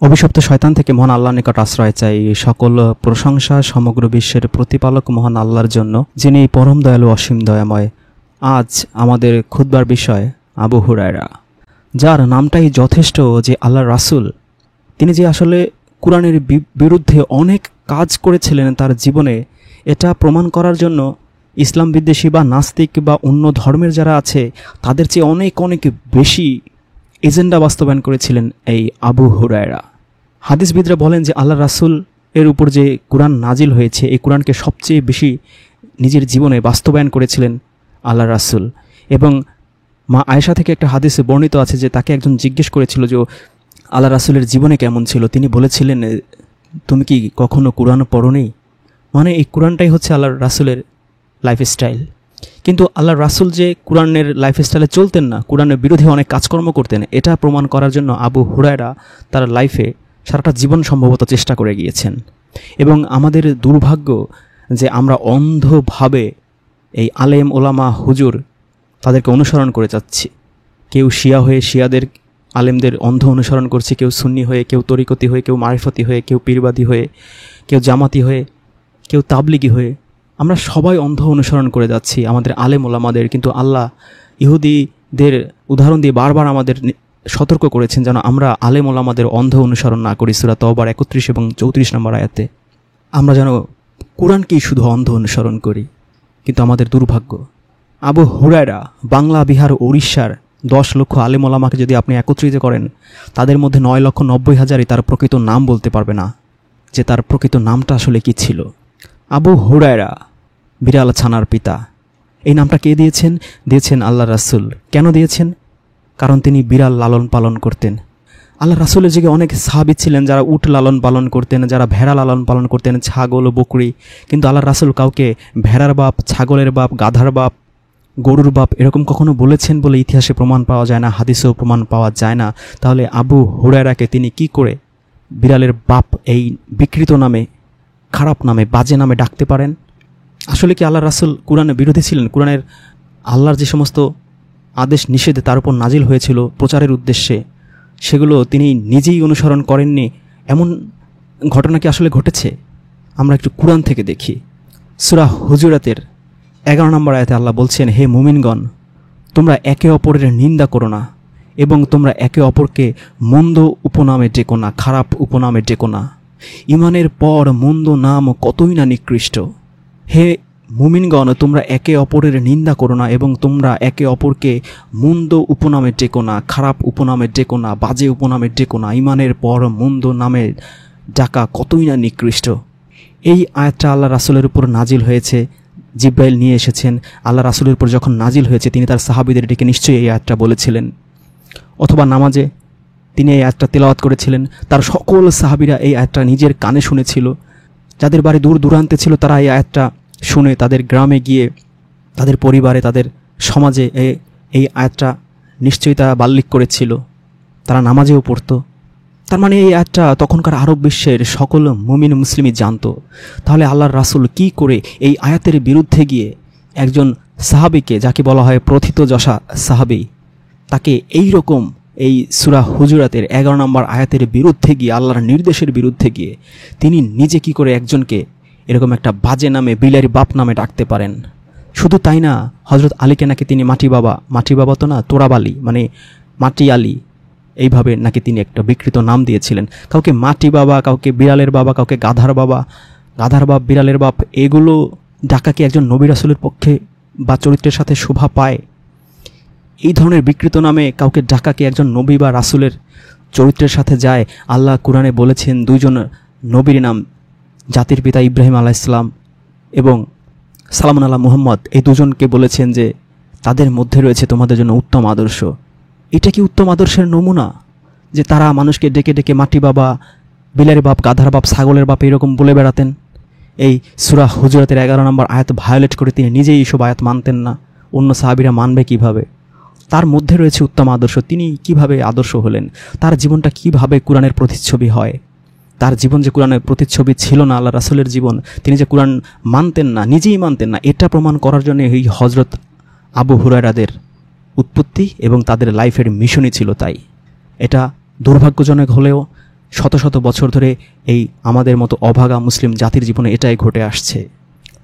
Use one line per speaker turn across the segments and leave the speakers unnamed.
অভিশপ্ত শয়তান থেকে মহান আল্লাহর নিকট আশ্রয় চাই। সকল প্রশংসা সমগ্র বিশ্বের প্রতিপালক মহান আল্লাহর জন্য, যিনি পরম দয়ালু অসীম দয়াময়। আজ আমাদের খুতবার বিষয় আবু হুরায়রা, যার নামটাই যথেষ্ট যে আল্লাহর রাসূল, তিনি যে আসলে কুরআনের বিরুদ্ধে অনেক কাজ করেছিলেন তার জীবনে, এটা প্রমাণ করার জন্য ইসলাম বিদ্বেষী বা নাস্তিক বা অন্য ধর্মের যারা আছে তাদের চেয়ে অনেক অনেক বেশি এজেন্ডা বাস্তবায়ন করেছিলেন এই আবু হুরায়রা। হাদিসবিদরা বলেন যে আল্লাহ রাসূল এর উপর যে কুরআন নাজিল হয়েছে, এই কুরআনকে সবচেয়ে বেশি নিজের জীবনে বাস্তবায়ন করেছিলেন আল্লাহ রাসূল। এবং মা আয়েশা থেকে একটা হাদিসে বর্ণিত আছে যে তাকে একজন জিজ্ঞেস করেছিল যে আল্লাহ রাসূলের জীবনে কেমন ছিল। তিনি বলেছিলেন, তুমি কি কখনো কুরআন পড়োনি? মানে এই কুরআনটাই হচ্ছে আল্লাহর রাসূলের লাইফস্টাইল। কিন্তু আল্লাহর রাসূল যে কুরআনের লাইফস্টাইলে চলতেন না, কুরআনের বিরোধী অনেক কাজকর্ম করতেন, এটা প্রমাণ করার জন্য আবু হুরায়রা তার লাইফে সারাটা জীবন সম্ভবত চেষ্টা করে গিয়েছেন। এবং আমাদের দুর্ভাগ্য যে আমরা অন্ধভাবে এই আলেম ওলামা হুজুর তাদেরকে অনুসরণ করে যাচ্ছি। কেউ শিয়া হয়ে শিয়াদের আলেমদের অন্ধ অনুসরণ করছে, কেউ সুন্নি হয়ে, কেউ তরিকতি হয়ে, কেউ মারিফতি হয়ে, কেউ পীরবাদী হয়ে, কেউ জামাতি হয়ে, কেউ তাবলিগি হয়ে, আমরা সবাই অন্ধ অনুসরণ করে যাচ্ছি আমাদের আলেম ওলামাদের। কিন্তু আল্লাহ ইহুদিদের উদাহরণ দিয়ে বারবার আমাদের সতর্ক করেছেন যেন আমরা আলেম ওলামাদের অন্ধ অনুসরণ না করি। সূরা তওবার 31 এবং 34 নম্বর আয়াতে আমরা যেন কুরআনকেই শুধু অন্ধ অনুসরণ করি। কিন্তু আমাদের দুর্ভাগ্য, আবু হুরায়রা বাংলা, বিহার, উড়িষ্যার 10 লক্ষ আলেম ওলামাকে যদি আপনি একত্রিত করেন, তাদের মধ্যে 9,90,000-ই তার প্রকৃত নাম বলতে পারবে না, যে তার প্রকৃত নামটা আসলে কী ছিল। আবু হুরায়রা বিড়াল ছানার পিতা, এই নামটা কে দিয়েছেন? দিয়েছেন আল্লাহ রাসূল। কেন দিয়েছেন? কারণ তিনি বিড়াল লালন পালন করতেন। আল্লাহ রাসূলের যুগে অনেক সাহাবী ছিলেন যারা উট লালন পালন করতেন, যারা ভেড়া লালন পালন করতেন, ছাগল ও বকরি। কিন্তু আল্লাহ রাসূল কাউকে ভেড়ার বাপ, ছাগলের বাপ, গাধার বাপ, গরুর বাপ এরকম কখনো বলেছেন বলে ইতিহাসে প্রমাণ পাওয়া যায় না, হাদিসেও প্রমাণ পাওয়া যায় না। তাহলে আবু হুরায়রাকে তিনি কি করে বিড়ালের বাপ এই বিকৃত নামে, খারাপ নামে, বাজে নামে ডাকতে পারেন? আসলে কি আল্লাহ রাসূল কুরআনের বিরোধী ছিলেন? কুরআনের আল্লাহর যে সমস্ত আদেশ নিষেধ তার উপর নাজিল হয়েছিল প্রচারের উদ্দেশ্যে, সেগুলো তিনি নিজেই অনুসরণ করেননি, এমন ঘটনা কি আসলে ঘটেছে? আমরা একটু কুরআন থেকে দেখি। সূরা হুজুরাতের 11 নম্বর আয়াতে আল্লাহ বলছেন, হে মুমিনগণ, তোমরা একে অপরের নিন্দা করো না এবং তোমরা একে অপরকে মন্দ উপনামে ডেকো না, খারাপ উপনামে ডেকো না। ঈমানের পর মন্দ নাম কতই না নিকৃষ্ট। হে মুমিনগণ, তোমরা একে অপরের নিন্দা করো না এবং তোমরা একে অপরকে মন্দ উপনামে ডেকো না, খারাপ উপনামে ডেকো না, বাজে উপনামে ডেকো না। ঈমানের পর মন্দ নামে ডাকা কতই না নিকৃষ্ট। এই আয়াতটা আল্লাহ রাসূলের উপর নাজিল হয়েছে, জিব্রাইল নিয়ে এসেছেন। আল্লাহ রাসূলের উপর যখন নাজিল হয়েছে তিনি তার সাহাবীদের ডেকে নিশ্চয়ই এই আয়াতটা বলেছিলেন, অথবা নামাজে তিনি এই আয়াতটা তেলাওয়াত করেছিলেন। তার সকল সাহাবীরা এই আয়াতটা নিজের কানে শুনেছিল। যাদের বাড়ি দূর দূরান্তে ছিল তারা এই আয়াতটা শুনে তাদের গ্রামে গিয়ে, তাদের পরিবারে, তাদের সমাজে এই আয়াতটা নিশ্চয়ই তারা বাল্লিক করেছিল, তারা নামাজেও পড়তো। তার মানে এই আয়াতটা তখনকার আরব বিশ্বের সকল মুমিন মুসলিমই জানতো। তাহলে আল্লাহর রাসূল কি করে এই আয়াতের বিরুদ্ধে গিয়ে একজন সাহাবীকে, যাকে বলা হয় প্রথিত যশা সাহাবী, তাকে এই রকম এই সূরা হুজুরাতের 11 নম্বর আয়াতের বিরুদ্ধে গিয়ে, আল্লাহর নির্দেশের বিরুদ্ধে গিয়ে তিনি নিজে কি করে একজনকে এরকম একটা বাজে নামে, বিলারি বাপ নামে ডাকতে পারেন? শুধু তাই না, হযরত আলীকে নাকি তিনি মাটি বাবা তো না, তোরাবালি মানে মাটি আলী, এইভাবে নাকি তিনি একটা বিকৃত নাম দিয়েছিলেন। কাউকে মাটি বাবা, কাউকে বিড়ালের বাবা, কাউকে গাধার বাবা, গাধার বাপ, বিড়ালের বাপ, এগুলো ডাকা কি একজন নবী রাসূলের পক্ষে বা চরিত্রের সাথে শোভা পায়? এই ধরনের বিকৃত নামে কাউকে ডাকা কি একজন নবী বা রাসূলের চরিত্রের সাথে যায়? আল্লাহ কুরআনে বলেছেন দুইজন নবীর নাম, জাতির পিতা ইব্রাহিম আলাইহিস সালাম এবং সালামুন আলা মুহাম্মদ, এই দুজনকে বলেছেন যে তাদের মধ্যে রয়েছে তোমাদের জন্য উত্তম আদর্শ। এটা কি উত্তম আদর্শের নমুনা যে তারা মানুষকে ডেকে ডেকে মাটি বাবা, বিলারের বাপ, গাধার বাপ, ছাগলের বাপ এরকম বলে বেড়াতেন? এই সূরা হুজুরাতের 11 নম্বর আয়াত ভায়োলেট করে তিনি নিজেই এইসব আয়াত মানতেন না, অন্য সাহাবীরা মানবে কিভাবে? তার মধ্যে রয়েছে উত্তম আদর্শ, তিনি কিভাবে আদর্শ হলেন? তার জীবনটা কিভাবে কুরআনের প্রতিচ্ছবি হয়? তার জীবন যে কুরআনের প্রতিচ্ছবি ছিল না, আল্লাহ রাসূলের জীবন, তিনি যে কুরআন মানতেন না, নিজেই মানতেন না, এটা প্রমাণ করার জন্য এই হযরত আবু হুরায়রাদের উৎপত্তি এবং তাদের লাইফের মিশনই ছিল। তাই এটা দুর্ভাগ্যজনক হলেও শত শত বছর ধরে এই আমাদের মতো অভাগা মুসলিম জাতির জীবনে এটাই ঘটে আসছে।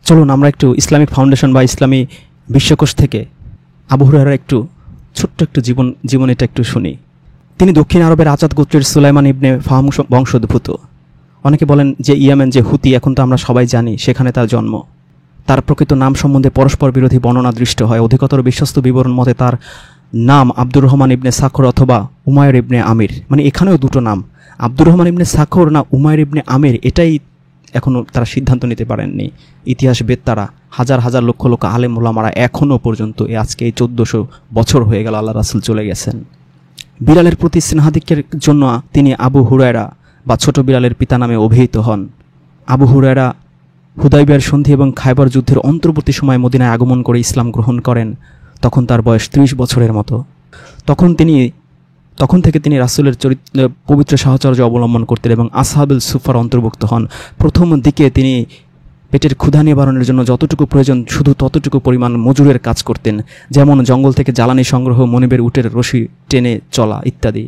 চলুন আমরা একটু ইসলামিক ফাউন্ডেশন বা ইসলামী বিশ্বকোষ থেকে আবু হুরায়রার একটু ছোট্ট একটু জীবন এটা একটু শুনি। তিনি দক্ষিণ আরবের আজাদ গোত্রের সুলাইমান ইবনে ফাহম বংশোদ্ভূত। অনেকে বলেন যে ইয়ামেন যে হুতি, এখন তো আমরা সবাই জানি সেখানে তার জন্ম। তার প্রকৃত নাম সম্বন্ধে পরস্পর বিরোধী বর্ণনা দৃষ্ট হয়। অধিকতর বিশ্বস্ত বিবরণ মতে তার নাম আব্দুর রহমান ইবনে সাখর অথবা উমায়ের ইবনে আমির। মানে এখানেও দুটো নাম, আব্দুর রহমান ইবনে সাখর না উমায়ের ইবনে আমির, এটাই এখনও তারা সিদ্ধান্ত নিতে পারেননি। ইতিহাসবেত্তারা, হাজার হাজার লক্ষ লক্ষ আলেম ওলামারা এখনও পর্যন্ত আজকে এই 1400 বছর হয়ে গেল আল্লাহ রাসূল চলে গেছেন। বিলালের প্রতি স্নেহাধিক্যের জন্য তিনি আবু হুরায়রা বা ছোট বিলালের পিতা নামে অভিহিত হন। আবু হুরায়রা হুদাইবিয়ার সন্ধি এবং খায়বার যুদ্ধের অন্তর্বর্তী সময়ে মদিনায় আগমন করে ইসলাম গ্রহণ করেন। তখন তার বয়স 30 বছরের মতো। তখন থেকে তিনি রাসূলের পবিত্র সাহচর্য অবলম্বন করতেন এবং আসহাবুল সুফার অন্তর্ভুক্ত হন। প্রথম দিকে তিনি পেটের ক্ষুধা নিবারণের জন্য যতটুকু প্রয়োজন শুধু ততটুকু পরিমাণ মজুরের কাজ করতেন, যেমন জঙ্গল থেকে জ্বালানি সংগ্রহ, মনিবের উটের রশি টেনে চলা ইত্যাদি।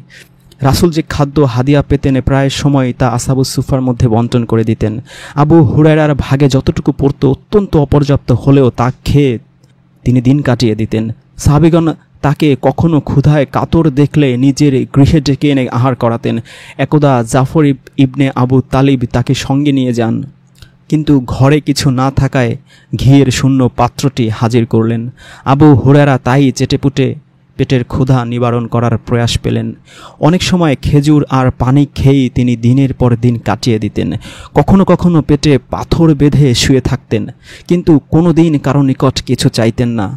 রাসূল যে খাদ্য হাদিয়া পেতেন প্রায় সময় তা আসহাবুস সুফার মধ্যে বন্টন করে দিতেন। আবু হুরায়রার ভাগে যতটুকু পড়ত অত্যন্ত অপর্যাপ্ত হলেও তা খেয়ে তিনি দিন কাটিয়ে দিতেন। সাহাবীগণ তাকে কখনো ক্ষুধায় কাতর দেখলে নিজের গৃহে ডেকে এনে আহার করাতেন। একদা জাফর ইবনে আবু তালিব তাকে সঙ্গে নিয়ে যান, কিন্তু ঘরে কিছু না থাকায় ঘিয়ের শূন্য পাত্রটি হাজির করলেন। আবু হুরায়রা তাই চেটেপুটে পেটের ক্ষুধা নিবারণ করার প্রয়াস পেলেন। অনেক সময় খেজুর আর পানি খেয়েই তিনি দিনের পর দিন কাটিয়ে দিতেন। কখনো কখনো পেটে পাথর বেঁধে শুয়ে থাকতেন, কিন্তু কোনো দিন কারো নিকট কিছু চাইতেন না।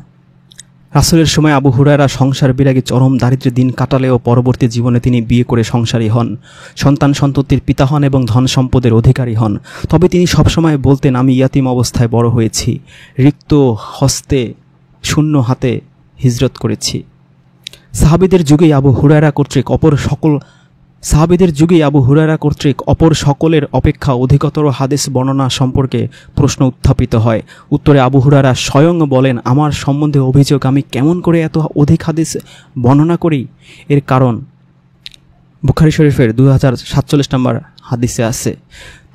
রাসূলের সময় আবু হুরায়রা সংসার বিরাগী চরম দারিদ্র্যে দিন কাটালেও পরবর্তী জীবনে তিনি বিয়ে করে সংসারী হন, সন্তান সন্ততির পিতা হন এবং ধন সম্পদের অধিকারী হন। তবে তিনি সবসময় বলতেন, আমি ইয়াতিম অবস্থায় বড় হয়েছি, রিক্ত হস্তে শূন্য হাতে হিজরত করেছি। সাহাবীদের যুগেই আবু হুরায়রা কর্তৃক অপর সকলের অপেক্ষা অধিকতর হাদিস বর্ণনা সম্পর্কে প্রশ্ন উত্থাপিত হয়। উত্তরে আবু হুরায়রা স্বয়ং বলেন, আমার সম্বন্ধে অভিযোগ, আমি কেমন করে এত অধিক হাদিস বর্ণনা করি। এর কারণ বুখারী শরীফের 2047 নম্বর হাদিসে আছে।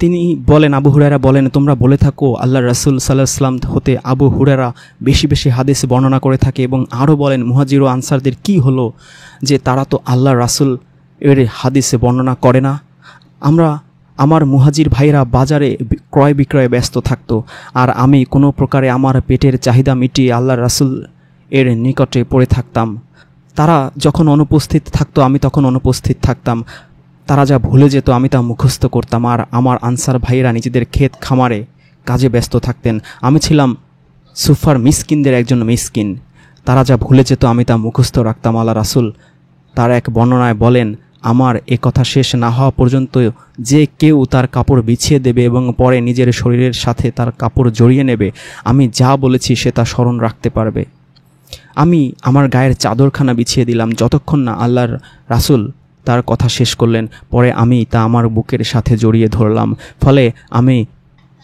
তিনি বলেন, আবু হুরায়রা বলেন, তোমরা বলে থাকো আল্লাহর রাসূল সাল্লাল্লাহু আলাইহি ওয়াসাল্লাম হতে আবু হুরায়রা বেশি বেশি হাদিস বর্ণনা করে থাকে। এবং আরও বলেন, মুহাজির ও আনসারদের কি হলো যে তারা তো আল্লাহর রাসূল এর হাদিসে বর্ণনা করে না। আমার মুহাজির ভাইরা বাজারে ক্রয় বিক্রয়ে ব্যস্ত থাকতো, আর আমি কোনো প্রকারে আমার পেটের চাহিদা মিটিয়ে আল্লাহর রাসূল এর নিকটে পড়ে থাকতাম। তারা যখন অনুপস্থিত থাকতো আমি তখন অনুপস্থিত থাকতাম। তারা যা ভুলে যেত আমি তা মুখস্থ করতাম, আর আমার আনসার ভাইয়েরা নিজেদের ক্ষেত খামারে কাজে ব্যস্ত থাকতেন। আমি ছিলাম সুফার মিসকিনদের একজন মিসকিন। তারা যা ভুলে যেত আমি তা মুখস্থ রাখতাম। আল্লাহ রাসূল তার এক বর্ণনায় বলেন, আমার এ কথা শেষ না হওয়া পর্যন্ত যে কেউ তার কাপড় বিছিয়ে দেবে এবং পরে নিজের শরীরের সাথে তার কাপড় জড়িয়ে নেবে, আমি যা বলেছি সে তা স্মরণ রাখতে পারবে। আমি আমার গায়ের চাদরখানা বিছিয়ে দিলাম যতক্ষণ না আল্লাহর রাসূল তার কথা শেষ করলেন। পরে আমি তা আমার বুকের সাথে জড়িয়ে ধরলাম। ফলে আমি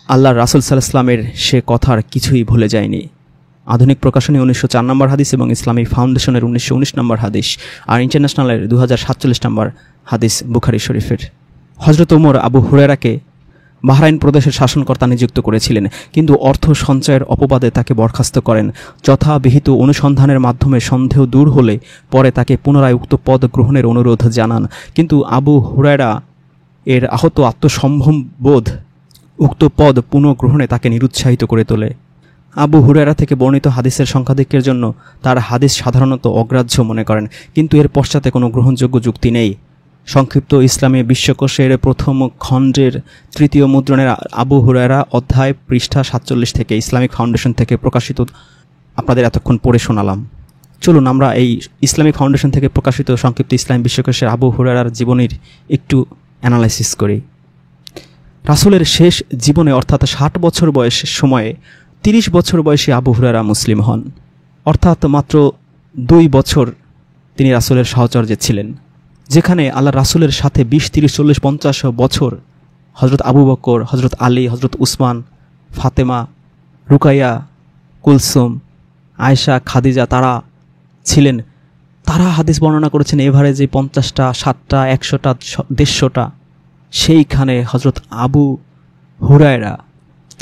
আল্লাহর রাসূল সাল্লাল্লাহু আলাইহি ওয়াসাল্লামের সে কথার কিছুই ভুলে যাইনি। আধুনিক প্রকাশনী 1904 নম্বর হাদিস এবং ইসলামিক ফাউন্ডেশনের 1919 নম্বর হাদিস, আর ইন্টারন্যাশনালের 2047 নম্বর হাদিস বুখারী শরীফের। হযরত ওমর আবু হুরায়রাকে বাহরাইন প্রদেশের শাসনকর্তা নিযুক্ত করেছিলেন, কিন্তু অর্থ সঞ্চয়ের অপবাদে তাকে বরখাস্ত করেন। যথাবিহিত অনুসন্ধানের মাধ্যমে সন্দেহ দূর হলে পরে তাকে পুনরায় উক্ত পদ গ্রহণের অনুরোধ জানান, কিন্তু আবু হুরায়রা এর আহত আত্মসম্ভ্রমবোধ উক্ত পদ পুনঃগ্রহণে তাকে নিরুৎসাহিত করে তোলে। আবু হুরায়রা থেকে বর্ণিত হাদিসের সংখ্যাধিক্যের জন্য তার হাদিস সাধারণত অগ্রাহ্য মনে করেন, কিন্তু এর পশ্চাতে কোনো গ্রহণযোগ্য যুক্তি নেই। সংক্ষিপ্ত ইসলামী বিশ্বকোষের প্রথম খণ্ডের 3য় মুদ্রণের আবু হুরায়রা অধ্যায় পৃষ্ঠা 47 থেকে ইসলামিক ফাউন্ডেশন থেকে প্রকাশিত আপনাদের এতক্ষণ পড়ে শোনালাম। চলুন আমরা এই ইসলামিক ফাউন্ডেশন থেকে প্রকাশিত সংক্ষিপ্ত ইসলামী বিশ্বকোষের আবু হুরায়রার জীবনীর একটু অ্যানালাইসিস করি। রাসূলের শেষ জীবনে অর্থাৎ 60 বছর বয়সের সময়ে 30 বছর বয়সী আবু হুরায়রা মুসলিম হন। অর্থাৎ মাত্র 2 বছর তিনি রাসূলের সাহচর্যে ছিলেন। যেখানে আল্লাহ রাসূলের সাথে 20, 30, 40, 50 বছর হযরত আবু বকর, হযরত আলী, হযরত উসমান, ফাতেমা, রুকাইয়া, কুলসুম, আয়েশা, খাদিজা তারা ছিলেন। তারা হাদিস বর্ণনা করেছেন এভারেজে 50টা, 60টা, 100টা, 150টা সেইখানে হজরত আবু হুরায়রা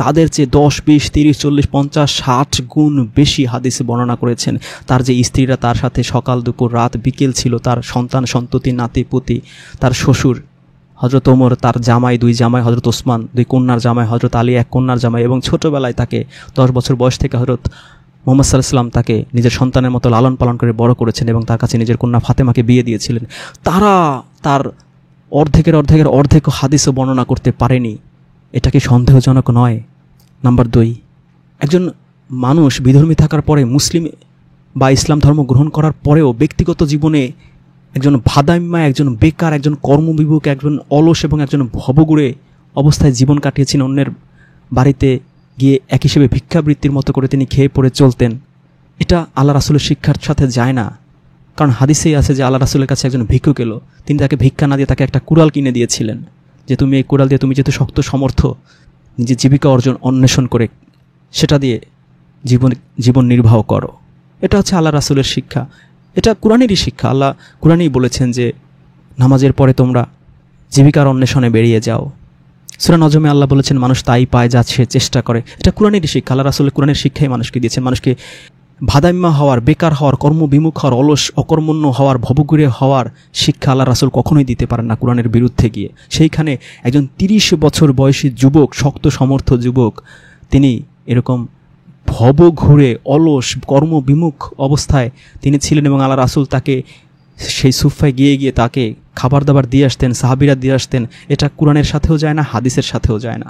তাদের চেয়ে 10, 20, 30, 40, 50, 60 গুণ বেশি হাদিসে বর্ণনা করেছেন। তার যে স্ত্রীরা তার সাথে সকাল দুপুর রাত বিকেল ছিল, তার সন্তান সন্ততি নাতি পুতি, তার শ্বশুর হজরত ওমর, তার জামাই 2 জামাই হজরত ওসমান, 2 কন্যার জামাই হজরত আলী, 1 কন্যার জামাই, এবং ছোটোবেলায় তাকে 10 বছর বয়স থেকে হজরত মুহাম্মদ সাল্লাল্লাহু আলাইহি ওয়াসাল্লাম তাকে নিজের সন্তানের মতো লালন পালন করে বড় করেছেন এবং তার কাছে নিজের কন্যা ফাতেমাকে বিয়ে দিয়েছিলেন। তারা তার অর্ধেক হাদিসও বর্ণনা করতে পারেনি। এটা কি সন্দেহজনক নয়? নাম্বার 2, একজন মানুষ বিধর্মী থাকার পরে, মুসলিম বা ইসলাম ধর্ম গ্রহণ করার পরেও ব্যক্তিগত জীবনে একজন ভাদাইম্মা, একজন বেকার, একজন কর্মবিমুখ, একজন অলস এবং একজন ভবঘুরে অবস্থায় জীবন কাটিয়েছেন। অন্যের বাড়িতে গিয়ে এক হিসেবে ভিক্ষাবৃত্তির মতো করে তিনি খেয়ে পড়ে চলতেন। এটা আল্লাহ রাসূলের শিক্ষার সাথে যায় না। কারণ হাদিসেই আছে যে আল্লাহ রাসূলের কাছে একজন ভিক্ষুক এলো, তিনি তাকে ভিক্ষা না দিয়ে তাকে একটা কুড়াল কিনে দিয়েছিলেন, যে তুমি এই কুড়াল দিয়ে, তুমি যেহেতু শক্ত সমর্থ, নিজের জীবিকা অন্বেষণ করে সেটা দিয়ে জীবন নির্বাহ করো। এটা হচ্ছে আল্লাহ রাসূলের শিক্ষা, এটা কোরআনেরই শিক্ষা। আল্লাহ কোরআনেই বলেছেন যে নামাজের পরে তোমরা জীবিকার অন্বেষণে বেরিয়ে যাও। সূরা নজমে আল্লাহ বলেছেন মানুষ তাই পায় যা সে চেষ্টা করে। এটা কোরআনেরই শিক্ষা। আল্লাহ রাসূল কোরআনের শিক্ষাই মানুষকে দিয়েছেন। মানুষকে ভাদাইম্মা হওয়ার, বেকার হওয়ার, কর্মবিমুখ হওয়ার, অলস অকর্মণ্য হওয়ার, ভবঘুরে হওয়ার শিক্ষা আল্লাহ রাসূল কখনোই দিতে পারেন না কোরআনের বিরুদ্ধে গিয়ে। সেইখানে একজন 30 বছর বয়সী যুবক, শক্ত সমর্থ যুবক, তিনি এরকম ভবঘুরে অলস কর্মবিমুখ অবস্থায় তিনি ছিলেন এবং আল্লাহ রাসূল তাকে সেই সুফায় গিয়ে তাকে খাবার দাবার দিয়ে আসতেন, সাহাবীরা দিয়ে আসতেন। এটা কোরআনের সাথেও যায় না, হাদিসের সাথেও যায় না।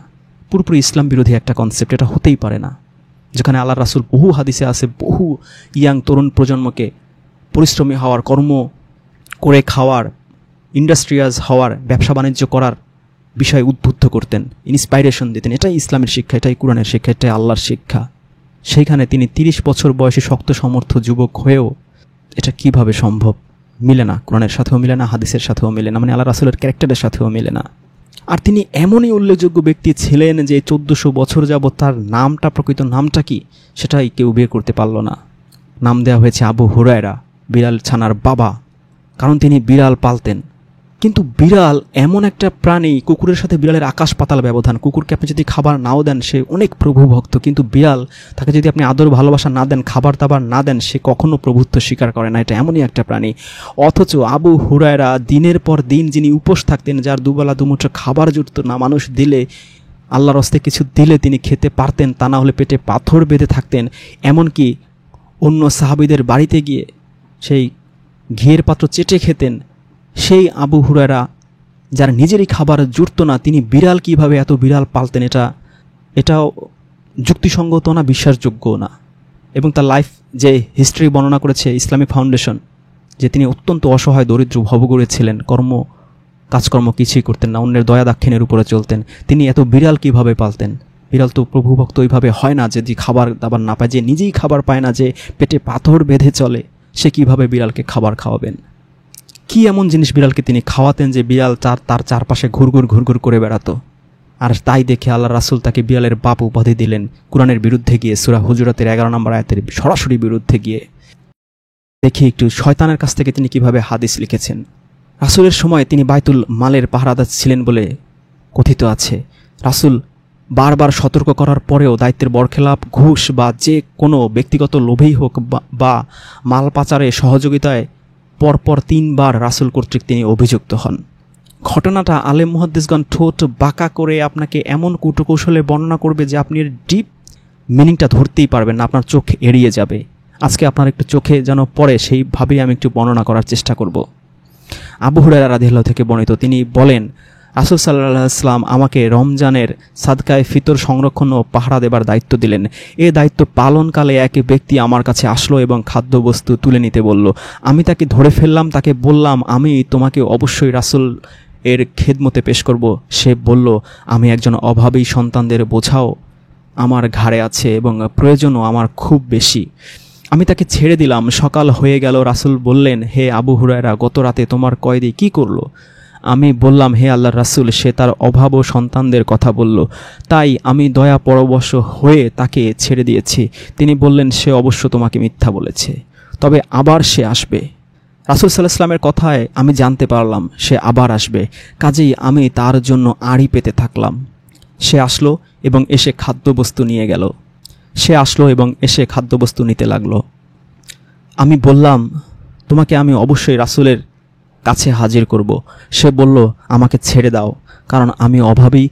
পুরোপুরি ইসলাম বিরোধী একটা কনসেপ্ট। এটা হতেই পারে না। যেখানে আল্লাহ রাসূল বহু হাদিসে আছে বহু ইয়াং তরুণ প্রজন্মকে পরিশ্রমী হওয়ার, কর্ম করে খাওয়ার, ইন্ডাস্ট্রিয়াস হওয়ার, ব্যবসা বাণিজ্য করার বিষয়ে উদ্বুদ্ধ করতেন, ইন্সপাইরেশন দিতেন। এটাই ইসলামের শিক্ষা, এটাই কোরআনের শিক্ষা, এটাই আল্লাহর শিক্ষা। সেইখানে তিনি 30 বছর বয়সী শক্ত সমর্থ যুবক হয়েও এটা কিভাবে সম্ভব? মিলে না, কোরআনের সাথেও মিলে না, হাদিসের সাথেও মিলে না, মানে আল্লাহ রাসূলের ক্যারেক্টারের সাথেও মিলে না। আর তিনি এমনই উল্লেখযোগ্য ব্যক্তি ছিলেন যে 1400 বছর যাবৎ তার নামটা, প্রকৃত নামটা কি সেটাই কেউ বের করতে পারল না। নাম দেওয়া হয়েছে আবু হুরায়রা, বিড়াল ছানার বাবা, কারণ তিনি বিড়াল পালতেন। কিন্তু বিড়াল এমন একটা প্রাণী, কুকুরের সাথে বিড়ালের আকাশ পাতাল ব্যবধান। কুকুরকে আপনি যদি খাবার নাও দেন সে অনেক প্রভুভক্ত, কিন্তু বিড়াল, তাকে যদি আপনি আদর ভালোবাসা না দেন, খাবার দাবার না দেন, সে কখনো প্রভুত্ব স্বীকার করে না। এটা এমনই একটা প্রাণী। অথচ আবু হুরায়রা দিনের পর দিন যিনি উপোস থাকতেন, যার দুবেলা দুমুঠো খাবার জুটত না, মানুষ দিলে, আল্লাহর হস্তে কিছু দিলে তিনি খেতে পারতেন, তা না হলে পেটে পাথর বেঁধে থাকতেন। এমনকি অন্য সাহাবীদের বাড়িতে গিয়ে সেই ঘিয়ের পাত্র চেটে খেতেন। সেই আবু হুরায়রা, যার নিজেরই খাবার জুটত না, তিনি বিড়াল কিভাবে এত বিড়াল পালতেন? এটাও যুক্তিসঙ্গত না, বিশ্বাসযোগ্য না। এবং তার লাইফ যে হিস্ট্রি বর্ণনা করেছে ইসলামিক ফাউন্ডেশন, যে তিনি অত্যন্ত অসহায়, দরিদ্র, ভবঘুরে ছিলেন, কাজকর্ম কিছুই করতেন না, অন্যের দয়া দাক্ষিণের উপরে চলতেন। তিনি এত বিড়াল কিভাবে পালতেন? বিড়াল তো প্রভুভক্ত ওইভাবে হয় না, যে খাবার দাবার না পায়, যে নিজেই খাবার পায় না, যে পেটে পাথর বেঁধে চলে, সে কিভাবে বিড়ালকে খাবার খাওয়াবেন? কি এমন জিনিস বিড়ালকে তিনি খাওয়াতেন যে বিড়াল তার চারপাশে ঘুরঘুর করে বেড়াতো? আর তাই দেখে আল্লাহ রাসূল তাকে বিড়ালের বাপ উপাধি দিলেন, কোরআনের বিরুদ্ধে গিয়ে, সূরা হুজুরাতের 11 নম্বর আয়াতের সরাসরি বিরুদ্ধে গিয়ে। দেখি একটু শয়তানের কাছ থেকে তিনি কিভাবে হাদিস লিখেছেন। রাসূলের সময় তিনি বাইতুল মালের পাহারাদার ছিলেন বলে কথিত আছে। রাসূল বারবার সতর্ক করার পরেও দায়িত্বের বরখেলাপ, ঘুষ বা যে কোনো ব্যক্তিগত লোভেই হোক বা মাল পাচারে সহযোগিতায় পরপর 3 বার রাসূল কর্তৃক তিনি অভিযুক্ত হন। ঘটনাটা আলেম মুহাদ্দিসগণ ঠোঁট বাঁকা করে আপনাকে এমন কূটকৌশলে বর্ণনা করবে যে আপনি এর ডিপ মিনিংটা ধরতেই পারবেন না, আপনার চোখ এড়িয়ে যাবে। আজকে আপনার একটু চোখে যেন পড়ে সেইভাবেই আমি একটু বর্ণনা করার চেষ্টা করব। আবু হুরায়রা রাদিয়াল্লাহু থেকে বর্ণিত, তিনি বলেন, রাসূল সাল্লাল্লাহু আলাইহি ওয়াসাল্লাম আমাকে রমজানের সাদকায়ে ফিতর সংরক্ষণ ও পাহারা দেবার দায়িত্ব দিলেন। এই দায়িত্ব পালনকালে এক ব্যক্তি আমার কাছে আসলো এবং খাদ্যবস্তু তুলে নিতে বলল। আমি তাকে ধরে ফেললাম, তাকে বললাম, আমি তোমাকে অবশ্যই রাসূল এর খেদমতে পেশ করব। সে বলল, আমি একজন অভাবী সন্তানদের বোঝাও আমার ঘাড়ে আছে এবং প্রয়োজনও আমার খুব বেশি। আমি তাকে ছেড়ে দিলাম। সকাল হয়ে গেল। রাসূল বললেন, হে আবু হুরায়রা, গত রাতে তোমার কয়েদি কি করলো? আমি বললাম, হে আল্লাহর রাসূল, সে তার অভাব ও সন্তানদের কথা বলল, তাই আমি দয়া পরবশ হয়ে তাকে ছেড়ে দিয়েছি। তিনি বললেন, সে অবশ্য তোমাকে মিথ্যা বলেছে, তবে আবার সে আসবে। রাসূল সাল্লাল্লাহু আলাইহি ওয়াসাল্লামের কথায় আমি জানতে পারলাম সে আবার আসবে, কাজেই আমি তার জন্য আড়ি পেতে থাকলাম। সে আসলো এবং এসে খাদ্যবস্তু নিয়ে গেল। সে আসলো এবং এসে খাদ্যবস্তু নিতে লাগলো। আমি বললাম, তোমাকে আমি অবশ্যই রাসূলের কাছে হাজির করব। সে বলল, আমাকে ছেড়ে দাও, কারণ আমি অভাবী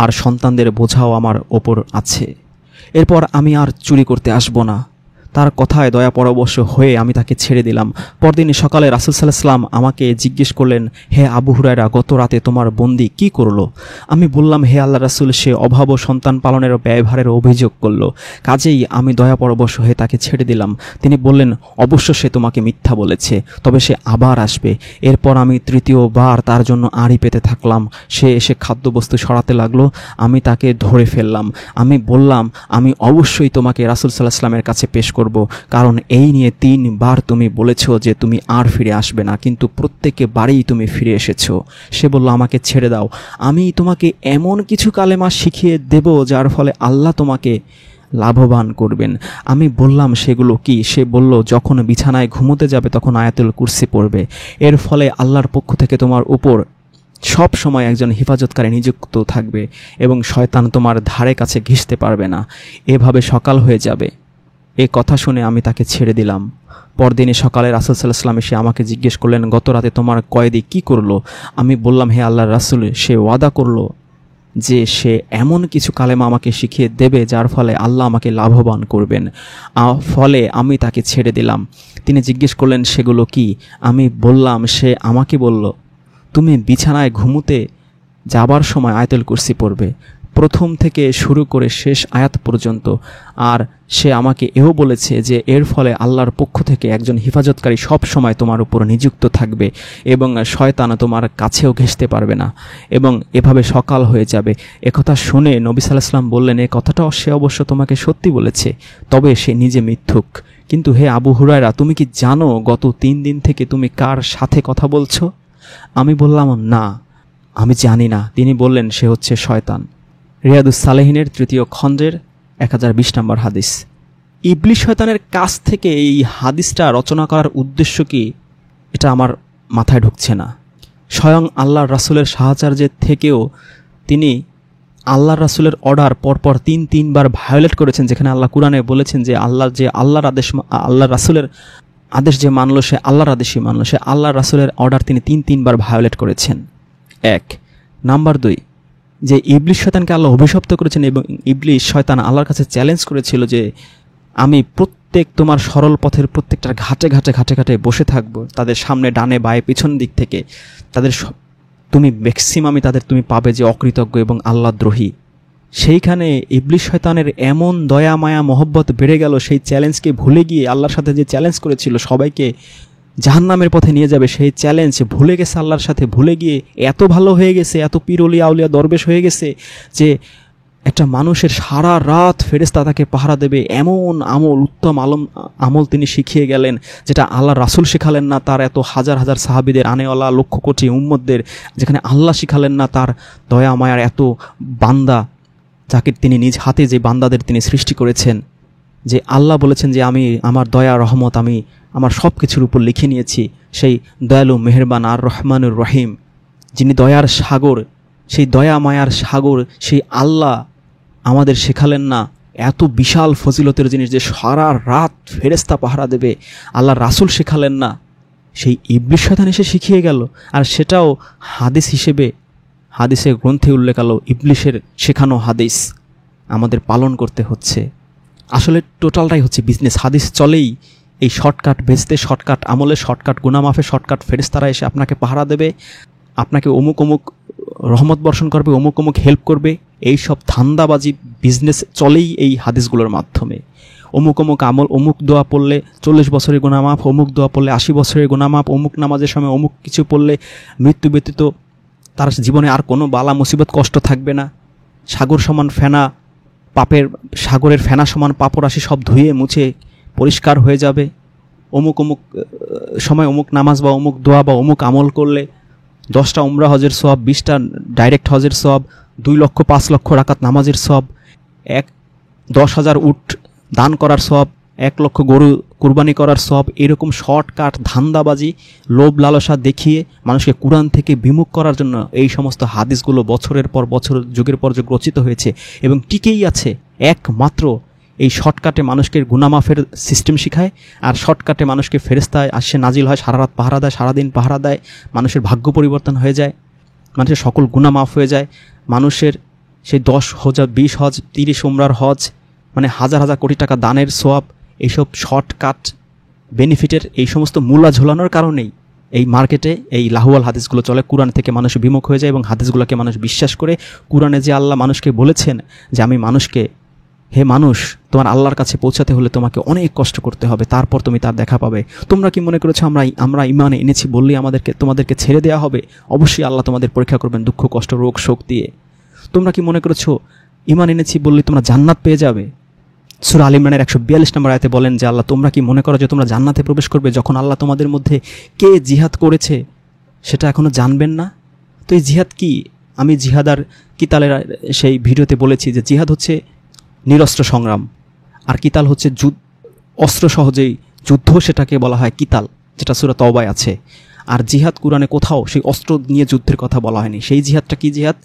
আর সন্তানদের বোঝাও আমার ওপর আছে। এরপর আমি আর চুরি করতে আসব না। তার কথায় দয়া পরবশ হয়ে আমি তাকে ছেড়ে দিলাম। পরদিন সকালে রাসূল সাল্লাল্লাহু আলাইহি ওয়াসাল্লাম আমাকে জিজ্ঞেস করলেন, হে আবু হুরায়রা, গত রাতে তোমার বন্দী কি করলো? আমি বললাম, হে আল্লাহর রাসূল, সে অভাব ও সন্তান পালনের ব্যয়ভারের অভিযোগ করলো, কাজেই আমি দয়া পরবশ হয়ে তাকে ছেড়ে দিলাম। তিনি বললেন, অবশ্য সে তোমাকে মিথ্যা বলেছে, তবে সে আবার আসবে। এরপর আমি তৃতীয়বার তার জন্য আড়ি পেতে থাকলাম। সে এসে খাদ্যবস্তু সরাতে লাগলো। আমি তাকে ধরে ফেললাম। আমি বললাম, আমি অবশ্যই তোমাকে রাসূল সাল্লাল্লাহু আলাইহি ওয়াসাল্লামের কাছে পেশ করব, কারণ এই নিয়ে 3 বার তুমি বলেছ যে তুমি আর ফিরে আসবে না, কিন্তু প্রত্যেককে বারেই তুমি ফিরে এসেছো। সে বলল, আমাকে ছেড়ে দাও, আমি তোমাকে এমন কিছু কালেমা শিখিয়ে দেব যার ফলে আল্লাহ তোমাকে লাভবান করবেন। আমি বললাম, সেগুলো কি? সে বলল, যখন বিছানায় ঘুমোতে যাবে তখন আয়াতুল কুরসি পড়বে। এর ফলে আল্লাহর পক্ষ থেকে তোমার উপর সব সময় একজন হেফাজতকারী নিযুক্ত থাকবে এবং শয়তান তোমার ধারে কাছে ঘেঁষতে পারবে না। এভাবে সকাল হয়ে যাবে। এ কথা শুনে আমি তাকে ছেড়ে দিলাম। পরদিনে সকালে রাসূল সাল্লাল্লাহু আলাইহি ওয়াসাল্লাম এসে আমাকে জিজ্ঞেস করলেন, গত রাতে তোমার কয়েদি কি করলো? আমি বললাম, হে আল্লাহর রাসূল, সে ওয়াদা করলো যে সে এমন কিছু কালেমা আমাকে শিখিয়ে দেবে যার ফলে আল্লাহ আমাকে লাভবান করবেন। ফলে আমি তাকে ছেড়ে দিলাম। তিনি জিজ্ঞেস করলেন, সেগুলো কি? আমি বললাম, সে আমাকে বলল, তুমি বিছানায় ঘুমোতে যাবার সময় আয়াতুল কুরসি পড়বে, প্রথম থেকে শুরু করে শেষ আয়াত পর্যন্ত। আর সে আমাকে এও বলেছে যে এর ফলে আল্লাহর পক্ষ থেকে একজন হেফাজতকারী সব সময় তোমার উপর নিযুক্ত থাকবে এবং শয়তান তোমার কাছেও ঘেঁষতে পারবে না, এবং এভাবে সকাল হয়ে যাবে। একথা শুনে নবী সাল্লাল্লাহু আলাইহি ওয়াসাল্লাম বললেন, এ কথাটা সে অবশ্য তোমাকে সত্যি বলেছে, তবে সে নিজে মিথ্যুক। কিন্তু হে আবু হুরায়রা, তুমি কি জানো গত 3 দিন থেকে তুমি কার সাথে কথা বলছো? আমি বললাম, না, আমি জানি না। তিনি বললেন, সে হচ্ছে শয়তান। রিয়াদুস সালেহিনের 3য় খণ্ডের 1020 নম্বর হাদিস। ইবলিস শয়তানের কাছ থেকে এই হাদিসটা রচনা করার উদ্দেশ্য কি, এটা আমার মাথায় ঢুকছে না। স্বয়ং আল্লাহর রাসূলের সাহাচর্যের থেকেও তিনি আল্লাহর রাসূলের অর্ডার পরপর 3 বার ভায়োলেট করেছেন, যেখানে আল্লাহ কুরআনে বলেছেন যে আল্লাহর আদেশ, আল্লাহর রাসূলের আদেশ যে মানলো সে আল্লাহর আদেশই মানলো। সে আল্লাহর রাসূলের অর্ডার তিনি 3 বার ভায়োলেট করেছেন। 1 নাম্বার 2, যে ইবলিস শয়তানকে আল্লাহ অভিশপ্ত করেছেন এবং ইবলিস শয়তান আল্লাহর কাছে চ্যালেঞ্জ করেছিল যে আমি প্রত্যেক তোমার সরল পথের প্রত্যেকটার ঘাটে ঘাটে ঘাটে ঘাটে বসে থাকবো, তাদের সামনে ডানে বায়ে পিছন দিক থেকে তাদের তুমি ম্যাক্সিমামই তাদের তুমি পাবে যে অকৃতজ্ঞ এবং আল্লাহদ্রোহী। সেইখানে ইবলিস শয়তানের এমন দয়া মায়া মহব্বত বেড়ে গেল, সেই চ্যালেঞ্জকে ভুলে গিয়ে আল্লাহর সাথে যে চ্যালেঞ্জ করেছিল সবাইকে জাহান্নামের পথে নিয়ে যাবে, সেই চ্যালেঞ্জ ভুলে গেছে আল্লাহর সাথে, ভুলে গিয়ে এত ভালো হয়ে গেছে, এত পীর ওলিয়া আউলিয়া দরবেশ হয়ে গেছে যে একটা মানুষের সারা রাত ফেরেশতা তাকে পাহারা দেবে এমন উত্তম আমল তিনি শিখিয়ে গেলেন, যেটা আল্লাহ রাসূল শিখালেন না তার এত হাজার হাজার সাহাবীদের, আনেওয়ালা লক্ষ কোটি উম্মতদের, যেখানে আল্লাহ শিখালেন না তার দয়া মায়ার এত বান্দা, যাকে তিনি নিজ হাতে যে বান্দাদের তিনি সৃষ্টি করেছেন, যে আল্লাহ বলেছেন যে আমি আমার দয়া রহমত আমি আমার সব কিছুর উপর লিখে নিয়েছি। সেই দয়ালু মেহেরবান আর রহমানুর রহিম, যিনি দয়ার সাগর, সেই দয়া মায়ার সাগর, সেই আল্লাহ আমাদের শেখালেন না এত বিশাল ফজিলতের জিনিস যে সারা রাত ফেরেশতা পাহারা দেবে, আল্লাহ রাসূল শেখালেন না, সেই ইবলিস শয়তান এসে শিখিয়ে গেল। আর সেটাও হাদিস হিসেবে, হাদিসের গ্রন্থে উল্লেখ আলো ইবলিসের শেখানো হাদিস আমাদের পালন করতে হচ্ছে। আসলে টোটালটাই হচ্ছে বিজনেস। হাদিস চলেই এই শর্টকাট বেচতে, শর্টকাট আমলে, শর্টকাট গুনামাফে, শর্টকাট ফেরেশতারা এসে আপনাকে পাহারা দেবে, আপনাকে অমুক রহমত বর্ষণ করবে, অমুক হেল্প করবে। এই সব ধান্দাবাজি বিজনেস চলেই এই হাদিসগুলোর মাধ্যমে। অমুক আমল, অমুক দোয়া পড়লে 40 বছরের গুনামাফ, অমুক দোয়া পড়লে 80 বছরের গুনামাফ, অমুক নামাজের সময় অমুক কিছু পড়লে মৃত্যু ব্যতীত তার জীবনে আর কোনো বালা মুসিবত কষ্ট থাকবে না। সাগর সমান ফেনা পাপের, সাগরের ফেনা সমান পাপ রাশি সব ধুয়ে মুছে পরিষ্কার হয়ে যাবে। অমুক সময় অমুক নামাজ বা অমুক দোয়া বা অমুক আমল করলে 10টা উমরা হজের সওয়াব, 20টা ডাইরেক্ট হজের সওয়াব, 2 লক্ষ 5 লক্ষ রাকাত নামাজের সওয়াব, 10,000 উট দান করার সওয়াব, 1 লক্ষ গরু কুরবানি করার সব এরকম শর্টকাট ধান্দাবাজি লোভ লালসা দেখিয়ে মানুষকে কোরআন থেকে বিমুখ করার জন্য এই সমস্ত হাদিসগুলো বছরের পর বছর যুগের পর যুগ রচিত হয়েছে এবং টিকেই আছে। একমাত্র এই শর্টকাটে মানুষকে গুনামাফের সিস্টেম শিখায়, আর শর্টকাটে মানুষকে ফেরেশতায় আসে নাজিল হয়, সারা রাত পাহারা দেয়, সারাদিন পাহারা দেয়, মানুষের ভাগ্য পরিবর্তন হয়ে যায়, মানুষের সকল গুনাহ মাফ হয়ে যায়, মানুষের সেই 10 হজ 20 হজ 30 উমরার হজ, মানে হাজার হাজার কোটি টাকা দানের সোয়াব, এইসব শর্টকাট বেনিফিটের এই সমস্ত মূলা ঝোলানোর কারণেই এই মার্কেটে এই লাহুয়াল হাদিসগুলো চলে। কোরআন থেকে মানুষ বিমুখ হয়ে যায় এবং হাদিসগুলোকে মানুষ বিশ্বাস করে। কোরআনে যে আল্লাহ মানুষকে বলেছেন যে আমি মানুষকে, হে মানুষ, তোমার আল্লাহর কাছে পৌঁছাতে হলে তোমাকে অনেক কষ্ট করতে হবে, তারপর তুমি তার দেখা পাবে। তোমরা কি মনে করেছো আমরা ইমানে এনেছি বললেই তোমাদেরকে ছেড়ে দেওয়া হবে? অবশ্যই আল্লাহ তোমাদের পরীক্ষা করবেন দুঃখ কষ্ট রোগ শোক দিয়ে। তোমরা কি মনে করেছো ইমান এনেছি বললেই তোমরা জান্নাত পেয়ে যাবে? সূরা আল ইমরানের 142 নম্বর আয়াতে বলেন যে আল্লাহ তোমরা কি মনে করো যে তোমরা জান্নাতে প্রবেশ করবে যখন আল্লাহ তোমাদের মধ্যে কে জিহাদ করেছে সেটা এখনো জানবেন না? তো এই জিহাদ কি? আমি জিহাদ আর কিতালের সেই ভিডিওতে বলেছি যে জিহাদ হচ্ছে নিরস্ত্র সংগ্রাম, আর কিতাল হচ্ছে অস্ত্র সহজেই যুদ্ধ, সেটাকে বলা হয় কিতাল, যেটা সূরা তওবায় আছে। আর জিহাদ কোরআনে কোথাও সেই অস্ত্র নিয়ে যুদ্ধের কথা বলা হয়নি। সেই জিহাদটা কি জিহাদ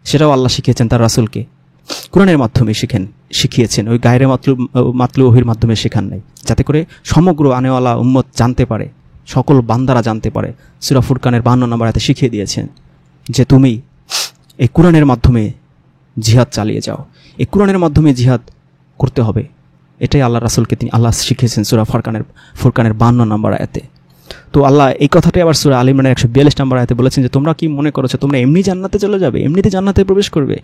সেটাও আল্লাহ শিখিয়েছেন তার রাসূলকে, কোরআনের মাধ্যমে শিখিয়েছেন, ওই গায়রে মাতলু ওহির মাধ্যমে শেখান নাই, যাতে করে সমগ্র আনেওয়ালা উম্মত জানতে পারে, সকল বান্দারা জানতে পারে। সূরা ফুরকানের 52 নম্বর আয়াতে শিখিয়ে দিয়েছেন যে তুমি এই কোরআনের মাধ্যমে জিহাদ চালিয়ে যাও, এই কোরআনের মাধ্যমে জিহাদ করতে হবে। এটাই আল্লাহ রাসূলকে আল্লাহ শিখিয়েছেন সূরা ফুরকানের 52 নম্বর আয়াতে। তো আল্লাহ এই কথাটাই আবার সূরা আল ইমরানের 142 নম্বর আয়াতে বলেছেন যে তোমরা কি মনে করছো তোমরা এমনি জান্নাতে চলে যাবে, এমনিতে জান্নাতে প্রবেশ করবে?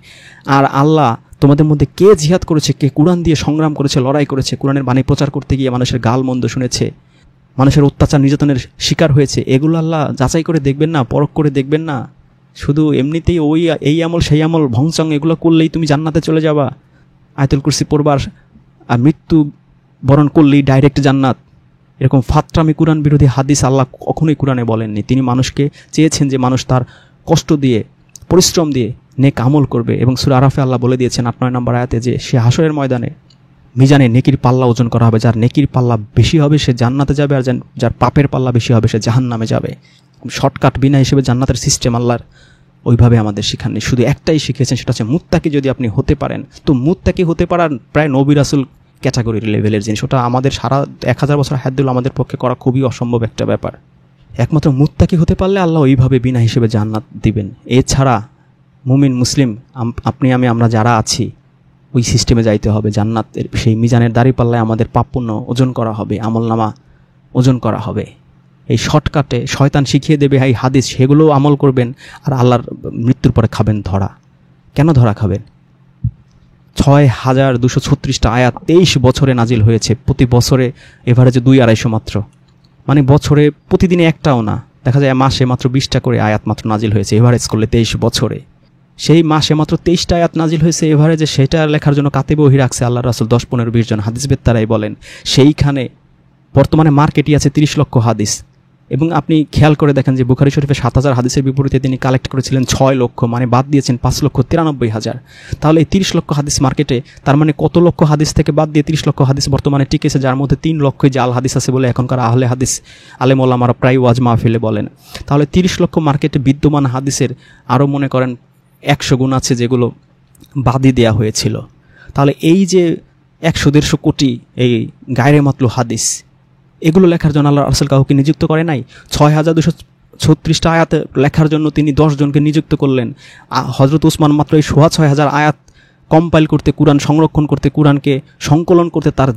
আর আল্লাহ তোমাদের মধ্যে কে জিহাদ করেছে, কে কোরআন দিয়ে সংগ্রাম করেছে, লড়াই করেছে, কোরআনের বাণী প্রচার করতে গিয়ে মানুষের গাল মন্দ শুনেছে, মানুষের অত্যাচার নির্যাতনের শিকার হয়েছে, এগুলো আল্লাহ যাচাই করে দেখবেন না, পরখ করে দেখবেন না? শুধু এমনিতেই এই আমল সেই আমল ভংচং এগুলো করলেই তুমি জান্নাতে চলে যাবা, আয়াতুল কুরসি পড়বার আর মৃত্যু বরণ করলেই ডাইরেক্ট জান্নাত, এরকম ফাত্রামি কোরআন বিরোধী হাদিস আল্লাহ কখনোই কোরআনে বলেননি। তিনি মানুষকে চেয়েছেন যে মানুষ তার কষ্ট দিয়ে পরিশ্রম দিয়ে নেক আমল করবে। এবং সূরা আরাফে আল্লাহ বলে দিয়েছেন 8 নম্বর আয়াতে যে সে হাসরের ময়দানে মিজানে নেকির পাল্লা ওজন করা হবে, যার নেকির পাল্লা বেশি হবে সে জান্নাতে যাবে, আর যার পাপের পাল্লা বেশি হবে সে জাহান্নামে যাবে। শর্টকাট বিনা হিসেবে জান্নাতের সিস্টেম আল্লাহর ওইভাবে আমাদের শিখাননি, শুধু একটাই শিখিয়েছেন, সেটা হচ্ছে মুত্তাকি যদি আপনি হতে পারেন। তো মুত্তাকি হতে পারার প্রায় নবী রাসূল ক্যাটাগরির লেভেলের জিনিস, ওটা আমাদের সারা 1000 বছর হায়াত দিল আমাদের পক্ষে করা খুবই অসম্ভব একটা ব্যাপার। একমাত্র মুত্তাকি হতে পারলে আল্লাহ ওইভাবে বিনা হিসেবে জান্নাত দিবেন। এছাড়া মুমিন মুসলিম আপনি আমরা যারা আছি ওই সিস্টেমে যাইতে হবে। জান্নাতের সেই মিজানের দাঁড়িপাল্লায় আমাদের পাপ পুণ্য ওজন করা হবে, আমলনামা ওজন করা হবে। এই শর্টকাটে শয়তান শিখিয়ে দেবে এই হাদিস, সেগুলোও আমল করবেন, আর আল্লাহর মৃত্যুর পরে খাবেন ধরা। কেন ধরা খাবেন? 6236টা আয়াত 23 বছরে নাজিল হয়েছে, প্রতি বছরে এভারেজে 2-250 মাত্র, মানে বছরে প্রতিদিনে একটাও না, দেখা যায় মাসে মাত্র 20টা করে আয়াত মাত্র নাজিল হয়েছে এভারেজ করলে 23 বছরে। সেই মাসে মাত্র 23টা আয়াত নাজিল হয়েছে এভারেজে, সেটা লেখার জন্য কাতিবে ওহী রাখছে আল্লাহ রাসূল 10-15-20 জন হাদিসবেত্তারাই বলেন। সেইখানে বর্তমানে মার্কেটই আছে 30 লক্ষ হাদিস। এবং আপনি খেয়াল করে দেখেন যে বুখারী শরীফে 7000 হাদিসের বিপরীতে তিনি কালেক্ট করেছিলেন 6 লক্ষ, মানে বাদ দিয়েছেন 5,93,000। তাহলে এই 30 লক্ষ হাদিস মার্কেটে, তার মানে কত লক্ষ হাদিস থেকে বাদ দিয়ে 30 লক্ষ হাদিস বর্তমানে টিকেছে, যার মধ্যে 3 লক্ষই জাল হাদিস আছে বলে এখনকার আহলে হাদিস আলেম ওলামারা প্রায় ওয়াজ মাহফিলে বলেন। তাহলে 30 লক্ষ মার্কেটে বিদ্যমান হাদিসের আরও মনে করেন 100 গুণ আছে যেগুলো বাদই দেওয়া হয়েছিল। তাহলে এই যে 100-150 কোটি এই গায়রে মাতলু হাদিস, এগুলো লেখার জন্য আল্লাহ রাসূল কাউকে নিযুক্ত করে নাই। 6236টা আয়াত লেখার জন্য তিনি 10 জনকে নিযুক্ত করলেন। হযরত উসমান মাত্র এই 6000 আয়াত কম্পাইল করতে, কোরআন সংরক্ষণ করতে, কোরআনকে সংকলন করতে তার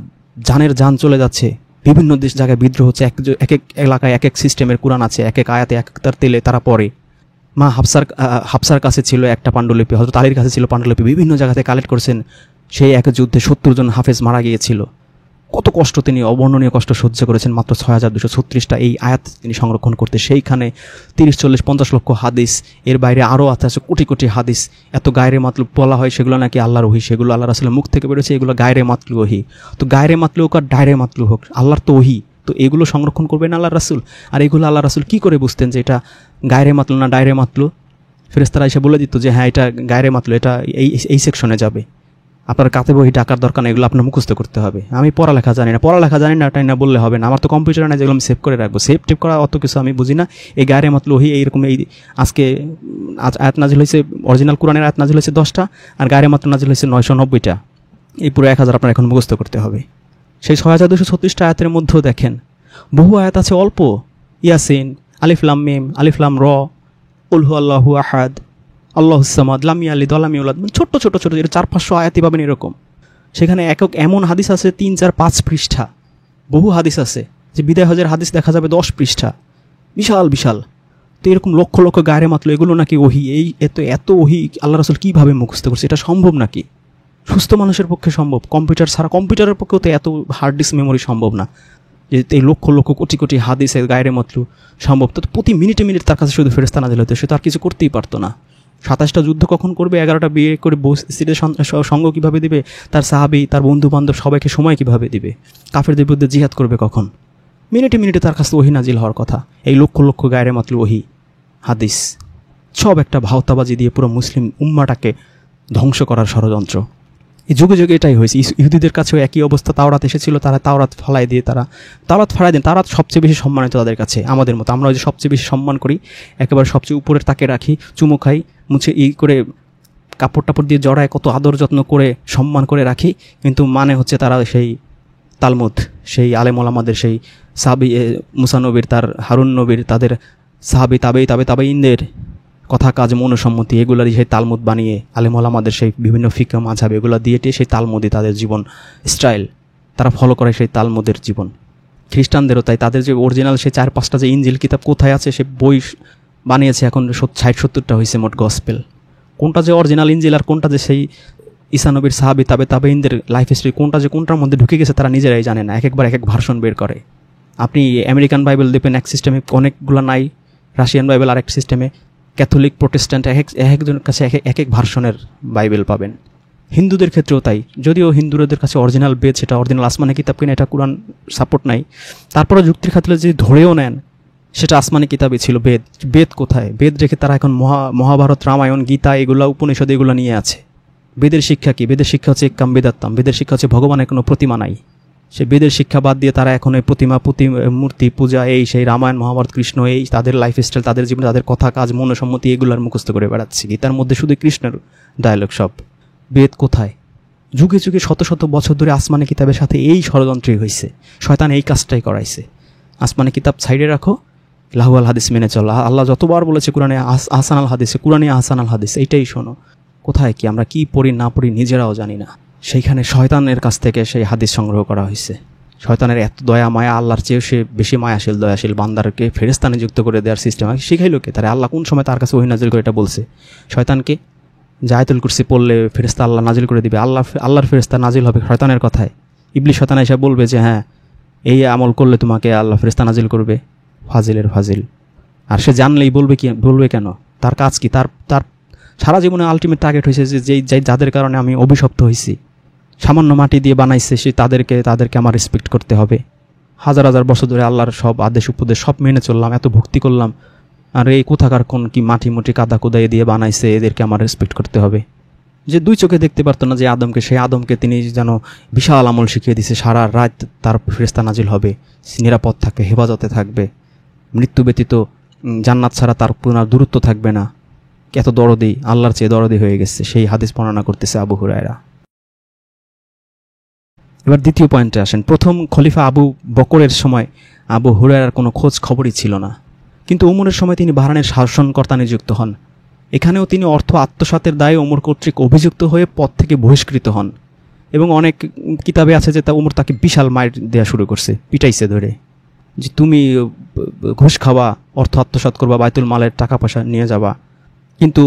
জানের জান চলে যাচ্ছে। বিভিন্ন জায়গায় বিদ্রোহ হচ্ছে, এক এক এলাকায় এক এক সিস্টেমের কোরআন আছে, এক এক আয়াতে এক একটার তেলে তারা পড়ে। মা হাফসার কাছে ছিল একটা পাণ্ডুলিপি, হযরত আলীর কাছে ছিল পাণ্ডুলিপি, বিভিন্ন জায়গাতে কালেক্ট করছেন। সেই এক যুদ্ধে 70 জন হাফেজ মারা গিয়েছিল। কত কষ্ট তিনি, অবর্ণনীয় কষ্ট সহ্য করেছেন মাত্র 6236টা এই আয়াত তিনি সংরক্ষণ করতে। সেইখানে 30-40-50 লক্ষ হাদিস, এর বাইরে আরও আছে কোটি কোটি হাদিস। এত গায়রে মাতলুব বলা হয়, সেগুলো নাকি আল্লাহর ওহী, সেগুলো আল্লাহ রাসূলের মুখ থেকে বেরোচ্ছে, এগুলো গায়রে মাতলু ওহী। তো গায়রে মাতলু হোক আর ডায়রে মাতলু হোক, আল্লাহর তো ওহী, তো এগুলো সংরক্ষণ করবেন আল্লাহ রাসূল। আর এগুলো আল্লাহ রাসূল কী করে বুঝতেন যে এটা গায়রে মাতলু না ডায়রে মাতলু? ফেরেশতারা এসে বলে দিত যে হ্যাঁ এটা গায়রে মাতলু, এটা এই সেকশনে যাবে। আপনার কাতে বই টাকার দরকার নেই, এগুলো আপনার মুখস্থ করতে হবে। আমি পড়ালেখা জানি না টাই না বললে হবে না। আমার তো কম্পিউটার না, যেগুলো আমি সেভ করে রাখবো। সেভ টেপ করা অত কিছু আমি বুঝি না। এই গায়ে মতলব ওহি এইরকম, এই আজকে আয়াত নাজিল হয়েছে, অরিজিনাল কোরআনের আয়াত নাজিল হয়েছে 10টা, আর গায়ে মাত্র নাজিল হয়েছে 990টা। এই পুরো 1000 আপনার এখন মুখস্থ করতে হবে। সেই 6236টা আয়াতের মধ্যেও দেখেন বহু আয়াত আছে অল্প, ইয়াসিন, আলিফ লাম মিম, আলিফ লাম র, কুল হু আল্লাহু আহাদ, আল্লাহুস সামাদ, লাম ইয়ালিদ ওয়া লাম ইউলাদ, ছোট্ট 400-500 আয়াতই পাবেন এরকম। সেখানে একক এমন হাদিস আছে 3, 4, 5 পৃষ্ঠা। বহু হাদিস আছে যে বিদায় হজের হাদিস দেখা যাবে 10 পৃষ্ঠা, বিশাল বিশাল। তো এরকম লক্ষ লক্ষ গায়ে মাতলো, এগুলো নাকি ওহি, এই এত ওহি আল্লাহ রাসূল কীভাবে মুখস্থ করছে? এটা সম্ভব নাকি? সুস্থ মানুষের পক্ষে সম্ভব, কম্পিউটার ছাড়া, কম্পিউটারের পক্ষেও তো এত হার্ড ডিস্ক মেমোরি সম্ভব না যে এই লক্ষ লক্ষ কোটি কোটি হাদিসের গায়ের মতলু সম্ভব। তো প্রতি মিনিটে তার কাছে শুধু ফেরেশতা নাজিল হতো, সে তো আর কিছু করতেই পারতো না। 27টা যুদ্ধ কখন করবে, 11টা বিয়ে করে স্ত্রীদের সঙ্গ কীভাবে দিবে, তার সাহাবী, তার বন্ধু বান্ধব সবাইকে সময় কীভাবে দিবে, কাফেরদের বিরুদ্ধে জিহাদ করবে কখন? মিনিটে তার কাছে ওহি নাজিল হওয়ার কথা। এই লক্ষ লক্ষ গায়ের মতলু ওহি হাদিস সব একটা ভাওতাবাজি দিয়ে পুরো মুসলিম উম্মাটাকে ধ্বংস করার ষড়যন্ত্র। এই যুগে যুগে এটাই হয়েছে। ইহুদিদের কাছেও একই অবস্থা। তাওরাত এসেছিল, তারা তাওরাত ফালাই দিয়ে তাওরাত সবচেয়ে বেশি সম্মানিত তাদের কাছে। আমাদের মতো আমরা যে সবচেয়ে বেশি সম্মান করি, একেবারে সবচেয়ে উপরের তাকে রাখি, চুমু খাই, মুছে করে কাপড় টাপড় দিয়ে জড়ায় কত আদর যত্ন করে সম্মান করে রাখি, কিন্তু মানে হচ্ছে তারা সেই তালমুদ, সেই আলেম ওলামাদের, সেই সাহাবী মুসা নবীর, তার হারুন নবীর, তাদের সাহাবী তাবেঈনদের কথা কাজ মনোসম্মতি, এগুলারই সেই তালমুদ বানিয়ে আলেম ওলামাদের সেই বিভিন্ন ফিকহ মাযহাব এগুলো দিয়ে সেই তালমুদই তাদের জীবন স্টাইল, তারা ফলো করে সেই তালমুদের জীবন। খ্রিস্টানদেরও তাই, তাদের যে অরিজিনাল সেই 4-5টা যে ইনজিল কিতাব কোথায় আছে, সে বই বানিয়েছে এখন 60-70টা হয়েছে মোট গসপেল। কোনটা যে অরিজিনাল ইনজিল আর কোনটা যে সেই ঈসা নবীর সাহাবী তাবেঈনদের লাইফ হিস্ট্রি, কোনটার মধ্যে ঢুকে গেছে তারা নিজেরাই জানে না। একবার এক ভার্সন বের করে। আপনি আমেরিকান বাইবেল দেখবেন এক সিস্টেমে, অনেকগুলো নাই। রাশিয়ান বাইবেল আরেক সিস্টেমে, ক্যাথলিক প্রোটেস্ট্যান্ট একজনের কাছে এক ভার্সনের বাইবেল পাবেন। হিন্দুদের ক্ষেত্রেও তাই, যদিও হিন্দুদের কাছে অরিজিনাল বেদ, সেটা অরিজিনাল আসমানি কিতাব কিনা, এটা কোরআন সাপোর্ট নাই। তারপরে যুক্তির খাতিরে যদি ধরেও নেন সেটা আসমানি কিতাবই ছিল। বেদ কোথায়? বেদ রেখে তারা এখন মহাভারত, রামায়ণ, গীতা, এগুলা উপনিষদ এগুলো নিয়ে আছে। বেদের শিক্ষা কি? বেদের শিক্ষা হচ্ছে এক্কাম বেদাত্তাম। বেদের শিক্ষা হচ্ছে ভগবানের কোনো প্রতিমা নাই। সে বেদের শিক্ষা বাদ দিয়ে তারা এখন এই মূর্তি পূজা, এই সেই রামায়ণ, মহাভারত, কৃষ্ণ, এই তাদের লাইফস্টাইল, তাদের জীবন, তাদের কথা কাজ মনোসম্মতি এগুলার মুখস্থ করে বেড়াচ্ছে। গীতার মধ্যে শুধু কৃষ্ণের ডায়লগ সব। বেদ কোথায়? যুগে যুগে শত শত বছর ধরে আসমানি কিতাবের সাথে এই ষড়যন্ত্রই হয়েছে। শয়তান এই কাজটাই করাইছে। আসমানি কিতাব সাইডে রাখো, লাহুয়াল হাদিস মেনে চলো। আল্লাহ যতবার বলেছে কোরআনে আহসানাল হাদিসে, কোরআনে আহসানাল হাদিস, এইটাই শোনো। কোথায় কি আমরা কি পড়ি না পড়ি নিজেরাও জানি না। সেইখানে শয়তানের কাছ থেকে সেই হাদিস সংগ্রহ করা হয়েছে। শয়তানের এত দয়া মায়া, আল্লাহর চেয়েও সে বেশি মায়াশীল দয়াশীল বান্দারকে ফেরেশতা নিযুক্ত করে দেওয়ার সিস্টেম শিখাইলো কে? তারা আল্লাহ কোন সময় তার কাছে ওহী নাজিল করে এটা বলছে? শয়তানকে। যে আয়াতুল কুরসি পড়লে ফেরেশতা আল্লাহ নাজিল করে দিবে, আল্লাহর ফেরেশতা নাজিল হবে শয়তানের কথায়। ইবলিস শয়তান এসে বলবে যে হ্যাঁ এই আমল করলে তোমাকে আল্লাহ ফেরেশতা নাজিল করবে। ফাজিলের ফাজিল। আর সে জানলেই বলবে কেন? তার কাজ কি? তার সারা জীবনে আলটিমেট টার্গেট হয়েছে যে যাদের কারণে আমি অভিশপ্ত হয়েছি, সামান্য মাটি দিয়ে বানাইছে, সে তাদেরকে আমার রেসপেক্ট করতে হবে। হাজার হাজার বছর ধরে আল্লাহর সব আদেশ উপদেশ সব মেনে চললাম, এত ভক্তি করলাম, আর এই কোথাকার কোন কি মাটি কাদা কোদাই দিয়ে বানাইছে, এদেরকে আমার রেসপেক্ট করতে হবে। যে 2 চোখে দেখতে পারতো না যে আদমকে, সেই আদমকে তিনি যেন বিশাল আমল শিখিয়ে দিছে। সারা রাত তার ফেরেশতা নাজিল হবে, নিরাপদ থাকবে, হেফাজতে থাকবে, মৃত্যু ব্যতীত জান্নাত ছাড়া তার পুনর দূরত্ব থাকবে না। এত দরদি, আল্লাহর চেয়ে দরদি হয়ে গেছে। সেই হাদিস বর্ণনা করতেছে আবু হুরায়রা। এবার দ্বিতীয় পয়েন্টে আসেন। প্রথম খলিফা আবু বকরের সময় আবু হুরায়রার কোনো খোঁজ খবরই ছিল না, কিন্তু ওমরের সময় তিনি বাহরানের শাসনকর্তা নিযুক্ত হন। এখানেও তিনি অর্থ আত্মসাতের দায়ে ওমর কর্তৃক অভিযুক্ত হয়ে পদ থেকে বহিষ্কৃত হন, এবং অনেক কিতাবে আছে যে ওমর তাকে বিশাল মার দেওয়া শুরু করছে, পিটাইছে ধরে, যে তুমি ঘুষ খাওয়া, অর্থ আত্মসাৎ করবা, বাইতুল মালের টাকা পয়সা নিয়ে যাবা। কিন্তু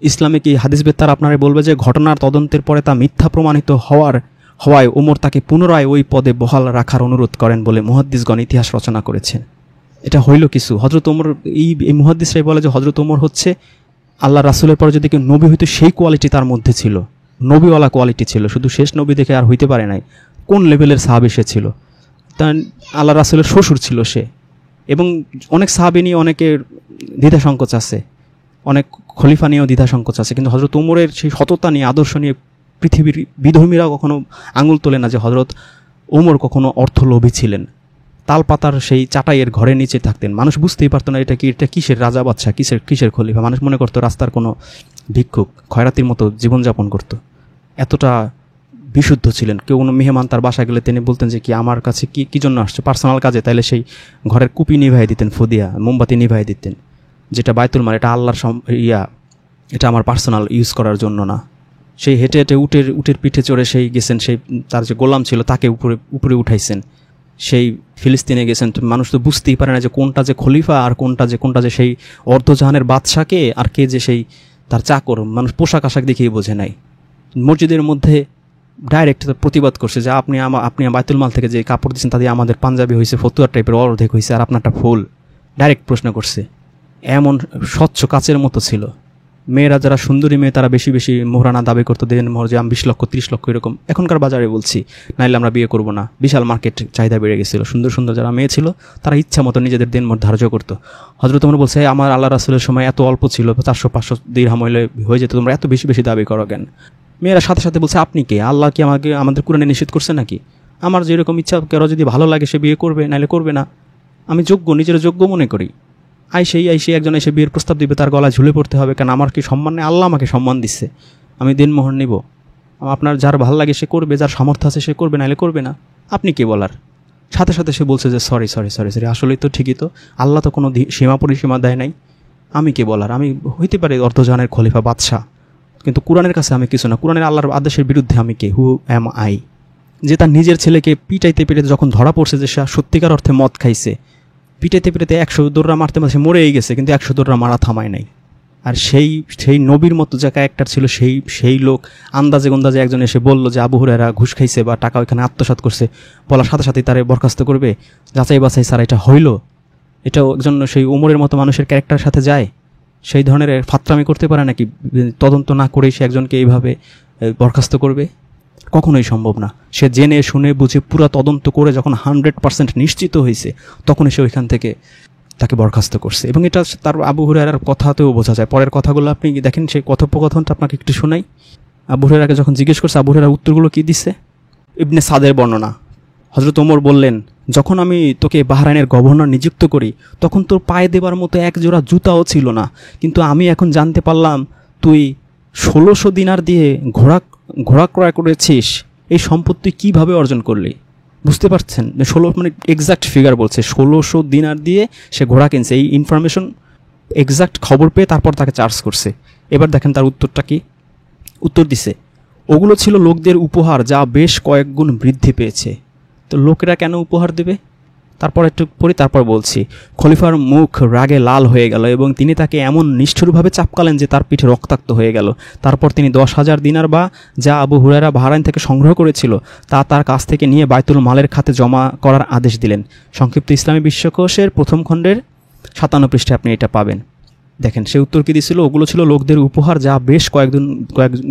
ইসলামিক এই হাদিস বেত্তার আপনারা বলবে যে ঘটনার তদন্তের পরে তা মিথ্যা প্রমাণিত হওয়ায় ওমর তাকে পুনরায় ওই পদে বহাল রাখার অনুরোধ করেন বলে মুহাদ্দিসগণ ইতিহাস রচনা করেছেন। এটা হইল কিছু। হযরত ওমর, এই মুহাদ্দিসরাই বলে যে হযরত ওমর হচ্ছে আল্লাহ রাসূলের পরে যদি কেউ নবী হইতো সেই কোয়ালিটি তার মধ্যে ছিল, নবীওয়ালা কোয়ালিটি ছিল, শুধু শেষ নবী দেখে আর হইতে পারে নাই। কোন লেভেলের সাহাবী সে ছিল? তা আল্লাহ রাসূলের শ্বশুর ছিল সে। এবং অনেক সাহাবী নিয়ে অনেকের দ্বিধা সংকোচ আছে, অনেক খলিফা নিয়েও দ্বিধা সংকোচ আছে, কিন্তু হযরত ওমরের সেই সততা নিয়ে, আদর্শ নিয়ে পৃথিবীর বিধর্মীরা কখনো আঙুল তোলে না যে হযরত ওমর কখনো অর্থলোভী ছিলেন। তালপাতার সেই চাটাইয়ের ঘরের নিচে থাকতেন, মানুষ বুঝতেই পারতো না এটা কিসের রাজা বাদশা, কিসের খলিফা। মানুষ মনে করতো রাস্তার কোনো ভিক্ষুক, খয়রাতির মতো জীবনযাপন করত। এতটা বিশুদ্ধ ছিলেন। কেউ কোনো মেহমান তার বাসায় গেলে তিনি বলতেন যে কি আমার কাছে কি জন্য আসছে, পার্সোনাল কাজে, তাইলে সেই ঘরের কুপি নিভাই দিতেন, ফদিয়া মোমবাতি নিভাই দিতেন, যেটা বাইতুল মাল, এটা আল্লাহর এটা আমার পার্সোনাল ইউজ করার জন্য না। সেই হেঁটে হেঁটে উটের পিঠে চড়ে সেই গেছেন, সেই তার যে গোলাম ছিল তাকে উপরে উঠাইছেন, সেই ফিলিস্তিনে গেছেন। মানুষ তো বুঝতেই পারে না যে কোনটা যে খলিফা আর কোনটা যে সেই অর্ধজাহানের বাদশাকে আর কে যে সেই তার চাকর। মানুষ পোশাক আশাক দেখেই বোঝে নাই। মসজিদের মধ্যে ডাইরেক্ট প্রতিবাদ করছে যে আপনি বাইতুল মাল থেকে যে কাপড় দিচ্ছেন তাদের আমাদের পাঞ্জাবি হয়েছে, ফতুয়ার টাইপের অর্ধেক হয়েছে, আর আপনারটা ফুল। ডাইরেক্ট প্রশ্ন করছে। এমন স্বচ্ছ কাচের মতো ছিল। মেয়েরা যারা সুন্দরী মেয়ে তারা বেশি বেশি মোহরানা দাবি করতো, দেন মোহর যে আমি 20 লক্ষ 30 লক্ষ এরকম। এখনকার বাজারে বলছি, নাইলে আমরা বিয়ে করবো না। বিশাল মার্কেট চাহিদা বেড়ে গেছিলো। সুন্দর সুন্দর যারা মেয়ে ছিল তারা ইচ্ছা মতো নিজেদের দেন মোহর ধার্য করতো। হযরত ওমর বলছে আমার আল্লাহ রাসূলের সময় এত অল্প ছিল, 400-500 দিরহাম হয়ে যেত, তোমরা এত বেশি বেশি দাবি করো কেন? মেয়েরা সাথে সাথে বলছে আপনি কে? আল্লাহ কি আমাদের কোরআনে নিষেধ করছে নাকি? আমার যেরকম ইচ্ছা, কারো যদি ভালো লাগে সে বিয়ে করবে, নাইলে করবে না। আমি নিজের যোগ্য মনে করি। আইসেই একজন এসে বিয়ের প্রস্তাব দিবে, তার গলায় ঝুলে পড়তে হবে কেন? আমার কি সম্মান নেই? আল্লাহ আমাকে সম্মান দিচ্ছে, আমি দিনমোহর নিব। আপনার যার ভালো লাগে সে করবে, যার সামর্থ্য আছে সে করবে, নাইলে করবে না। আপনি কে বলার? সাথে সাথে সে বলছে যে সরি, আসলেই তো ঠিকই তো, আল্লাহ তো কোনো সীমা পরিসীমা দেয় নাই। আমি কে বলার? আমি হইতে পারি অর্ধজাহানের খলিফা বাদশাহ, কিন্তু কোরআনের কাছে আমি কিছু না। কোরআনের আল্লাহর আদেশের বিরুদ্ধে আমি কে? হু অ্যাম আই? যে তার নিজের ছেলেকে পিটাইতে যখন ধরা পড়ছে যে সে সত্যিকার অর্থে মদ খাইছে, পিটাইতে 100 দৌড়া মারতে সে মরেই গেছে, কিন্তু 100 দৌড়া মারা থামায় নাই। আর সেই নবীর মতো যে ক্যারেক্টার ছিল সেই লোক গন্দাজে একজন এসে বলল যে আবু হুরায়রা ঘুষ খাইছে বা টাকা ওইখানে আত্মসাৎ করছে, বলার সাথে সাথেই তারে বরখাস্ত করবে। যাচাই বাছাই স্যার এটা হইল? এটাও একজন সেই ওমরের মতো মানুষের ক্যারেক্টারের সাথে যায়? সেই ধরনের ফাত্রামি করতে পারে নাকি? তদন্ত না করেই সে একজনকে এইভাবে বরখাস্ত করবে? কখনোই সম্ভব না। সে জেনে শুনে বুঝে পুরো তদন্ত করে যখন 100% নিশ্চিত হয়েছে, তখন সে ওইখান থেকে তাকে বরখাস্ত করছে। এবং এটা তার আবু হুরায়রার কথাতেও বোঝা যায়। পরের কথাগুলো আপনি দেখেন, সেই কথোপকথনটা আপনাকে একটু শোনাই। আবু হুরায়রাকে যখন জিজ্ঞেস করছে, আবু হুরায়রা উত্তরগুলো কী দিচ্ছে? ইবনে সাদের বর্ণনা। হযরত ওমর বললেন, যখন আমি তোকে বাহরাইনের গভর্নর নিযুক্ত করি তখন তোর পায়ে দেবার মতো এক জোড়া জুতাও ছিল না, কিন্তু আমি এখন জানতে পারলাম তুই 1600 দিনার দিয়ে ঘোড়া ক্রয় করেছিস। এই সম্পত্তি কিভাবে অর্জন করলি? বুঝতে পারছেন? 16 মানে এক্সাক্ট ফিগার বলছে, 1600 দিনার দিয়ে সে ঘোড়া কিনছে। এই ইনফরমেশন এক্সাক্ট খবর পেয়ে তারপর তাকে চার্জ করছে। এবার দেখেন তার উত্তরটা কি। উত্তর দিছে, ওগুলো ছিল লোকদের উপহার যা বেশ কয়েক গুণ বৃদ্ধি পেয়েছে। তো লোকেরা কেন উপহার দেবে? তারপর একটু পরে তারপর বলছি। খলিফার মুখ রাগে লাল হয়ে গেল এবং তিনি তাকে এমন নিষ্ঠুরভাবে চাপকালেন যে তার পিঠে রক্তাক্ত হয়ে গেল। তারপর তিনি 10,000 দিনার বা যা আবু হুরায়রা বাহরাইন থেকে সংগ্রহ করেছিল তা তার কাছ থেকে নিয়ে বাইতুল মালের খাতে জমা করার আদেশ দিলেন। সংক্ষিপ্ত ইসলামী বিশ্বকোষের প্রথম খণ্ডের 57 পৃষ্ঠায় আপনি এটা পাবেন। দেখেন সে উত্তর কী দিয়েছিল? ওগুলো ছিল লোকদের উপহার যা বেশ কয়েক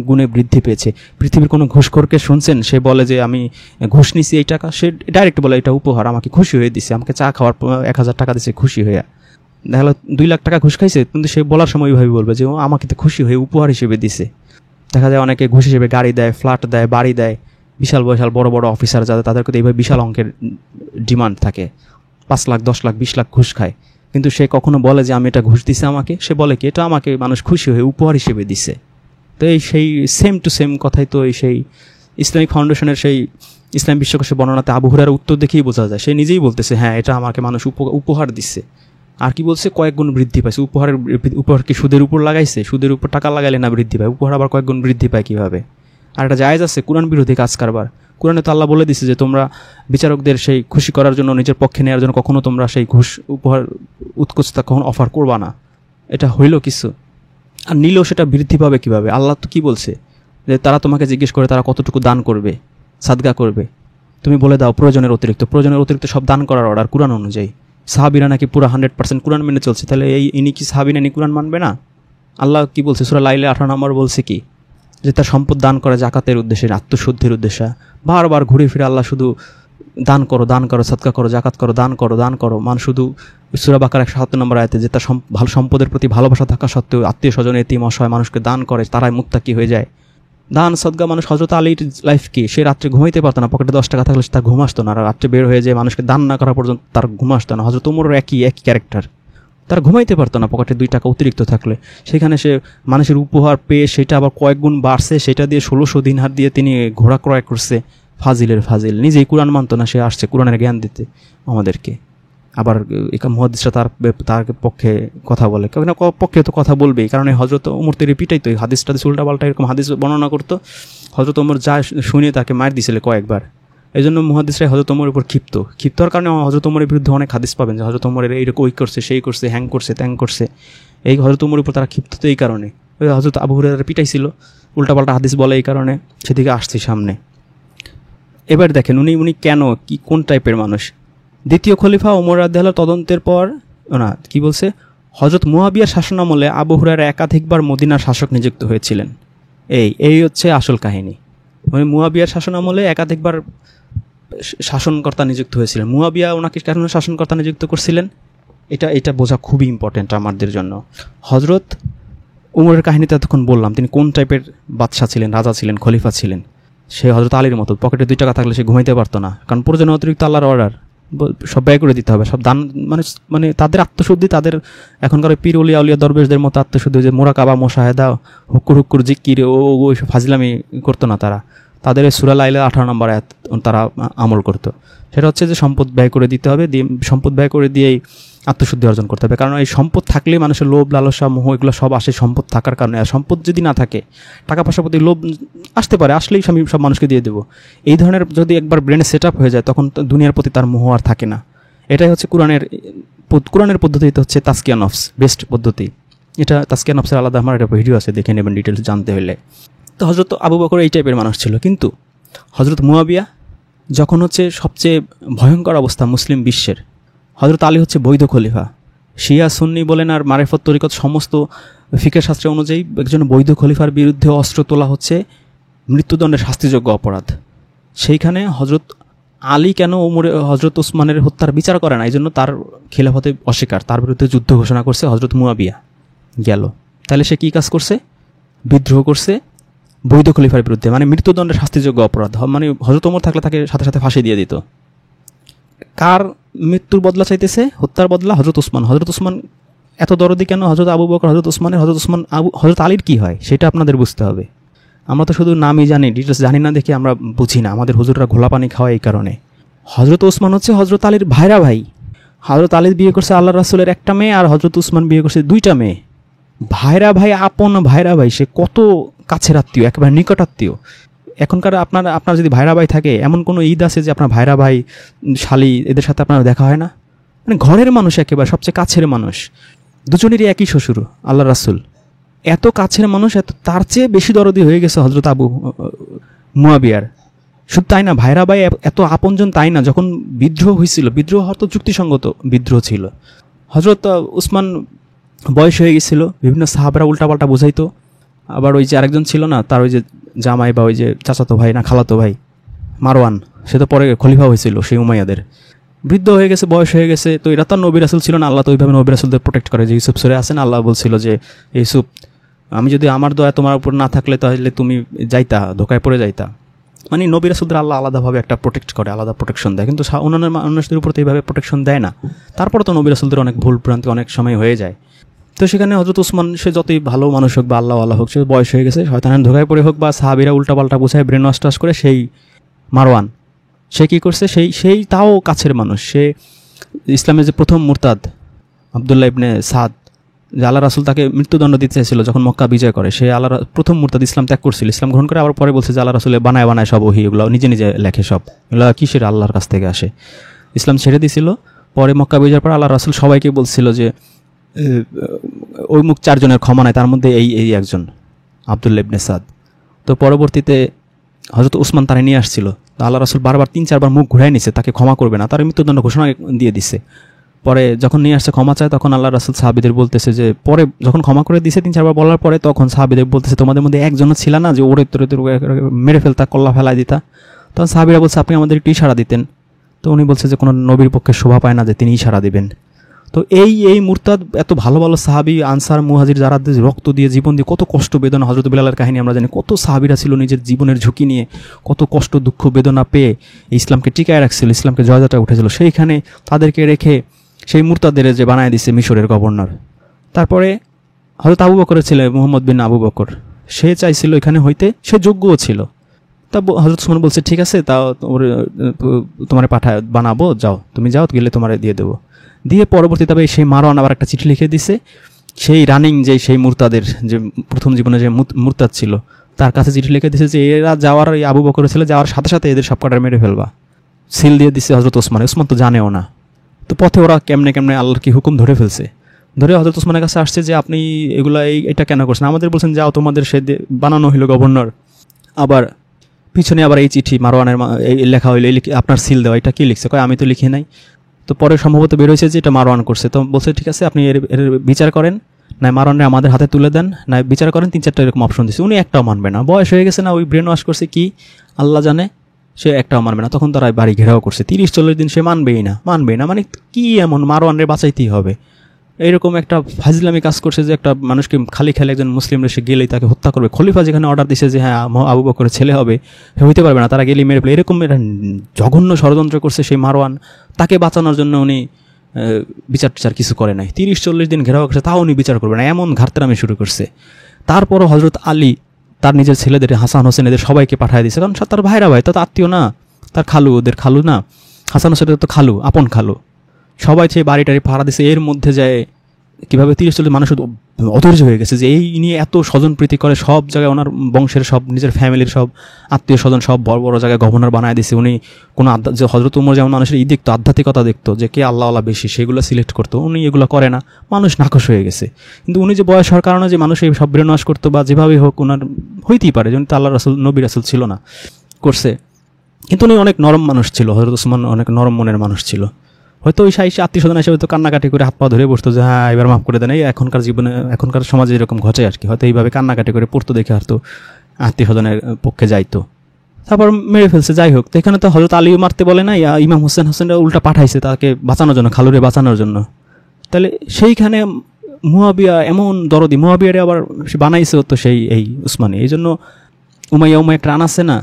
গুণে বৃদ্ধি পেয়েছে। পৃথিবীর কোনো ঘুষখোরকে শুনছেন সে বলে যে আমি ঘুষ নিছি এই টাকা? সে ডাইরেক্ট বলে এটা উপহার, আমাকে খুশি হয়ে দিছে, আমাকে চা খাওয়ার 1000 টাকা দিছে খুশি হয়ে। দেখা গেলো 2 লাখ টাকা ঘুষ খাইছে, কিন্তু সে বলার সময় ওইভাবে বলবে যে ও আমাকে তো খুশি হয়ে উপহার হিসেবে দিছে। দেখা যায় অনেকে ঘুষ হিসেবে গাড়ি দেয়, ফ্ল্যাট দেয়, বাড়ি দেয়। বিশাল বড় বড় অফিসার যাদের, তাদেরকে তো এইভাবে বিশাল অঙ্কের ডিমান্ড থাকে। 5 লাখ 10 লাখ 20 লাখ ঘুষ খায়, কিন্তু সে কখনো বলে যে আমি এটা ঘুষ দিছে আমাকে? সে বলে কি এটা আমাকে মানুষ খুশি হয়ে উপহার হিসেবে দিছে। তো এই সেই সেম টু সেম কথাই তো সেই ইসলামিক ফাউন্ডেশনের সেই ইসলাম বিশ্বকোষের বর্ণনাতে আবু হুরায়রার উত্তর দেখেই বোঝা যায়। সে নিজেই বলতেছে হ্যাঁ এটা আমাকে মানুষ উপহার দিচ্ছে। আর কি বলছে? কয়েক গুণ বৃদ্ধি পাইছে। উপহার কি সুদের উপর লাগাইছে? সুদের উপর টাকা লাগাইলে না বৃদ্ধি পায়, উপহার আবার কয়েক গুণ বৃদ্ধি পায় কীভাবে? আর এটা জায়েজ আছে? কোরআন বিরোধী কাজ কারবার। কোরআনে তো আল্লাহ বলে দিছে যে তোমরা বিচারকদের সেই খুশি করার জন্য, নিজের পক্ষে নেওয়ার জন্য কখনো তোমরা সেই ঘুষ উপহার উৎকোচতা কখনো অফার করবা না। এটা হইল কিছু? আর নিলেও সেটা বৃদ্ধি পাবে কিভাবে? আল্লাহ তো কি বলছে যে তারা তোমাকে জিজ্ঞেস করে তারা কতটুকু দান করবে, সাদগা করবে। তুমি বলে দাও প্রয়োজনের অতিরিক্ত সব দান করার অর্ডার কোরআন অনুযায়ী। সাহাবীরা নাকি পুরো 100% কোরআন মেনে চলছে, তাহলে ইনি কি সাহাবী না, ইনি কোরআন মানবে না? আল্লাহ কি বলছে? সূরা লাইলে 18 নম্বর বলছে কি যে তার সম্পদ দান করে জাকাতের উদ্দেশ্যে, আত্মশুদ্ধির উদ্দেশ্যে। বারবার ঘুরে ফিরে আল্লাহ শুধু দান করো, সাদকা করো, জাকাত করো, দান করো। শুধু সূরা বাকারা 107 নম্বর আয়াতে যে তার ভালো সম্পদের প্রতি ভালোবাসা থাকা সত্ত্বেও আত্মীয় স্বজন, এতিম, অসহায় মানুষকে দান করে, তারাই মুত্তাকি হয়ে যায়। দান সদকা মানুষ। হযরত আলীর লাইফ কি, সে রাত্রে ঘুমাইতে পারতো না, পকেটে 10 টাকা থাকলে তার ঘুম আসতো না, আর রাত্রে বের হয়ে যায় মানুষকে দান না করা পর্যন্ত তার ঘুম আসতো না। হযরত ওমরের একই ক্যারেক্টার, তার ঘুমাইতে পারতো না পকেটে 2 টাকা অতিরিক্ত থাকলে, সেখানে সে মানুষের উপহার পেয়ে সেটা আবার কয়েক গুণ বাড়ছে, সেটা দিয়ে 1600 দিনার দিয়ে তিনি ঘোড়া ক্রয় করছে। ফাজিলের ফাজিল, নিজেই কোরআন মানতো না, সে আসছে কোরআনের জ্ঞান দিতে আমাদেরকে। আবার মুহাদ্দিসরা তার পক্ষে কথা বলে, কেন পক্ষে তো কথা বলবেই, কারণ এই হযরত ওমর তো রিপিটাই তো হাদিস টাদিস উল্টাপাল্টা এরকম হাদিস বর্ণনা করতো। হযরত ওমর যা শুনে তাকে মার দিয়েছিল কয়েকবার। এই জন্য মুহাদ্দিসরা হযরত ওমরের উপর ক্ষিপ্তর কারণে হযরত ওমরের বিরুদ্ধে অনেক হাদিস পাবেন যে হযরত ওমরের এইরকম ওই করছে, সেই করছে, হ্যাং করছে, ত্যাং করছে। এই হযরত ওমরের উপর তারা ক্ষিপ্ত তো এই কারণে, ওই হযরত আবু হুরায়রা পিটাইছিল, উল্টাপাল্টা হাদিস বলে এই কারণে, সেদিকে আসছি সামনে। এবার দেখেন উনি কেন, কি কোন টাইপের মানুষ। দ্বিতীয় খলিফা ওমর রাদিয়াল্লাহু তদন্তের পর না কি বলছে, হযরত মুয়াবিয়ার শাসনামলে আবু হুরায়রা একাধিকবার মদিনার শাসক নিযুক্ত হয়েছিলেন। এই হচ্ছে আসল কাহিনী। মানে মুয়াবিয়ার শাসনামলে একাধিকবার শাসনকর্তা নিযুক্ত হয়েছিলেন। মুয়াবিয়া ওনাকে কেন শাসনকর্তা নিযুক্ত করছিলেন, এটা বোঝা খুবই ইম্পর্টেন্ট আমাদের জন্য। হযরত উমরের কাহিনীতে এতক্ষণ বললাম তিনি কোন টাইপের বাদশা ছিলেন, রাজা ছিলেন, খলিফা ছিলেন। সে হযরত আলীর মতো পকেটে 2 টাকা থাকলে সে ঘুমাইতে পারতো না, কারণ প্রয়োজনে অতিরিক্ত আল্লাহর অর্ডার, সব ব্যয় করে দিতে হবে, সব দান, মানে তাদের আত্মশুদ্ধি, তাদের এখনকার পীর উলিয়া উলিয়া দরবেশদের মতো আত্মশুদ্ধি, যে মোরাকাবা মোশাহেদা হুক্কুর জিকির ওই সব ফাজিলামি করতো না তারা। তাদের সূরা লাইলা 18 নম্বর আয়াত তারা আমল করতো। সেটা হচ্ছে যে সম্পদ ব্যয় করে দিতে হবে, সম্পদ ব্যয় করে দিয়েই আত্মশুদ্ধি অর্জন করতে হবে। কারণ এই সম্পদ থাকলেই মানুষের লোভ লালসা মোহ এগুলো সব আসে সম্পদ থাকার কারণে। আর সম্পদ যদি না থাকে, টাকা পয়সার প্রতি লোভ আসতে পারে, আসলেই আমি সব মানুষকে দিয়ে দেবো, এই ধরনের যদি একবার ব্রেনে সেট আপ হয়ে যায় তখন দুনিয়ার প্রতি তার মোহ আর থাকে না। এটাই হচ্ছে কোরআনের পদ্ধতিতে হচ্ছে তাসকিয়া নফস বেস্ট পদ্ধতি। এটা তাসকিয়া নফসের আলাদা আমার একটা ভিডিও আছে, দেখে নেবেন ডিটেলস জানতে হলে। তো হযরত আবু বকর এই টাইপের মানুষ ছিল। কিন্তু হযরত মুয়াবিয়া যখন হচ্ছে সবচেয়ে ভয়ঙ্কর অবস্থা মুসলিম বিশ্বের, হযরত আলী হচ্ছে বৈধ খলিফা। শিয়া সুন্নি বলেন আর মারেফত তরিকত সমস্ত ফিকহ শাস্ত্র অনুযায়ী একজন বৈধ খলিফার বিরুদ্ধে অস্ত্র তোলা হচ্ছে মৃত্যুদণ্ডের শাস্তিযোগ্য অপরাধ। সেইখানে হযরত আলী কেন হযরত ওসমানের হত্যার বিচার করে না, এই জন্য তার খিলাফতে অস্বীকার, তার বিরুদ্ধে যুদ্ধ ঘোষণা করছে হযরত মুয়াবিয়া গেল। তাহলে সে কি কাজ করছে, বিদ্রোহ করছে বৈধ খলিফার বিরুদ্ধে, মানে মৃত্যুদণ্ডের শাস্তিযোগ্য অপরাধ। মানে হযরত ওমর থাকলে তাকে সাথে সাথে ফাঁসি দিয়ে দিত। কার মৃত্যুর বদলা চাইতেছে, হত্যার বদলা হযরত ওসমান। হযরত ওসমান এত দরদি কেন, হযরত আবু বকর হযরত ওসমানের, হযরত আলীর কি হয় সেটা আপনাদের বুঝতে হবে। আমরা তো শুধু নামই জানি, ডিটেলস জানি না দেখে আমরা বুঝি না, আমাদের হুজুররা ঘোলা পানি খাওয়া এই কারণে। হযরত ওসমান হচ্ছে হযরত আলীর ভাইরা ভাই। হযরত আলী বিয়ে করছে আল্লাহ রাসূলের একটা মেয়ে, আর হযরত ওসমান বিয়ে করছে 2টা মেয়ে। ভাইরা ভাই, আপন ভাইরা ভাই, সে কত কাছের আত্মীয়, একেবারে নিকট আত্মীয়। এখনকার আপনার যদি ভাইরা ভাই থাকে, এমন কোনো ঈদ আছে যে আপনার ভাইরা ভাই শালি এদের সাথে আপনার দেখা হয় না? মানে ঘরের মানুষ, একেবারে সবচেয়ে কাছের মানুষ, দুজনেরই একই শ্বশুর আল্লাহ রাসূল। এত কাছের মানুষ, তার চেয়ে বেশি দরদি হয়ে গেছে হযরত আবু মুয়াবিয়ার। শুধু তাই না, ভাইরা ভাই এত আপনজন তাই না, যখন বিদ্রোহ হয়েছিল, বিদ্রোহ হয়তো যুক্তিসঙ্গত বিদ্রোহ ছিল। হযরত উসমান বয়স হয়ে গেছিল, বিভিন্ন সাহাবারা উল্টাপাল্টা বোঝাইতো। আবার ওই যে আরেকজন ছিল না তার, ওই যে জামাই বা ওই যে চাচাতো ভাই না খালাতো ভাই মারওয়ান, সে তো পরে খলিফা হয়েছিল সেই উমাইয়াদের। বৃদ্ধ হয়ে গেছে, বয়স হয়ে গেছে, তো এরা তো নবী রাসূল ছিল না। আল্লাহ তো ওইভাবে নবী রাসূলদের প্রোটেক্ট করে, যে ইউসুফ সূরা আছেন, আল্লাহ বলছিল যে ইউসুফ, আমি যদি আমার দয়া তোমার উপর না থাকলে তাহলে তুমি যাইতা, ধোকায় পড়ে যাইতা। মানে নবী রাসূলদের আল্লাহ আলাদাভাবে একটা প্রোটেক্ট করে, আলাদা প্রোটেকশন দেয়। কিন্তু অন্যান্য মানুষদের উপর তো এইভাবে প্রোটেকশন দেয় না। তারপরে তো নবী রাসূলদের অনেক ভুল ভ্রান্তি অনেক সময় হয়ে যায়। তো সেখানে হযরত ওসমান, সে যতই ভালো মানুষ হোক বা আল্লাহ হোক, সে বয়স হয়ে গেছে, শয়তানের ধোকায় পড়ে হোক বা সাহাবীরা উল্টাপাল্টা বোঝায় ব্রেন ওয়াশ করে, সেই মারওয়ান সে কী করছে, সেই তাও কাছের মানুষ, সে ইসলামের যে প্রথম মুরতাদ আব্দুল্লাহ ইবনে সাদ, যে আল্লাহ রাসূল তাকে মৃত্যুদণ্ড দিতে চাইছিল যখন মক্কা বিজয় করে, সে প্রথম মুরতাদ, ইসলাম ত্যাগ করছিল, ইসলাম গ্রহণ করে আবার পরে বলছে যে আল্লাহ রাসূলে বানায় সব ওহী, এগুলো নিজে নিজে লেখে, সব এগুলো কিসের আল্লাহর কাছ থেকে আসে। ইসলাম ছেড়ে দিয়েছিল। পরে মক্কা বিজয়ের পর আল্লাহ রাসূল সবাইকে বলছিল যে ওই মুখ 4 জনের ক্ষমা নাই, তার মধ্যে এই একজন আব্দুল্লাহ ইবনে সাদ। তো পরবর্তীতে হযরত ওসমান তারে নিয়ে আসছিল, আল্লাহ রাসূল বারবার 3-4 বার মুখ ঘুরাই নিছে, তাকে ক্ষমা করবে না, তার মৃত্যুদণ্ড ঘোষণা দিয়ে দিছে। পরে যখন নিয়ে আসছে ক্ষমা চায়, তখন আল্লাহ রাসূল সাহাবীদের বলতেছে যে, পরে যখন ক্ষমা করে দিছে 3-4 বার বলার পরে, তখন সাহাবীদের বলতেছে, তোমাদের মধ্যে একজনও ছিল না যে ওরে তোরে মেরে ফেলতা, কল্লা ফেলাই দিতা? তখন সাহাবীরা বলছে, আপনি আমাদের একটু ইশারা দিতেন। তো উনি বলছে যে কোনো নবীর পক্ষে শোভা পায় না যে তিনি ইশারা দিবেন। তো এই মুরতাদ এত ভালো ভালো সাহাবী আনসার মুহাজির যারা রক্ত দিয়ে জীবন দিয়ে কত কষ্ট বেদনা, হযরত বিলালের কাহিনী আমরা জানি, কত সাহাবীরা ছিল নিজের জীবনের ঝুঁকি নিয়ে কত কষ্ট দুঃখ বেদনা পেয়ে ইসলামকে টিকায় রাখছিল, ইসলামকে জয়যাত্রা উঠেছিল, সেইখানে তাদেরকে রেখে সেই মুরতাদের যে বানায় দিচ্ছে মিশরের গভর্নর। তারপরে হযরত আবু বকরের ছেলে মুহাম্মদ বিন আবু বকর, সে চাইছিল এখানে হইতে, সে যোগ্যও ছিল। তা হযরত উসমান বলছে ঠিক আছে, তাও তোমার পাঠায় বানাবো, যাও তুমি যাও, গেলে তোমার দিয়ে দেবো। দিয়ে পরবর্তী তবে সেই মারওয়ান আবার একটা চিঠি লিখে দিছে সেই রানিং সেই মুরতাদের যে প্রথম জীবনে যে মুরতাদ ছিল তার কাছে চিঠি লিখে দিছে যে এরা যাওয়ার, আবু বকরের ছেলে যাওয়ার সাথে সাথে এদের সব কটা মেরে ফেলবা। সিল দিয়ে দিচ্ছে হযরত ওসমান। ওসমান তো জানেও না। তো পথে ওরা কেমনে কেমনে আল্লাহর কি হুকুম ধরে ফেলছে, ধরে হযরত ওসমানের কাছে আসছে যে আপনি এগুলা এটা কেন করছেন, আমাদের বলছেন যাও, তোমাদের সে বানানো হইল গভর্নর, আবার পিছনে আবার এই চিঠি মারওয়ানের লেখা হইলো, আপনার সিল দেওয়া, এটা কি লিখছে? কয় আমি তো লিখি নাই। তো পরে সম্ভবত বের হয়েছে যে এটা মারওয়ান করছে। তো বলছে ঠিক আছে, আপনি এর বিচার করেন, না মারওয়ানরে আমাদের হাতে তুলে দেন, না বিচার করেন। 3-4টা এরকম অপশন দিচ্ছে, উনি একটাও মানবে না, বয়স হয়ে গেছে না, ওই ব্রেন ওয়াশ করছে কি আল্লাহ জানে, সে একটাও মানবে না। তখন তারা বাড়ি ঘেরাও করছে, 30-40 দিন সে মানবেই না। মানে কি এমন, মারওয়ানরে বাঁচাইতেই হবে, এইরকম একটা ফাজলামি কাজ করছে যে একটা মানুষকে খালি খেলে একজন মুসলিম সে গেলেই তাকে হত্যা করবে। খলিফা যেখানে অর্ডার দিছে যে হ্যাঁ আবু বকরের ছেলে হবে, হইতে পারবে না, তারা গেলেই মেরে ফেলে, এরকম একটা জঘন্য ষড়যন্ত্র করছে সেই মারওয়ান। তাকে বাঁচানোর জন্য উনি বিচার কিছু করে নাই, 30-40 দিন ঘেরাও করছে, তাও উনি বিচার করবে না, এমন ঘাটতারামি শুরু করছে। তারপরও হযরত আলী তার নিজের ছেলেদের হাসান হোসেন এদের সবাইকে পাঠিয়ে দিয়েছে, কারণ তার ভাইরা ভাই, তার আত্মীয় না, তার খালু, ওদের খালু না, হাসান হোসেনের তো খালু, আপন খালু, সবাই সেই বাড়িটারি পাহারা দিছে। এর মধ্যে যায় কীভাবে 30-40 মানুষ অধৈর্য হয়ে গেছে যে এই নিয়ে এত স্বজনপ্রীতি করে, সব জায়গায় ওনার বংশের সব নিজের ফ্যামিলির সব আত্মীয় স্বজন সব বড় বড় জায়গায় গভর্নর বানায় দিছে। উনি কোনো যে হযরত উমর যেমন মানুষের দেখতো, আধ্যাত্মিকতা দেখতো যে কে আল্লাহ আল্লাহ বেশি, সেগুলো সিলেক্ট করতো, উনি এগুলো করে না, মানুষ নাকশ হয়ে গেছে। কিন্তু উনি যে বয়স হওয়ার কারণে যে মানুষ এই সব ব্রেনওয়াশ করতো বা যেভাবেই হোক ওনার হইতেই পারে, যেমন আল্লাহ রাসূল নবী রাসূল ছিল না, করছে। কিন্তু উনি অনেক নরম মানুষ ছিল, হযরত ওসমান অনেক নরম মনের মানুষ ছিল। হয়তো ওই সাইসে আত্মীয় স্বজন এসে হয়তো কান্নাকাটি করে হাত পা ধরে বসতো যে হ্যাঁ এবার মাফ করে দেন, এই এখনকার জীবনে এখনকার সমাজে এরকম ঘটে আর কি, হয়তো এইভাবে কান্নাকাটি করে পড়তো দেখে হয়তো আত্মীয় স্বজনের পক্ষে যাইতো, তারপর মেরে ফেলছে। যাই হোক, তো এখানে তো হযরত আলীও মারতে বলে না, ইমাম হোসেনরা উল্টা পাঠাইছে তাকে বাঁচানোর জন্য, খালুরে বাঁচানোর জন্য। তাহলে সেইখানে মুয়াবিয়া এমন দরদি, মুয়াবিয়ারে আবার বানাইছে হতো সেই এই উসমানী। এই জন্য উমাইয়া একটা রান আছে না,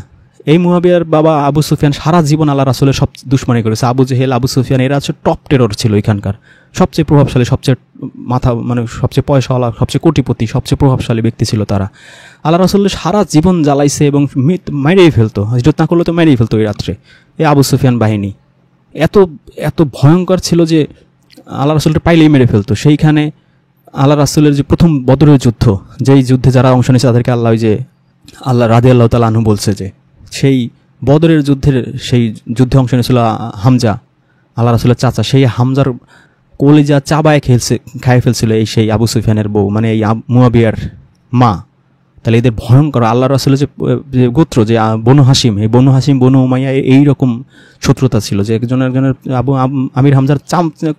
এই মুয়াবিয়ার বাবা আবু সুফিয়ান সারা জীবন আল্লাহ রাসূলের সব দুশমনি করেছে। আবু জেহেল, আবু সুফিয়ান এরা হচ্ছে টপ টেরর ছিল এখানকার, সবচেয়ে প্রভাবশালী, সবচেয়ে সবচেয়ে পয়সাওয়ালা, সবচেয়ে কোটিপতি, সবচেয়ে প্রভাবশালী ব্যক্তি ছিল তারা। আল্লাহ রাসূলের সারা জীবন জ্বালাইছে এবং মেরেই ফেলতো, হিজরত না করলে তো মেরেই ফেলতো এই রাত্রে। এই আবু সুফিয়ান বাহিনী এত এত ভয়ঙ্কর ছিল যে আল্লাহ রাসূলকে পাইলেই মেরে ফেলতো। সেইখানে আল্লাহ রাসূলের যে প্রথম বদরের যুদ্ধ, যেই যুদ্ধে যারা অংশ নিয়েছে তাদেরকে আল্লাহ রাদিয়াল্লাহু তাআলা আনহু বলছে যে সেই বদরের যুদ্ধের সেই যুদ্ধে অংশ নিয়েছিল হামজা, আল্লাহ রাসূলের চাচা, সেই হামজার কলিজা চাবায় খায় ফেলছিল এই সেই আবু সুফিয়ানের বউ, মানে এই মুয়াবিয়ার মা। তাহলে এদের ভয়ঙ্কর আল্লাহ রাসূলের যে গোত্র, যে বনু হাসিম, এই বনু হাসিম বনু উমাইয়া এইরকম শত্রুতা ছিল যে একজনের আমির হামজার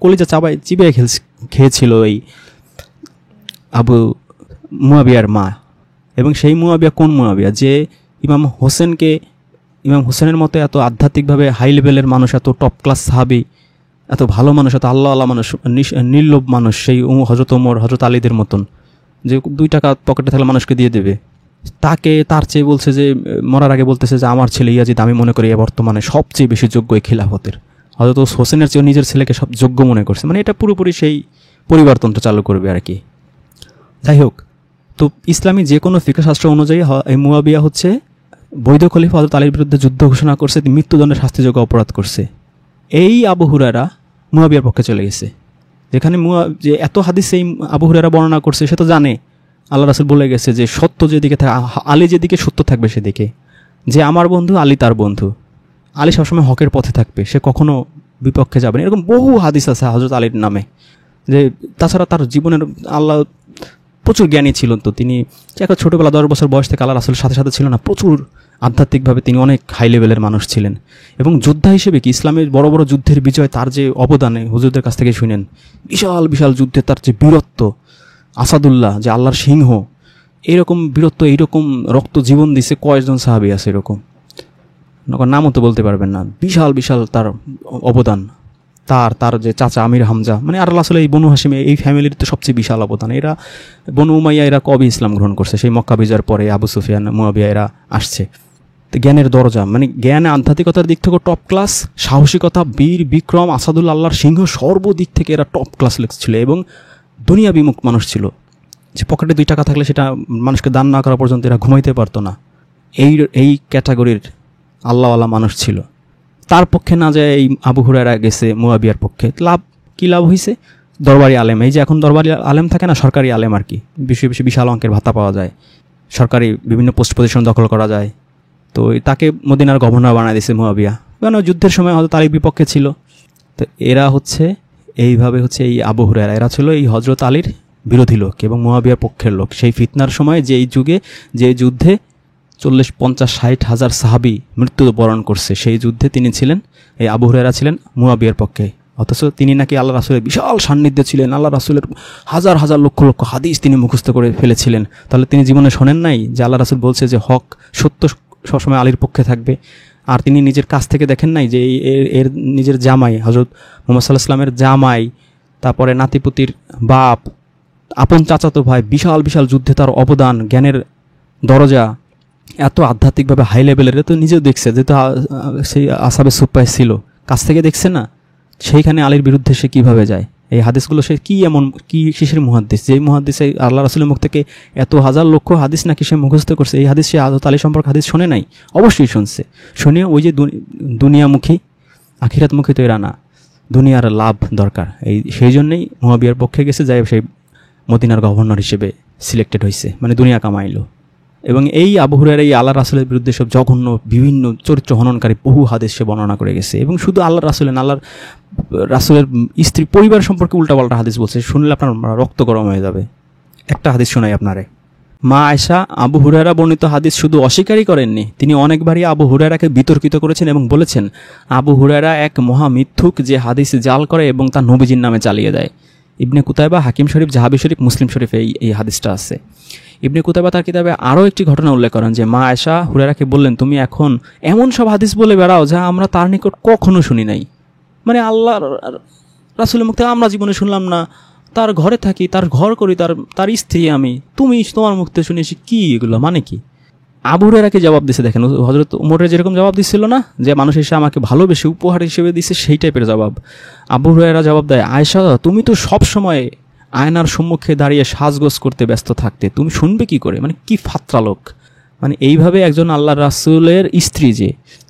কলিজা চিবায় খেয়েছিল এই আবু মুয়াবিয়ার মা। এবং সেই মুয়াবিয়া কোন মুয়াবিয়া, যে ইমাম হোসেনের মতো এত আধ্যাত্মিকভাবে হাই লেভেলের মানুষ, এত টপ ক্লাস সাহাবী, এত ভালো মানুষ, এত আল্লাহ মানুষ, নির্লোভ মানুষ, সেই হযরত ওমর, হযরত আলীদের মতন, যে 2 টাকা পকেটে থাকলে মানুষকে দিয়ে দেবে, তার চেয়ে বলছে যে মরার আগে বলতেছে যে আমার ছেলে ইয়াজিদ আমি মনে করি বর্তমানে সবচেয়ে বেশি যোগ্য এই খিলাফতের। হযরত হোসেনের চেয়ে নিজের ছেলেকে সব যোগ্য মনে করছে, মানে এটা পুরোপুরি সেই পরিবারতন্ত্র চালু করবে আর কি। যাই হোক, তো ইসলামী যে কোনো ফিকহশাস্ত্র অনুযায়ী এই মুয়াবিয়া হচ্ছে বৈধ খলিফা, হযরত আলীর বিরুদ্ধে যুদ্ধ ঘোষণা করছে, মৃত্যুদণ্ডের শাস্তিযোগ্য অপরাধ করছে। এই আবু হুরায়রা মুয়াবিয়ার পক্ষে চলে গেছে। যেখানে যে এত হাদিস এই আবু হুরায়রা বর্ণনা করছে, সে তো জানে আল্লাহ রাসূল বলে গেছে যে সত্য যেদিকে থাকে, আলী যেদিকে সত্য থাকবে সেদিকে, যে আমার বন্ধু আলী তার বন্ধু, আলী সবসময় হকের পথে থাকবে, সে কখনো বিপক্ষে যাবে না। এরকম বহু হাদিস আছে হযরত আলীর নামে। যে তাছাড়া তার জীবনের আল্লাহ প্রচুর জ্ঞানী ছিলেন, তো তিনি একটা ছোটোবেলা 10 বছর বয়স থেকে আল্লাহ রাসূলের সাথে সাথে ছিল না, প্রচুর আধ্যাত্মিকভাবে তিনি অনেক হাই লেভেলের মানুষ ছিলেন। এবং যোদ্ধা হিসেবে কি ইসলামের বড় বড় যুদ্ধের বিজয় তার যে অবদানে হুজুরদের কাছ থেকে শুনেন, বিশাল বিশাল যুদ্ধে তার যে বীরত্ব, আসাদুল্লাহ যে আল্লাহর সিংহ, এইরকম বীরত্ব, এইরকম রক্ত জীবন দিছে কয়েকজন সাহাবী আছে এরকম, নামও তো বলতে পারবেন না, বিশাল বিশাল তার অবদান। তার যে চাচা আমির হামজা, মানে আর আসলে এই বনু হাশিম এই ফ্যামিলির তো সবচেয়ে বিশাল অবদান। এরা বনু উমাইয়া এরা কবে ইসলাম গ্রহণ করছে? সেই মক্কা বিজয়ের পরে আবু সুফিয়ান, মুয়াবিয়া এরা আসছে। তো জ্ঞানের দরজা, মানে জ্ঞানে আধ্যাত্মিকতার দিক থেকে টপ ক্লাস, সাহসিকতা, বীর বিক্রম, আসাদুল্লাহ আল্লাহর সিংহ, সর্বদিক থেকে এরা টপ ক্লাস ছিল এবং দুনিয়া বিমুখ মানুষ ছিল। যে পকেটে 2 টাকা থাকলে সেটা মানুষকে দান না করা পর্যন্ত এরা ঘুমাইতে পারতো না। এই ক্যাটাগরির আল্লাহওয়ালা মানুষ ছিল। তার পক্ষে না যায় এই আবু হুরায়রা গেছে মুয়াবিয়ার পক্ষে। কী লাভ হয়েছে? দরবারি আলেম, এই যে এখন দরবারি আলেম থাকে না, সরকারি আলেম আর কি, বিশাল অঙ্কের ভাতা পাওয়া যায়, সরকারি বিভিন্ন পোস্ট পজিশন দখল করা যায়। তো তাকে মদিনার গভর্নর বানায় দিয়েছে মুয়াবিয়া, কারণ যুদ্ধের সময় হয়তো তারই বিপক্ষে ছিল। তো এরা হচ্ছে এইভাবে হচ্ছে এই আবু হুরায়রা, এরা ছিল এই হজরত আলীর বিরোধী লোক এবং মুয়াবিয়ার পক্ষের লোক। সেই ফিতনার সময় যে এই যুগে যে যুদ্ধে 40, 50, 60 হাজার সাহাবি মৃত্যুবরণ করছে, সেই যুদ্ধে তিনি ছিলেন, এই আবু হুরায়রা ছিলেন মুয়াবিয়ার পক্ষে। অথচ তিনি নাকি আল্লাহ রাসূলের বিশাল সান্নিধ্যে ছিলেন, আল্লাহ রাসূলের হাজার হাজার লক্ষ লক্ষ হাদিস তিনি মুখস্থ করে ফেলেছিলেন। তাহলে তিনি জীবনে শোনেন নাই যে আল্লাহ রাসূল বলছে যে হক সত্য সবসময় আলীর পক্ষে থাকবে? আর তিনি নিজের কাছ থেকে দেখেন নাই যে এর নিজের জামাই হযরত মুহাম্মদ সাল্লাল্লাহু আলাইহি ওয়াসাল্লামের জামাই, তারপরে নাতিপুতির বাপ, আপন চাচাতো ভাই, বিশাল বিশাল যুদ্ধে তার অবদান, জ্ঞানের দরজা এত আধ্যাত্মিকভাবে হাই লেভেলের, তো নিজেও দেখছে, যেহেতু সেই আসাবে সুপ্পায় ছিল, কাছ থেকে দেখছে না, সেইখানে আলীর বিরুদ্ধে সে কীভাবে যায়? এই হাদিসগুলো সে কী এমন কী কিসের মুহাদ্দিস, যেই মুহাদ্দিসে আল্লাহ রাসূলের মুখ থেকে এত হাজার লক্ষ হাদিস নাকি সে মুখস্থ করছে? এই হাদিস সে হযরত আলী সম্পর্কে হাদিস শোনে নাই? অবশ্যই শুনছে। শুনে ওই যে দুনিয়ামুখী, আখিরাতমুখী তো এরা না, দুনিয়ার লাভ দরকার, সেই জন্যই মুয়াবিয়ার পক্ষে গেছে, যাই সেই মদিনার গভর্নর হিসেবে সিলেক্টেড হয়েছে, মানে দুনিয়া কামাইলো। এবং এই আবু হুরায়রা এই আল্লাহ রাসূলের বিরুদ্ধে সব জঘন্য বিভিন্ন চরিত্র হননকারী বহু হাদিস সে বর্ণনা করে গেছে। এবং শুধু আল্লাহ রাসূলের স্ত্রী পরিবার সম্পর্কে উল্টাপাল্টা হাদিস বলছে, শুনলে আপনার রক্ত গরম হয়ে যাবে। একটা হাদিস শোনাই আপনারে। মা আয়েশা আবু হুরায়রা বর্ণিত হাদিস শুধু অস্বীকারই করেননি, তিনি অনেকবারই আবু হুরায়রাকে বিতর্কিত করেছেন এবং বলেছেন আবু হুরায়রা এক মহা মিথ্যুক যে হাদিস জাল করে এবং তা নবীজির নামে চালিয়ে দেয়। ইবনে কুতায়বা, হাকিম শরীফ, জাহাবি শরীফ, মুসলিম শরীফে এই হাদিসটা আছে। ইবনে কুতায়বা তার কিতাবে আরও একটি ঘটনা উল্লেখ করেন যে মা আয়েশা হুরায়রাকে বললেন, তুমি এখন এমন সব হাদিস বলে বেড়াও যা আমরা তার নিকট কখনো শুনি নাই। মানে আল্লাহ রাসূলের মুখ থেকে আমরা জীবনে শুনলাম না, তার ঘরে থাকি, তার ঘর করি, তার স্ত্রী আমি, তুমি তোমার মুখ থেকে শুনেছি, কি এগুলো মানে কি? আবু হুরায়রাকে জবাব দিছে, দেখেন হযরত ওমরের যেরকম জবাব দিচ্ছিল না, যে মানুষ এসে আমাকে ভালোবেসে উপহার হিসেবে দিছে, সেই টাইপের জবাব আবু হুরায়রা জবাব দেয়, আয়েশা তুমি তো সব সময় আয়নার সম্মুখে দাঁড়িয়ে সাজগোজ করতে ব্যস্ত থাকতে, তুমি শুনবে কি করে? মানে কি ফাত্রা লোক! মানে এইভাবে একজন আল্লাহ রাসূলের স্ত্রী,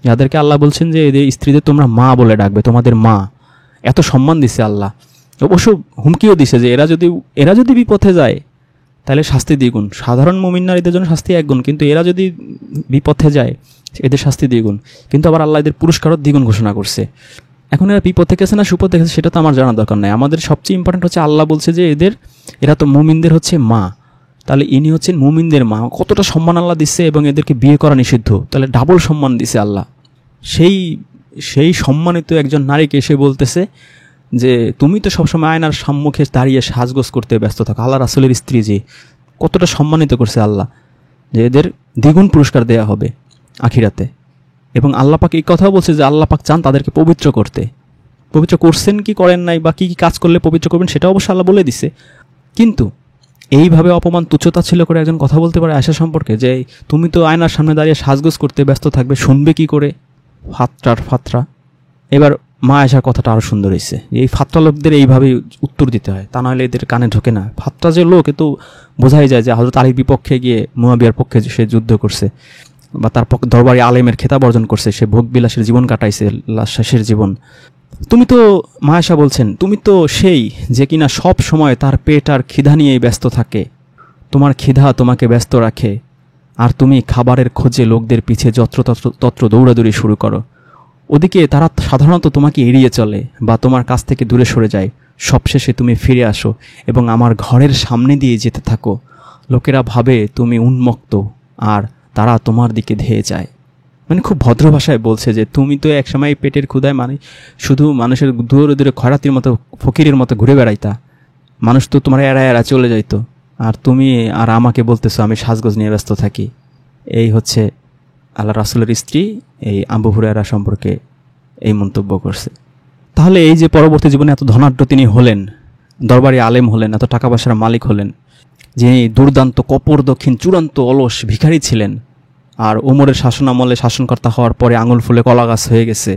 যাদেরকে আল্লাহ বলছেন যে এদের স্ত্রীদের তোমরা মা বলে ডাকবে, তোমাদের মা, এত সম্মান দিছে আল্লাহ। অবশ্য হুমকিও দিছে যে এরা যদি বিপথে যায় তাহলে শাস্তি দ্বিগুণ। সাধারণ মুমিন নারীদের জন্য শাস্তি 1 গুণ, কিন্তু এরা যদি বিপথে যায় এদের শাস্তি দ্বিগুণ। কিন্তু আবার আল্লাহ এদের পুরস্কারও দ্বিগুণ ঘোষণা করছে। এখন এরা বিপথে গেছে না সুপথে গেছে সেটা তো আমার জানার দরকার নাই। আমাদের সবচেয়ে ইম্পর্টেন্ট হচ্ছে আল্লাহ বলছে যে এরা তো মুমিনদের হচ্ছে মা, তাহলে ইনি হচ্ছেন মুমিনদের মা। কতটা সম্মান আল্লাহ দিচ্ছে, এবং এদেরকে বিয়ে করা নিষিদ্ধ, তাহলে ডাবল সম্মান দিছে আল্লাহ। সেই সম্মানিত একজন নারীকে এসে বলতেছে যে তুমি তো সবসময় আয়নার সম্মুখে দাঁড়িয়ে সাজগোজ করতে ব্যস্ত থাকো। আল্লাহ রাসূলের স্ত্রী যে কতটা সম্মানিত করছে আল্লাহ, যে এদের দ্বিগুণ পুরস্কার দেয়া হবে আখিরাতে। এবং আল্লাহ পাক এই কথাও বলছে যে আল্লাহ পাক চান তাদেরকে পবিত্র করতে। পবিত্র করছেন কি করেন নাই, বা কী কী কাজ করলে পবিত্র করবেন সেটা অবশ্য আল্লাহ বলে দিছে। কিন্তু এইভাবে অপমান তুচ্ছতা ছিল করে একজন কথা বলতে পারে আয়েশা সম্পর্কে যে তুমি তো আয়নার সামনে দাঁড়িয়ে সাজগোজ করতে ব্যস্ত থাকবে, শুনবে কি করে? ফাত্রা। এবার মা আয়েশার কথাটা আরও সুন্দর হয়েছে, এই ফাত্রা লোকদের এইভাবেই উত্তর দিতে হয়, তা নাহলে এদের কানে ঢোকে না। ফাত্রা যে লোক এ তো বোঝাই যায় যে হযরত আলীর বিপক্ষে গিয়ে মুয়াবিয়ার পক্ষে সে যুদ্ধ করছে, বা তার দরবারি আলেমের খেতাব অর্জন করছে, সে ভোগবিলাসের জীবন কাটাইছে, শেষের জীবন। তুমি তো মা আয়েশা বলছেন, তুমি তো সেই যে কিনা সব সময় তার পেট আর খিদা নিয়েই ব্যস্ত থাকে, তোমার খিদা তোমাকে ব্যস্ত রাখে, আর তুমি খাবারের খোঁজে লোকদের পিছে তত্র দৌড়াদৌড়ি শুরু করো। ওদিকে তারা সাধারণত তোমাকে এড়িয়ে চলে বা তোমার কাছ থেকে দূরে সরে যায়। সবশেষে তুমি ফিরে আসো এবং আমার ঘরের সামনে দিয়ে যেতে থাকো। লোকেরা ভাবে তুমি উন্মত্ত আর তারা তোমার দিকে ধেয়ে যায়। মানে খুব ভদ্র ভাষায় বলছে যে তুমি তো একসময় পেটের ক্ষুধায় মানে শুধু মানুষের দূরে দূরে খয়রাতির মতো ফকিরের মতো ঘুরে বেড়াইতা, মানুষ তো তোমার এড়া চলে যাইতো, আর তুমি আর আমাকে বলতেছো আমি সাজগোজ নিয়ে ব্যস্ত থাকি। এই হচ্ছে আল্লাহ রাসূলের স্ত্রী এই আবু হুরায়রা সম্পর্কে এই মন্তব্য করছে। তাহলে এই যে পরবর্তী জীবনে এত ধনাঢ্য তিনি হলেন, দরবারি আলেম হলেন, এত টাকা পয়সার মালিক হলেন, যিনি দুর্দান্ত কপর দক্ষিণ চূড়ান্ত অলস ভিখারি ছিলেন, আর ওমরের শাসনামলে শাসনকর্তা হওয়ার পরে আঙুল ফুলে কলা গাছ হয়ে গেছে,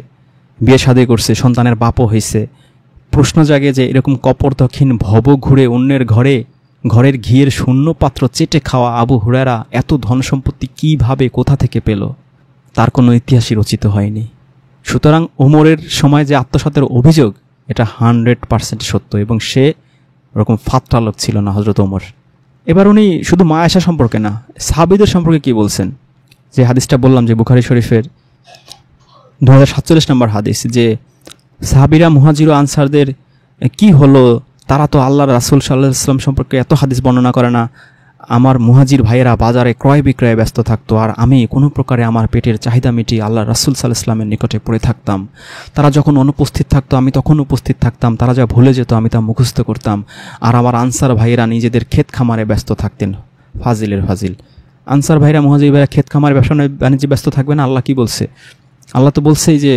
বিয়ে শাদী করছে, সন্তানের বাপও হয়েছে। প্রশ্ন জাগে যে এরকম কপর দক্ষিণ ভব ঘুরে অন্যের ঘরের ঘিয়ের শূন্য পাত্র চেটে খাওয়া আবু হুরায়রা এত ধন সম্পত্তি কীভাবে কোথা থেকে পেল? তার কোনো ইতিহাসই রচিত হয়নি। সুতরাং ওমরের সময় যে আত্মসাতের অভিযোগ, এটা 100% সত্য, এবং সে ওরকম ফাত্রা লোক ছিল না হযরত ওমর। এবার উনি শুধু মা আয়েশা সম্পর্কে না, সাহাবীদের সম্পর্কে কি বলছেন? যে হাদিসটা বললাম যে বুখারী শরীফের 2047 নম্বর হাদিস, যে সাহাবীরা মুহাজির ও আনসারদের কি হলো, তারা তো আল্লাহর রাসূল সাল্লাল্লাহু আলাইহি ওয়াসাল্লাম সম্পর্কে এত হাদিস বর্ণনা করে না। আমার মুহাজির ভাইয়েরা বাজারে ক্রয় বিক্রয়ে ব্যস্ত থাকতো, আর আমি কোনো প্রকারে আমার পেটের চাহিদা মিটিয়ে আল্লাহ রাসূল সাল্লাল্লাহু আলাইহি ওয়াসাল্লামের নিকটে পড়ে থাকতাম। তারা যখন অনুপস্থিত থাকতো আমি তখন উপস্থিত থাকতাম, তারা যা ভুলে যেত আমি তা মুখস্থ করতাম। আর আমার আনসার ভাইয়েরা নিজেদের ক্ষেত খামারে ব্যস্ত থাকতেন। ফাজিলের ফাজিল। আনসার ভাইরা মুহাজির ভাইরা ক্ষেত খামারে ব্যবসা বাণিজ্যে ব্যস্ত থাকবে না? আল্লাহ কি বলছে? আল্লাহ তো বলছেই যে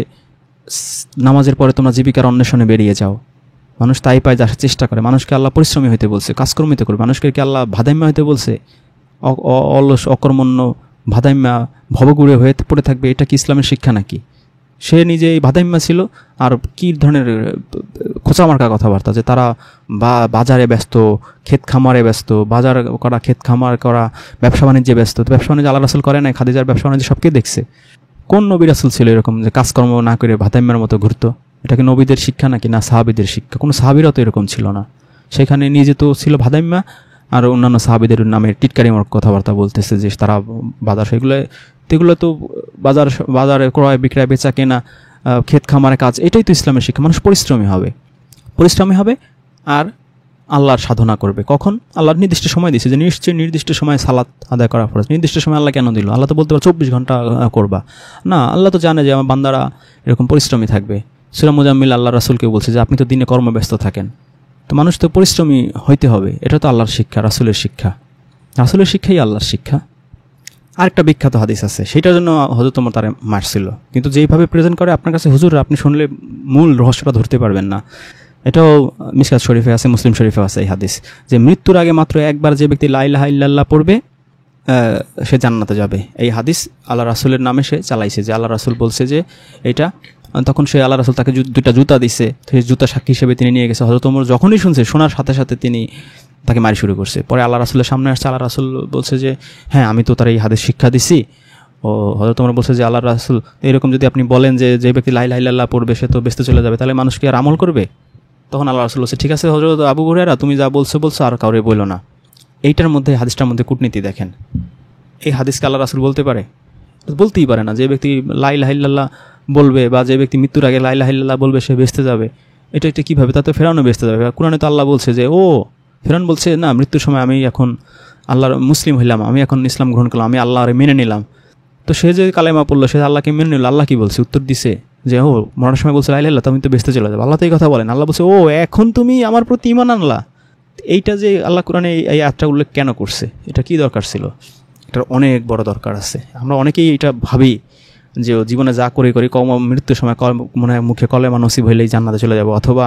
নামাজের পরে তোমরা জীবিকার অন্বেষণে বেরিয়ে যাও। মানুষ তাই পায়, যার চেষ্টা করে। মানুষকে আল্লাহ পরিশ্রমী হইতে বলছে, কাজকর্মিত করবে। মানুষকে কি আল্লাহ ভাদাইম্যা হইতে বলছে? অলস অকর্মণ্য ভাদাইম্যা ভবগুড়ে হয়ে পড়ে থাকবে, এটা কি ইসলামের শিক্ষা নাকি? সে নিজে এই ভাদাইম্যা ছিল, আর কী ধরনের খোঁচামার্কা কথাবার্তা, যে তারা বাজারে ব্যস্ত, ক্ষেত খামারে ব্যস্ত, বাজার করা, ক্ষেত খামার করা, ব্যবসা বাণিজ্যে ব্যস্ত। তো ব্যবসা বাণিজ্য আল্লাহ রাসূল করে নাই? খাদিজার ব্যবসা বাণিজ্য সবকে দেখছে। কোন নবী রাসূল ছিল এরকম যে কাজকর্ম না করে ভাদাইম্যার মতো ঘুরতো? এটা কি নবীদের শিক্ষা নাকি, না সাহাবীদের শিক্ষা? কোনো সাহাবীরাও তো এরকম ছিল না। সেখানে নিজে তো ছিল ভাদাইম্যা, আর অন্যান্য সাহাবীদের নামে টিটকারিমূলক কথাবার্তা বলতেছে যে তারা বাজার, সেগুলো তো বাজারে ক্রয় বিক্রয়, বেচা কেনা, ক্ষেত খামারে কাজ, এটাই তো ইসলামের শিক্ষা। মানুষ পরিশ্রমী হবে আর আল্লাহর সাধনা করবে। কখন? আল্লাহর নির্দিষ্ট সময় দিয়েছে, যে নির্দিষ্ট সময়ে সালাত আদায় করা ফরজ। নির্দিষ্ট সময় আল্লাহ কেন দিল? আল্লাহ তো বলতে পারে 24 ঘন্টা করবা না। আল্লাহ তো জানে যে আমার বান্দারা এরকম পরিশ্রমী থাকবে। সূরা মুজাম্মিল আল্লাহ রাসূলকে বলছে যে আপনি তো দিনে কর্মব্যস্ত থাকেন। তো মানুষ তো পরিশ্রমী হইতে হবে। এটা তো আল্লাহর শিক্ষা, রাসূলের শিক্ষা। রাসূলের শিক্ষাই আল্লাহর শিক্ষা। আরেকটা বিখ্যাত হাদিস আছে, সেটার জন্য হযরত ওমর তারে মারছিল, কিন্তু যেইভাবে প্রেজেন্ট করে আপনার কাছে হুজুর, আপনি শুনলে মূল রহস্যটা ধরতে পারবেন না। এটাও মিশকাত শরীফে আছে, মুসলিম শরীফে আছে এই হাদিস, যে মৃত্যুর আগে মাত্র একবার যে ব্যক্তি লা ইলাহা ইল্লাল্লাহ পড়বে সে জান্নাতে যাবে। এই হাদিস আল্লাহ রাসূলের নামে সে চালাইছে, যে আল্লাহ রাসূল বলছে যে এটা। তখন সে আল্লাহ রাসূল তাকে দুইটা জুতা দিছে, সেই জুতা সাক্ষী হিসেবে তিনি নিয়ে গেছে। হযরত ওমর যখনই শুনছে, শোনার সাথে সাথে তিনি তাকে মারি শুরু করছে। পরে আল্লাহ রাসূলের সামনে আসছে, আল্লাহ রাসূল বলছে যে হ্যাঁ, আমি তো তার এই হাদিস শিক্ষা দিছি। ও হযরত ওমর বলছে যে আল্লাহ রাসূল, এরকম যদি আপনি বলেন যে ব্যক্তি লা ইলাহা ইল্লাল্লাহ পড়বে সে তো বেহেশতে চলে যাবে, তাহলে মানুষ কি আর আমল করবে? তখন আল্লাহ রাসূল বলছে, ঠিক আছে হযরত আবু হুরায়রা, তুমি যা বলছো আর কাউরে বইলো না। এইটার মধ্যে, হাদিসটার মধ্যে কূটনীতি দেখেন। এই হাদিসকে আল্লাহ রাসূল বলতে পারে? বলতেই পারে না। যে ব্যক্তি লা ইলাহা ইল্লাল্লাহ বলবে, বা যে ব্যক্তি মৃত্যুর আগে লা ইলাহা ইল্লাল্লাহ বলবে, সে বেহেশতে যাবে। এটা কীভাবে? তাতে ফেরাউনও বেহেশতে যাবে। কোরআনে তো আল্লাহ বলছে যে ফেরাউন বলছে না, মৃত্যুর সময় আমি এখন আল্লাহর মুসলিম হইলাম, আমি এখন ইসলাম গ্রহণ করলাম, আমি আল্লাহরে মেনে নিলাম। তো সে যে কালেমা পড়লো, সে আল্লাহকে মেনে নিল। আল্লাহ কি বলছে? উত্তর দিছে যে মরার সময় বলছে লা ইলাহা ইল্লাল্লাহ, তুমি তো বেহেশতে চলে যাবে। আল্লাহ তো এই কথা বলেন। আল্লাহ বলছে এখন তুমি আমার প্রতি ঈমান আনলা। এইটা যে আল্লাহ কোরআনে এই আয়াতটা উল্লেখ কেন করছে, এটা কি দরকার ছিল? এটার অনেক বড় দরকার আছে। আমরা অনেকেই এটা ভাবি যে জীবনে যা করি মৃত্যুর সময় মনে হয় মুখে কলেমা নসিব হইলেই জান্নাতে চলে যাব, অথবা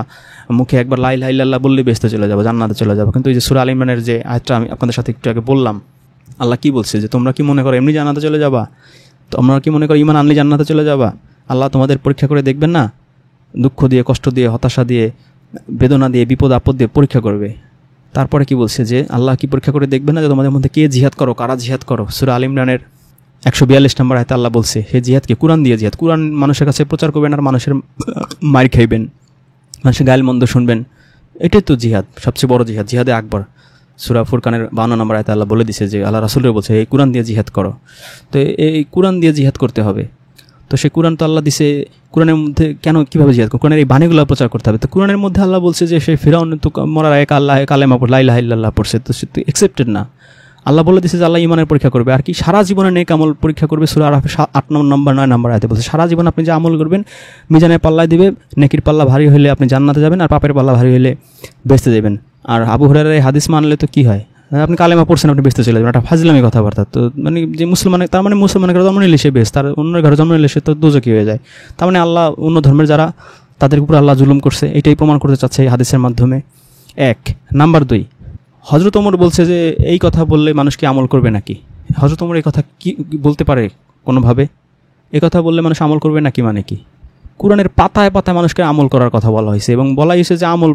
মুখে একবার লা ইলাহা ইল্লাল্লাহ বললেই বেহেশতে চলে যাব, জান্নাতে চলে যাব। কিন্তু এই যে সূরা আল ইমরানের যে আয়াতটা আমি আপনাদের সাথে একটু আগে বললাম, আল্লাহ কি বলছে? যে তোমরা কি মনে করো এমনি জান্নাতে চলে যাবা? তোমরা কি মনে করো ঈমান আনলে জান্নাতে চলে যাবা? আল্লাহ তোমাদের পরীক্ষা করে দেখবেন না? দুঃখ দিয়ে, কষ্ট দিয়ে, হতাশা দিয়ে, বেদনা দিয়ে, বিপদ আপদ দিয়ে পরীক্ষা করবে। তারপরে কি বলছে? যে আল্লাহ কি পরীক্ষা করে দেখবেন না যে তোমাদের মধ্যে কে জিহাদ করো, কারা জিহাদ করো? সূরা আল ইমরানের 142 নম্বর আয়াতে আল্লাহ বলছে সেই জিহাদকে কোরআন দিয়ে জিহাদ। কোরআন মানুষের কাছে প্রচার করবেন, আর মানুষের মার খাইবেন, মানুষের গায়েল মন্দ শুনবেন। এটাই তো জিহাদ, সবচেয়ে বড় জিহাদ, জিহাদে আকবর। সূরা ফুরকানের 52 নম্বর আয়াতে আল্লাহ বলে দিছে যে আল্লাহ রাসূলের বলছে এই কোরআন দিয়ে জিহাদ করো। তো এই কোরআন দিয়ে জিহাদ করতে হবে। তো সেই কোরআন তো আল্লাহ দিছে, কোরআনের মধ্যে কেন কীভাবে জিহাদ করো? কোরআনের এই বাণীগুলো প্রচার করতে হবে। তো কোরআনের মধ্যে আল্লাহ বলছে যে সেই ফিরআউন তো মরার আগে আল্লাহ কালেমা লা ইলাহা ইল্লাল্লাহ পড়ছে, তো সে তো অ্যাকসেপ্টেড না। আল্লাহ বলে দিছে যে আল্লাহ ঈমানের পরীক্ষা করবে, আর কি সারা জীবনে নেক আমল পরীক্ষা করবে। সূরা আরাফে 8 নম্বর 9 নম্বর আয়াতে বলছে সারা জীবন আপনি যে আমল করবেন মিজানের পাল্লায় দিবে, নেকির পাল্লা ভারী হলে আপনি জান্নাতে যাবেন, আর পাপের পাল্লা ভারী হলে বেহেশতে যাবেন। আর আবু হুরায়রার এই হাদিস মানলে তো কি হয়? আপনি কালেমা পড়ছেন, আপনি বেহেশতে চলে যাবেন। একটা ফাজলামি কথাবার্তা। তো মানে যে মুসলমানের, তার মানে মুসলমানের ঘরে জন্ম নিলে সে বেহেশত, তার অন্য ঘরে জন্ম নিলে সে তো দোজখী হয়ে যায়। তার মানে আল্লাহ অন্য ধর্মের যারা তাদের উপর আল্লাহ জুলুম করছে, এটাই প্রমাণ করতে চাচ্ছে এই হাদিসের মাধ্যমে। 1 নাম্বার 2, হযরত ওমর বলছে যে এই কথা বললে মানুষ কি আমল করবে নাকি? হযরত ওমর এই কথা কি বলতে পারে কোনোভাবে? এই কথা বললে মানুষ আমল করবে নাকি মানে কি? কোরআনের পাতায় পাতায় মানুষকে আমল করার কথা বলা হয়েছে এবং বলা হয়েছে যে আমল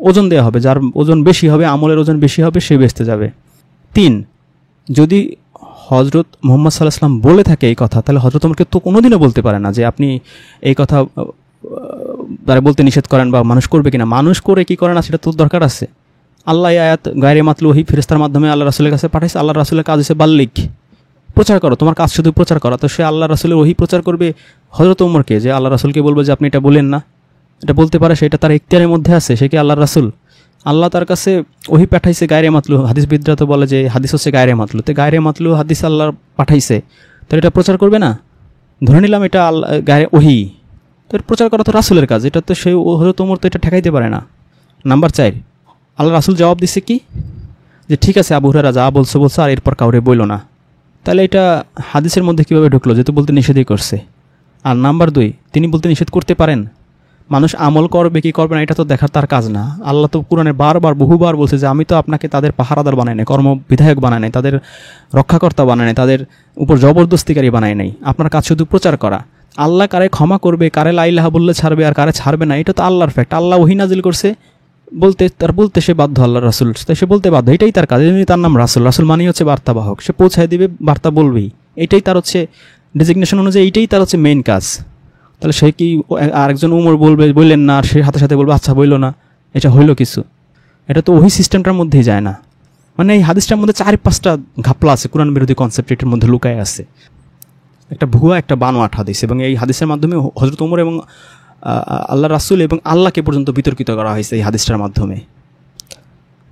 ওজন দেওয়া হবে, যার ওজন বেশি হবে, আমলের ওজন বেশি হবে, সে বেঁচতে যাবে। 3, যদি হযরত মুহাম্মদ সাল্লাল্লাহু আলাইহি ওয়াসাল্লাম বলে থাকে এই কথা, তাহলে হযরত ওমরকে তো কোনোদিনও বলতে পারে না যে আপনি এই কথা তারা বলতে নিষেধ করেন বা মানুষ করবে কিনা। মানুষ করে কি করে না সেটা তোর দরকার আছে? আল্লাহ এই আয়াত গায়রে মাতলু ওহী ফেরেশতার মাধ্যমে আল্লাহ রাসূলের কাছে পাঠাইছে। আল্লাহ রাসূলের কাজ হচ্ছে বাল্লিগ, প্রচার করো, তোমার কাজ শুধু প্রচার করা। তো সে আল্লাহ রাসূলের ওহী প্রচার করবে হযরত ওমরকে, যে আল্লাহ রাসূলকে বলবে যে আপনি এটা বলেন না, এটা বলতে পারে, সেটা তার ইখতিয়ারের মধ্যে আছে। সে কি আল্লাহর রাসূল? আল্লাহ তার কাছে ওহী পাঠাইছে গায়রে মাতলু। হাদিসবিদরা তো বলে যে হাদিস হচ্ছে গায়রে মাতলু। তো গায়রে মাতলু হাদিস আল্লাহ পাঠাইছে, তাহলে এটা প্রচার করবে না? ধরে নিলাম এটা আল্লাহ গায়রে ওহী, তো প্রচার করা তো রাসূলের কাজ, এটা তো সে হযরত ওমর তো এটা ঠেকাইতে পারে না। নাম্বার 4, আল্লাহ রাসূল জবাব দিচ্ছে কি, যে ঠিক আছে আবু হুরায়রা যা বলছো বলছো, আর এরপর কাউরে বইলো না। তাহলে এটা হাদিসের মধ্যে কীভাবে ঢুকলো, যেহেতু বলতে নিষেধই করছে। আর নাম্বার 2, তিনি বলতে নিষেধ করতে পারেন, মানুষ আমল করবে কি করবে না এটা তো দেখার তার কাজ না। আল্লাহ তো কোরআনে বারবার বহুবার বলছে যে আমি তো আপনাকে তাদের পাহারাদার বানাই নাই, কর্মবিধায়ক বানাই নাই, তাদের রক্ষাকর্তা বানাই নাই, তাদের উপর জবরদস্তিকারী বানাই নাই। আপনার কাজ শুধু প্রচার করা। আল্লাহ কারে ক্ষমা করবে, কারে লা ইলাহা বললে ছাড়বে আর কারে ছাড়বে না, এটা তো আল্লাহর ফ্যাক্ট। আল্লাহ ওহী নাজিল করছে, বলতে সে বাধ্য, আল্লাহ রাসূল তাই সে বলতে বাধ্য, এটাই তার কাজ। তার নাম রাসূল। রাসূল মানেই হচ্ছে বার্তাবাহক, সে পৌঁছায় দিবে, বার্তা বলবেই, এটাই তার হচ্ছে ডেজিগনেশন অনুযায়ী, এইটাই তার হচ্ছে মেইন কাজ। তাহলে সে কি আরেকজন উমর বললেন না আর সে সাথে সাথে বলবে আচ্ছা বললো না, এটা হইলো কিছু? এটা তো ওই সিস্টেমটার মধ্যেই যায় না। মানে এই হাদিসটার মধ্যে 4-5টা ঘাপলা আছে, কোরআন বিরোধী কনসেপ্ট এটার মধ্যে লুকায় আছে, একটা ভুয়া একটা বানোয়াট হাদিস। এবং এই হাদিসের মাধ্যমে হযরত ওমর এবং আল্লাহ রাসূল এবং আল্লাহকে পর্যন্ত বিতর্কিত করা হয়েছে এই হাদিসটার মাধ্যমে।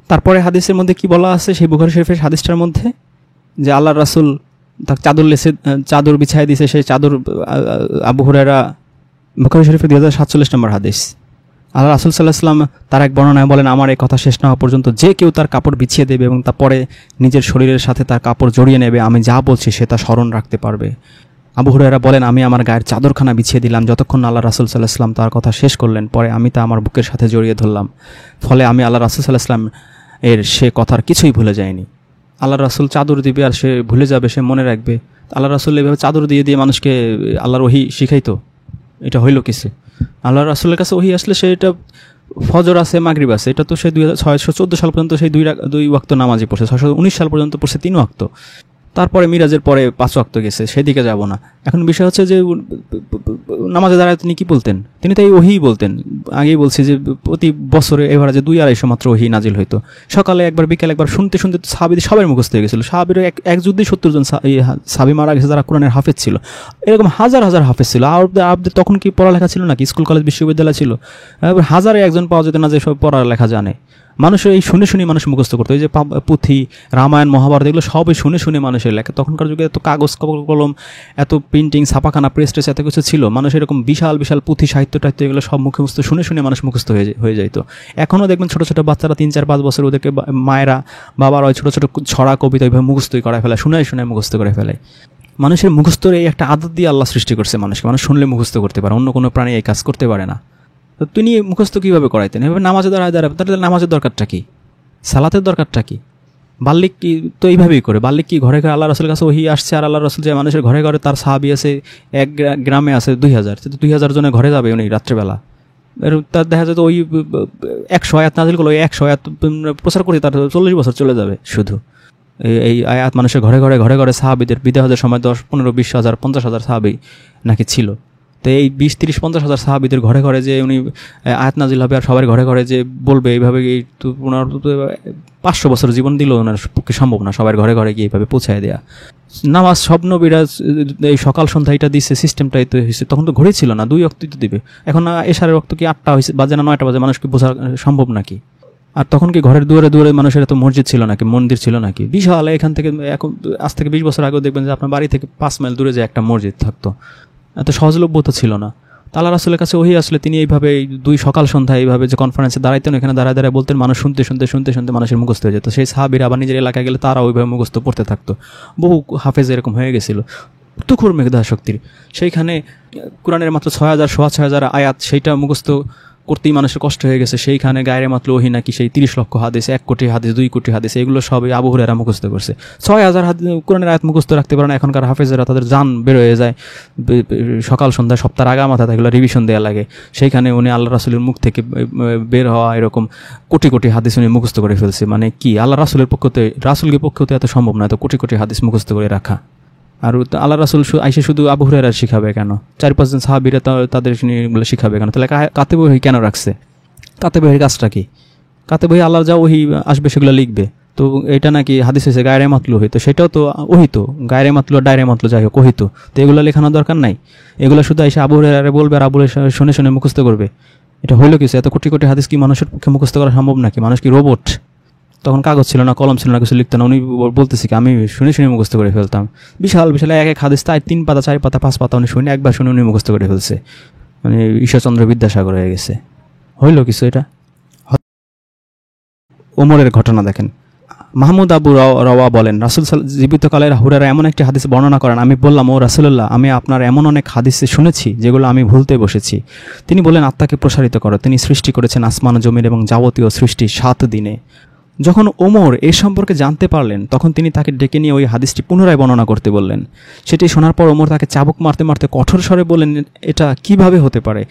তারপরে হাদিসের মধ্যে কি বলা আছে সেই বুখারী শরীফের হাদিসটার মধ্যে, যে আল্লাহ রাসূল তার চাদর বিছায় দিয়েছে, সেই চাদর আবু হুরায়রা, বুখারী শরীফের 2047 নম্বর হাদিস। আল্লাহ রাসূল সাল্লাল্লাহু আলাইহি ওয়াসাল্লাম তার এক বর্ণনায় বলেন, আমার এই কথা শেষ না হওয়া পর্যন্ত যে কেউ তার কাপড় বিছিয়ে দেবে এবং তারপরে নিজের শরীরের সাথে তার কাপড় জড়িয়ে নেবে, আমি যা বলছি সে তা স্মরণ রাখতে পারবে। আবু হুরায়রা বলেন, আমি আমার গায়ের চাদরখানা বিছিয়ে দিলাম যতক্ষণ আল্লাহ রাসূল সাল্লাল্লাহু আলাইহি ওয়াসাল্লাম তার কথা শেষ করলেন, পরে আমি তা আমার বুকের সাথে জড়িয়ে ধরলাম, ফলে আমি আল্লাহ রাসূল সাল্লাল্লাহু আলাইহি ওয়াসাল্লাম এর সে কথার কিছুই ভুলে যায়নি। আল্লাহ রাসূল চাদর দিবে আর সে ভুলে যাবে, সে মনে রাখবে। আল্লাহ রাসূল এভাবে চাদর দিয়ে মানুষকে আল্লাহর ওহী শিখাইতো, এটা হইল কিছু? আল্লাহ রাসূলের কাছে ওহী আসলে সে এটা ফজর আছে, মাগরিব আছে, এটা তো সে 614 সাল পর্যন্ত সেই দুই ওয়াক্ত নামাজই পড়ছে, 619 সাল পর্যন্ত পড়ছে 3 ওয়াক্ত, তারপরে মিরাজের পরে 5 ওয়াক্ত গেছে, সেদিকে যাব না। এখন বিষয় হচ্ছে যে নামাজে দাঁড়ায় তিনি কি বলতেন? তিনি তো এই ওহীই বলতেন। আগেই বলছি যে প্রতি বছরে এভারেজে 2-250 মাত্র ওহী নাজিল হইতো, সকালে একবার বিকেলে একবার, শুনতে শুনতে সাহাবীদের সবাই মুখস্থ হয়ে গেছিল। সাহাবীর এক যুদ্ধে 70 জন সাহাবী মারা গেছে যারা কোরআনের হাফেজ ছিল, এরকম হাজার হাজার হাফেজ ছিল। আর তখন কি পড়ালেখা ছিল নাকি? স্কুল কলেজ বিশ্ববিদ্যালয় ছিল, হাজারে একজন পাওয়া যেত না যে সব পড়ালেখা জানে। মানুষ এই শুনে শুনে মানুষ মুখস্থ করতো। এই যে পুঁথি, রামায়ণ, মহাভারত, এগুলো সবই শুনে শুনে মানুষের লেখা। তখনকার যুগে এত কাগজ কলম, এত প্রিন্টিং, ছাপাখানা, প্রেস টেস এত কিছু ছিল, মানুষ এরকম বিশাল বিশাল পুঁথি, সাহিত্য টাহিত্য এগুলো সব মুখস্থ শুনে শুনে মানুষ মুখস্থ হয়ে যাইতো। এখনও দেখবেন ছোটো ছোটো বাচ্চারা 3-4-5 বছর, ওদেরকে মায়েরা বাবারা ওই ছোটো ছোটো ছড়া কবিতা ওইভাবে মুখস্থই করায় ফেলে, শুনে মুখস্থ করে ফেলে। মানুষের মুখস্থর এই একটা আদত দিয়ে আল্লাহ সৃষ্টি করছে মানুষকে, মানুষ শুনলে মুখস্থ করতে পারে, অন্য কোনো প্রাণী এই কাজ করতে পারে না। তো তিনি মুখস্থ কীভাবে করাইতেন? এভাবে নামাজে দাঁড়ায় তাহলে নামাজের দরকারটা কি? সালাতের দরকারটা কি? বাল্লিক কি তো এইভাবেই করে? বাল্লিক কি ঘরে ঘরে আল্লাহ রাসূলের কাছে ওহী আসছে, আর আল্লাহ রাসূল যে মানুষের ঘরে ঘরে, তার সাহাবী আছে এক গ্রামে আছে 2000, 2000 জনের ঘরে যাবে উনি রাত্রেবেলা, তার দেখা যায় তো ওই 100 আয়াত নাজিল করলো, 100 আয়াত প্রচার করে তার 40 বছর চলে যাবে। শুধু এই আয়াত মানুষের ঘরে ঘরে ঘরে ঘরে সাহাবীদের বিদায় হজের সময় 10, 15, 20 হাজার, 50 হাজার সাহাবী নাকি ছিল। তো এই 20, 30, 50 হাজার সাহাবীদের ঘরে ঘরে যে উনি আয়াত নাজিল হবে আর সবার ঘরে ঘরে যে বলবে, এইভাবে এই 500 বছর জীবন দিল ওনার পক্ষে সম্ভব না সবার ঘরে ঘরে গিয়ে এইভাবে পৌঁছায় দেওয়া। নামাজ সব নবীরা এই সকাল সন্ধ্যা এটা দিচ্ছে, সিস্টেমটাই তো হয়েছে। তখন তো ঘড়ি ছিল না, 2 ওয়াক্ত তো দিবে। এখন এশারের ওয়াক্ত কি 8টা হয়েছে, বাজে না 9টা বাজে, মানুষ কি বোঝা সম্ভব নাকি? আর তখন কি ঘরের দুয়ারে দুয়ারে মানুষের এত মসজিদ ছিল নাকি, মন্দির ছিল নাকি? বিশাল, এখান থেকে এখন আজ থেকে 20 বছর আগেও দেখবেন যে আপনার বাড়ি থেকে 5 মাইল দূরে যে একটা মসজিদ থাকতো, এত সহজলভ্য তো ছিল না। আল্লাহ রাসূলের কাছে ওহী আসলে তিনি এইভাবে 2 সকাল সন্ধ্যা এইভাবে যে কনফারেন্সে দাঁড়াইতেন, এখানে দাঁড়ায় দাঁড়ায় বলতেন, মানুষ শুনতে শুনতে শুনতে শুনতে মানুষের মুখস্থ হয়ে যেত। সেই সাহাবীরা আবার নিজের এলাকায় গেলে তারা ওইভাবে মুখস্থ পড়তে থাকতো। বহু হাফেজ এরকম হয়ে গেছিল। তুখুর মেধা শক্তির, সেইখানে কোরআনের মাত্র 6,000 আয়াত, সেইটা মুখস্থ করতেই মানুষের কষ্ট হয়ে গেছে। সেইখানে গায়রে মাত্র ওহি নাকি সেই 30 লক্ষ হাদিস, 1 কোটি হাদিস, 2 কোটি হাদিস, এগুলো সবই আবু হুরায়রা মুখস্থ করছে। 6,000 হাদিস কোরআনের আয়াত মুখস্থ রাখতে পারে না এখনকার হাফেজেরা, তাদের জান বের হয়ে যায় সকাল সন্ধ্যা, সপ্তাহের আগা মাথা এগুলো রিভিশন দেওয়া লাগে। সেইখানে উনি আল্লাহ রাসূলের মুখ থেকে বের হওয়া এরকম কোটি কোটি হাদিস উনি মুখস্থ করে ফেলছে। মানে কি আল্লাহ রাসূলের রাসূলকে পক্ষতে এত সম্ভব না, এত কোটি কোটি হাদিস মুখস্থ করে রাখা। আর আল্লাহ রাসূল আইসে শুধু আবু হুরায়রা শিখাবে কেন? 4-5 জন সাহাবীরা তাদের এগুলো শিখাবে কেন? তাহলে কাতেব ওহী কেন রাখছে? কাতেব ওহীর কাজটা কি? কাতেব ওহী আল্লাহর যা ওহী আসবে সেগুলো লিখবে। তো এটা নাকি হাদিস হয়েছে গায়রে মাতলু হইতো, সেটাও তো ওহী, তো গায়রে মাতলু ডায়রে মাতলু যাই হোক ওহী তো এগুলো লেখানোর দরকার নাই। এগুলো শুধু এসে আবু হুরায়রা বলবে আর আবু হুরায়রা শুনে শুনে মুখস্থ করবে। এটা হইলো কিছু? এত কোটি কোটি হাদিস কি মানুষের পক্ষে মুখস্থ করা সম্ভব নাকি? মানুষ কি রোবট? তখন কাগজ ছিল না, কলম ছিল না, কিছু লিখতো না। উনি বলতেছি কি আমি শুনে শুনে মুখস্থ করে ফেলতাম। বিশাল বিশাল এক এক হাদিস, তাই 3 পাতা 4 পাতা 5 পাতা উনি শুনে একবার শুনে উনি মুখস্থ করে ফেলছে। মানে ঈশ্বরচন্দ্র বিদ্যাসাগর হয়ে গেছে। হইল কিছু এটা? ওমরের ঘটনা দেখেন। মাহমুদ আবু রওয়া বলেন, রাসূল জীবিতকালের হুরায়রা এমন একটি হাদিস বর্ণনা করেন, আমি বললাম, ও রাসূলুল্লাহ, আমি আপনার এমন অনেক হাদিসে শুনেছি যেগুলো আমি ভুলতে বসেছি। তিনি বলেন, আত্মাকে প্রসারিত করো। তিনি সৃষ্টি করেছেন আসমান ও জমিন এবং যাবতীয় সৃষ্টি 7 দিনে। যখন ওমর এ সম্পর্কে জানতে পারলেন তখন তিনি তাকে ডেকে নিয়ে ওই হাদিসটি পুনরায় বর্ণনা করতে বললেন। সেটি শোনার পর ওমর তাকে চাবুক মারতে মারতে কঠোর স্বরে বললেন, এটা কিভাবে হতে পারে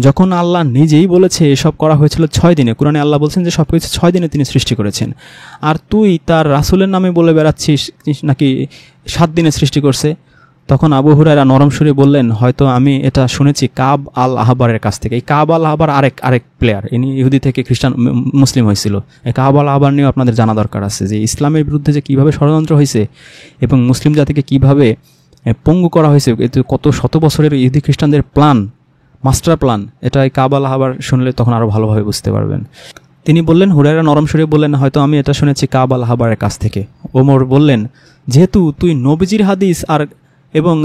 যখন আল্লাহ নিজেই বলেছে এসব করা হয়েছিল 6 দিনে? কোরআনে আল্লাহ বলছেন যে সব কিছু 6 দিনে তিনি সৃষ্টি করেছেন, আর তুই তার রাসূলের নামে বলে বেড়াচ্ছিস নাকি 7 দিনে সৃষ্টি করছে। তখন আবু হুরায়রা নরম সুরে বললেন, হয়তো আমি এটা শুনেছি কাব আল আহবারের কাছ থেকে। এই কাব আল আহবার আরেক প্লেয়ার, ইনি ইহুদি থেকে খ্রিস্টান মুসলিম হয়েছিল। এই কাব আল আহবার নিয়েও আপনাদের জানা দরকার আছে যে ইসলামের বিরুদ্ধে যে কীভাবে ষড়যন্ত্র হয়েছে এবং মুসলিম জাতিকে কীভাবে পঙ্গু করা হয়েছে, কত শত বছরের ইহুদি খ্রিস্টানদের প্ল্যান, মাস্টার প্ল্যান, এটা এই কাব আল আহবার শুনলে তখন আরও ভালোভাবে বুঝতে পারবেন। তিনি বললেন, হুরায়রা নরম সুরে বললেন, হয়তো আমি এটা শুনেছি কাব আল আহবারের কাছ থেকে। ওমর বললেন, যেহেতু তুই নবীজির হাদিস আর এবং